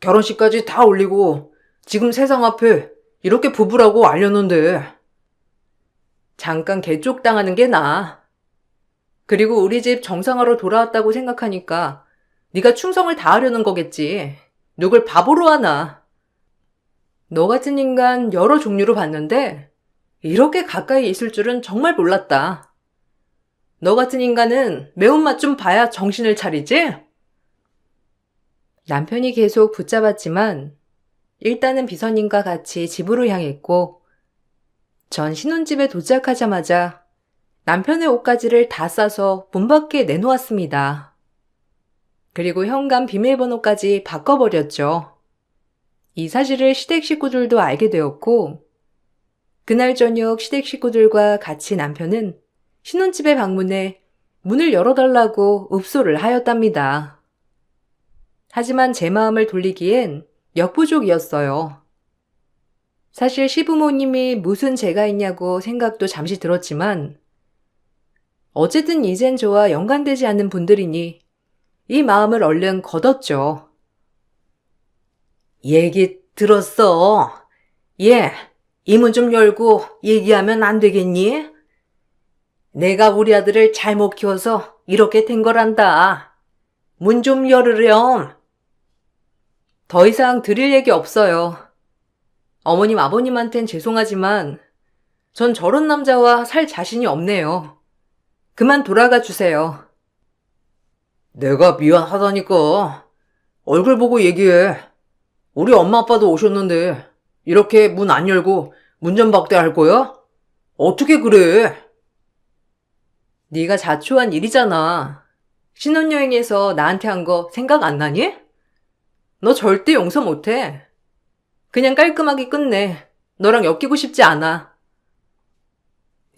결혼식까지 다 올리고 지금 세상 앞에 이렇게 부부라고 알렸는데. 잠깐 개쪽당하는 게 나아. 그리고 우리 집 정상화로 돌아왔다고 생각하니까 네가 충성을 다하려는 거겠지. 누굴 바보로 하나. 너 같은 인간 여러 종류로 봤는데 이렇게 가까이 있을 줄은 정말 몰랐다. 너 같은 인간은 매운맛 좀 봐야 정신을 차리지? 남편이 계속 붙잡았지만 일단은 비서님과 같이 집으로 향했고 전 신혼집에 도착하자마자 남편의 옷가지를 다 싸서 문 밖에 내놓았습니다. 그리고 현관 비밀번호까지 바꿔버렸죠. 이 사실을 시댁 식구들도 알게 되었고 그날 저녁 시댁 식구들과 같이 남편은 신혼집에 방문해 문을 열어달라고 읍소를 하였답니다. 하지만 제 마음을 돌리기엔 역부족이었어요. 사실 시부모님이 무슨 죄가 있냐고 생각도 잠시 들었지만 어쨌든 이젠 저와 연관되지 않는 분들이니 이 마음을 얼른 걷었죠. 얘기 들었어. 얘, 이 문 좀 열고 얘기하면 안 되겠니? 내가 우리 아들을 잘못 키워서 이렇게 된 거란다. 문 좀 열으렴. 더 이상 드릴 얘기 없어요. 어머님, 아버님한텐 죄송하지만 전 저런 남자와 살 자신이 없네요. 그만 돌아가 주세요. 내가 미안하다니까. 얼굴 보고 얘기해. 우리 엄마 아빠도 오셨는데 이렇게 문 안 열고 문전박대할 거야? 어떻게 그래? 네가 자초한 일이잖아. 신혼여행에서 나한테 한 거 생각 안 나니? 너 절대 용서 못해. 그냥 깔끔하게 끝내. 너랑 엮이고 싶지 않아.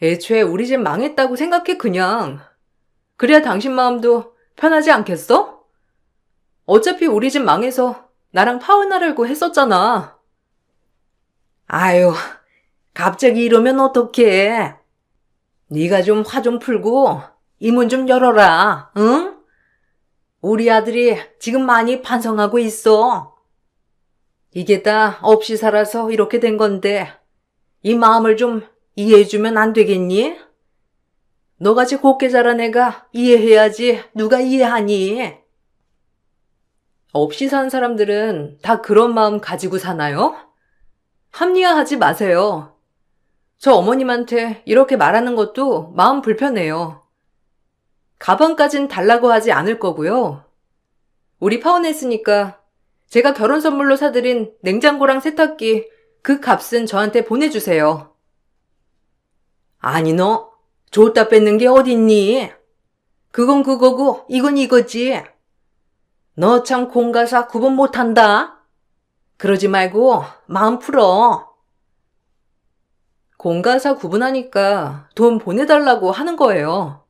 애초에 우리 집 망했다고 생각해 그냥. 그래야 당신 마음도 편하지 않겠어? 어차피 우리 집 망해서 나랑 파혼하려고 했었잖아. 아유, 갑자기 이러면 어떡해. 네가 좀 화 좀 풀고 이 문 좀 열어라, 응? 우리 아들이 지금 많이 반성하고 있어. 이게 다 없이 살아서 이렇게 된 건데 이 마음을 좀 이해해주면 안 되겠니? 너같이 곱게 자란 애가 이해해야지 누가 이해하니? 없이 산 사람들은 다 그런 마음 가지고 사나요? 합리화하지 마세요. 저 어머님한테 이렇게 말하는 것도 마음 불편해요. 가방까진 달라고 하지 않을 거고요. 우리 파혼했으니까 제가 결혼 선물로 사드린 냉장고랑 세탁기 그 값은 저한테 보내주세요. 아니 너 줬다 뺏는 게 어딨니? 그건 그거고 이건 이거지. 너 참 공가사 구분 못한다. 그러지 말고 마음 풀어. 공가사 구분하니까 돈 보내달라고 하는 거예요.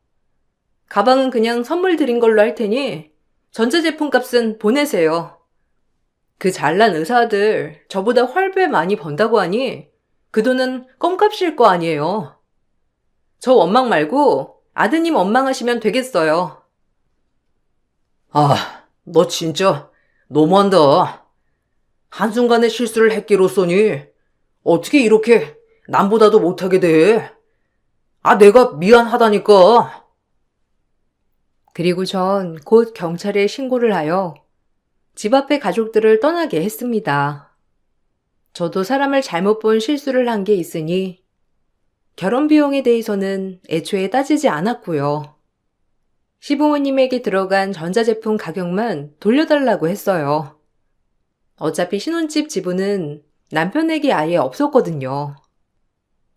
가방은 그냥 선물 드린 걸로 할 테니 전자제품 값은 보내세요. 그 잘난 의사들 저보다 훨배 많이 번다고 하니 그 돈은 껌값일 거 아니에요. 저 원망 말고 아드님 원망하시면 되겠어요. 아, 너 진짜 너무한다. 한순간에 실수를 했기로써니 어떻게 이렇게 남보다도 못하게 돼? 아, 내가 미안하다니까. 그리고 전 곧 경찰에 신고를 하여 집 앞의 가족들을 떠나게 했습니다. 저도 사람을 잘못 본 실수를 한 게 있으니 결혼 비용에 대해서는 애초에 따지지 않았고요. 시부모님에게 들어간 전자제품 가격만 돌려달라고 했어요. 어차피 신혼집 지분은 남편에게 아예 없었거든요.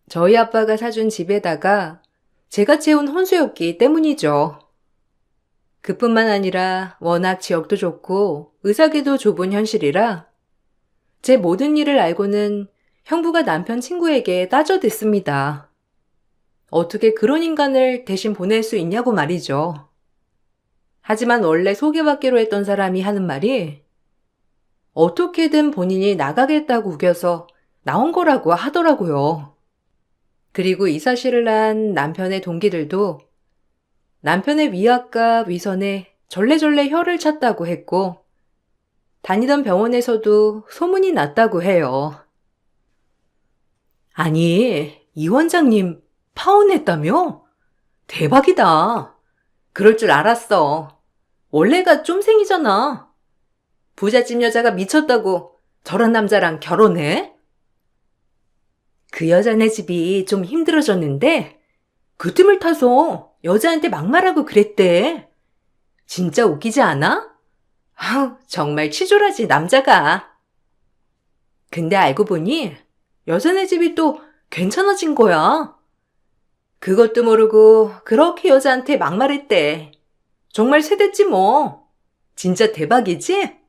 저희 아빠가 사준 집에다가 제가 채운 혼수였기 때문이죠. 그뿐만 아니라 워낙 지역도 좋고 의사계도 좁은 현실이라 제 모든 일을 알고는 형부가 남편 친구에게 따져댔습니다. 어떻게 그런 인간을 대신 보낼 수 있냐고 말이죠. 하지만 원래 소개받기로 했던 사람이 하는 말이 어떻게든 본인이 나가겠다고 우겨서 나온 거라고 하더라고요. 그리고 이 사실을 안 남편의 동기들도 남편의 위압과 위선에 절레절레 혀를 찼다고 했고 다니던 병원에서도 소문이 났다고 해요. 아니, 이 원장님 파혼했다며? 대박이다. 그럴 줄 알았어. 원래가 쫌생이잖아. 부잣집 여자가 미쳤다고 저런 남자랑 결혼해? 그 여자네 집이 좀 힘들어졌는데 그 틈을 타서 여자한테 막말하고 그랬대. 진짜 웃기지 않아? 아우, 정말 치졸하지 남자가. 근데 알고 보니 여자네 집이 또 괜찮아진 거야. 그것도 모르고 그렇게 여자한테 막말했대. 정말 세댔지 뭐. 진짜 대박이지?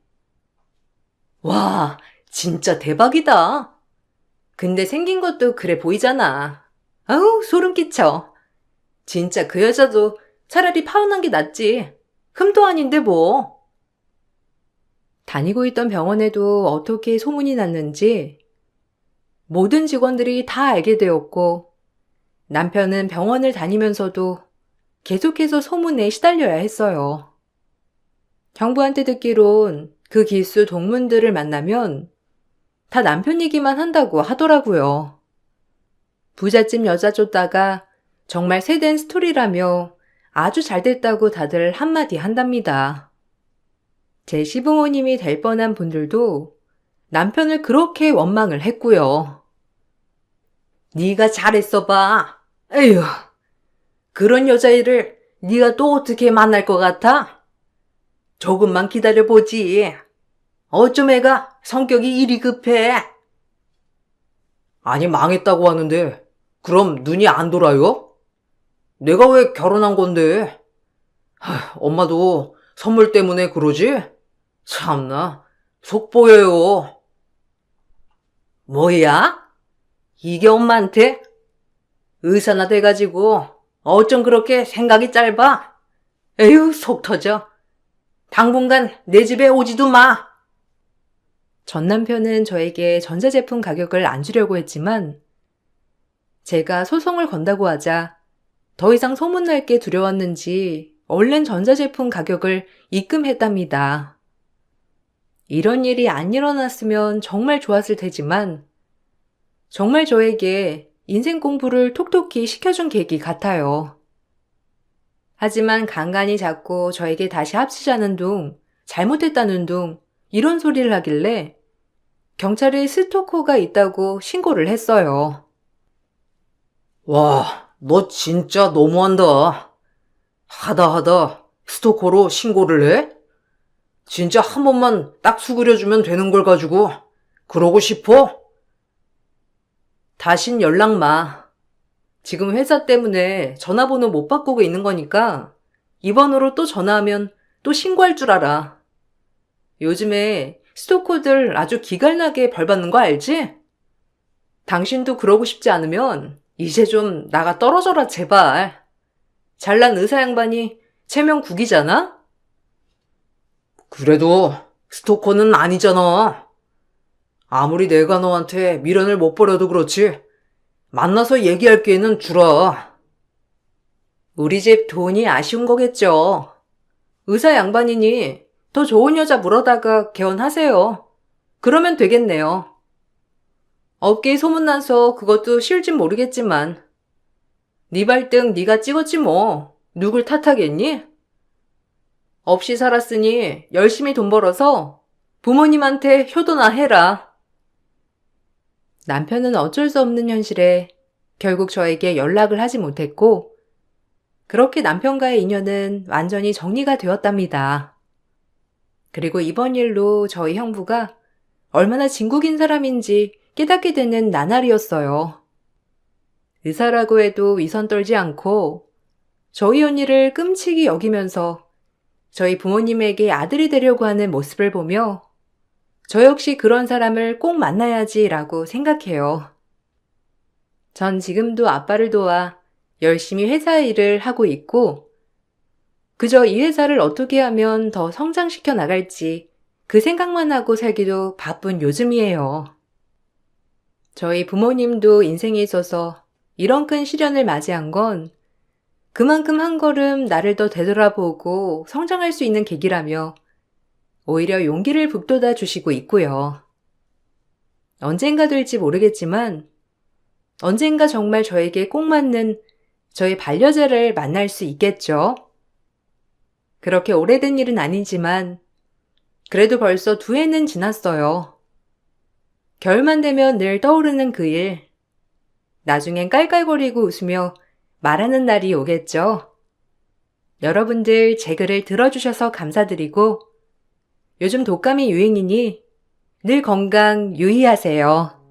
와, 진짜 대박이다. 근데 생긴 것도 그래 보이잖아. 아우, 소름 끼쳐. 진짜 그 여자도 차라리 파혼한 게 낫지. 흠도 아닌데 뭐. 다니고 있던 병원에도 어떻게 소문이 났는지 모든 직원들이 다 알게 되었고 남편은 병원을 다니면서도 계속해서 소문에 시달려야 했어요. 형부한테 듣기론 그 기수 동문들을 만나면 다 남편 얘기만 한다고 하더라고요. 부잣집 여자 쫓다가 정말 새된 스토리라며 아주 잘 됐다고 다들 한마디 한답니다. 제 시부모님이 될 뻔한 분들도 남편을 그렇게 원망을 했고요. 네가 잘했어 봐. 에휴, 그런 여자애를 네가 또 어떻게 만날 것 같아? 조금만 기다려보지. 어쩜 애가 성격이 이리 급해? 아니, 망했다고 하는데, 그럼 눈이 안 돌아요? 내가 왜 결혼한 건데? 엄마도 선물 때문에 그러지? 참나, 속 보여요. 뭐야? 이게 엄마한테? 의사나 돼가지고 어쩜 그렇게 생각이 짧아? 에휴, 속 터져. 당분간 내 집에 오지도 마. 전 남편은 저에게 전자제품 가격을 안 주려고 했지만 제가 소송을 건다고 하자 더 이상 소문날 게 두려웠는지 얼른 전자제품 가격을 입금했답니다. 이런 일이 안 일어났으면 정말 좋았을 테지만 정말 저에게 인생 공부를 톡톡히 시켜준 계기 같아요. 하지만 간간히 자꾸 저에게 다시 합치자는 둥, 잘못했다는 둥 이런 소리를 하길래 경찰에 스토커가 있다고 신고를 했어요. 와, 너 진짜 너무한다. 하다 스토커로 신고를 해? 진짜 한 번만 딱 수그려주면 되는 걸 가지고 그러고 싶어? 다신 연락 마. 지금 회사 때문에 전화번호 못 바꾸고 있는 거니까 이 번호로 또 전화하면 또 신고할 줄 알아. 요즘에 스토커들 아주 기갈나게 벌받는 거 알지? 당신도 그러고 싶지 않으면 이제 좀 나가 떨어져라 제발. 잘난 의사 양반이 체면국이잖아? 그래도 스토커는 아니잖아. 아무리 내가 너한테 미련을 못 버려도 그렇지. 만나서 얘기할 기회는 주라. 우리 집 돈이 아쉬운 거겠죠. 의사 양반이니 더 좋은 여자 물어다가 개원하세요. 그러면 되겠네요. 업계에 소문나서 그것도 쉬울진 모르겠지만 네 발등 네가 찍었지 뭐. 누굴 탓하겠니? 없이 살았으니 열심히 돈 벌어서 부모님한테 효도나 해라. 남편은 어쩔 수 없는 현실에 결국 저에게 연락을 하지 못했고 그렇게 남편과의 인연은 완전히 정리가 되었답니다. 그리고 이번 일로 저희 형부가 얼마나 진국인 사람인지 깨닫게 되는 나날이었어요. 의사라고 해도 위선 떨지 않고 저희 언니를 끔찍이 여기면서 저희 부모님에게 아들이 되려고 하는 모습을 보며 저 역시 그런 사람을 꼭 만나야지라고 생각해요. 전 지금도 아빠를 도와 열심히 회사 일을 하고 있고 그저 이 회사를 어떻게 하면 더 성장시켜 나갈지 그 생각만 하고 살기도 바쁜 요즘이에요. 저희 부모님도 인생에 있어서 이런 큰 시련을 맞이한 건 그만큼 한 걸음 나를 더 되돌아보고 성장할 수 있는 계기라며 오히려 용기를 북돋아 주시고 있고요. 언젠가 될지 모르겠지만 언젠가 정말 저에게 꼭 맞는 저희 반려자를 만날 수 있겠죠. 그렇게 오래된 일은 아니지만 그래도 벌써 2해는 지났어요. 겨울만 되면 늘 떠오르는 그 일. 나중엔 깔깔거리고 웃으며 말하는 날이 오겠죠. 여러분들 제 글을 들어주셔서 감사드리고 요즘 독감이 유행이니 늘 건강 유의하세요.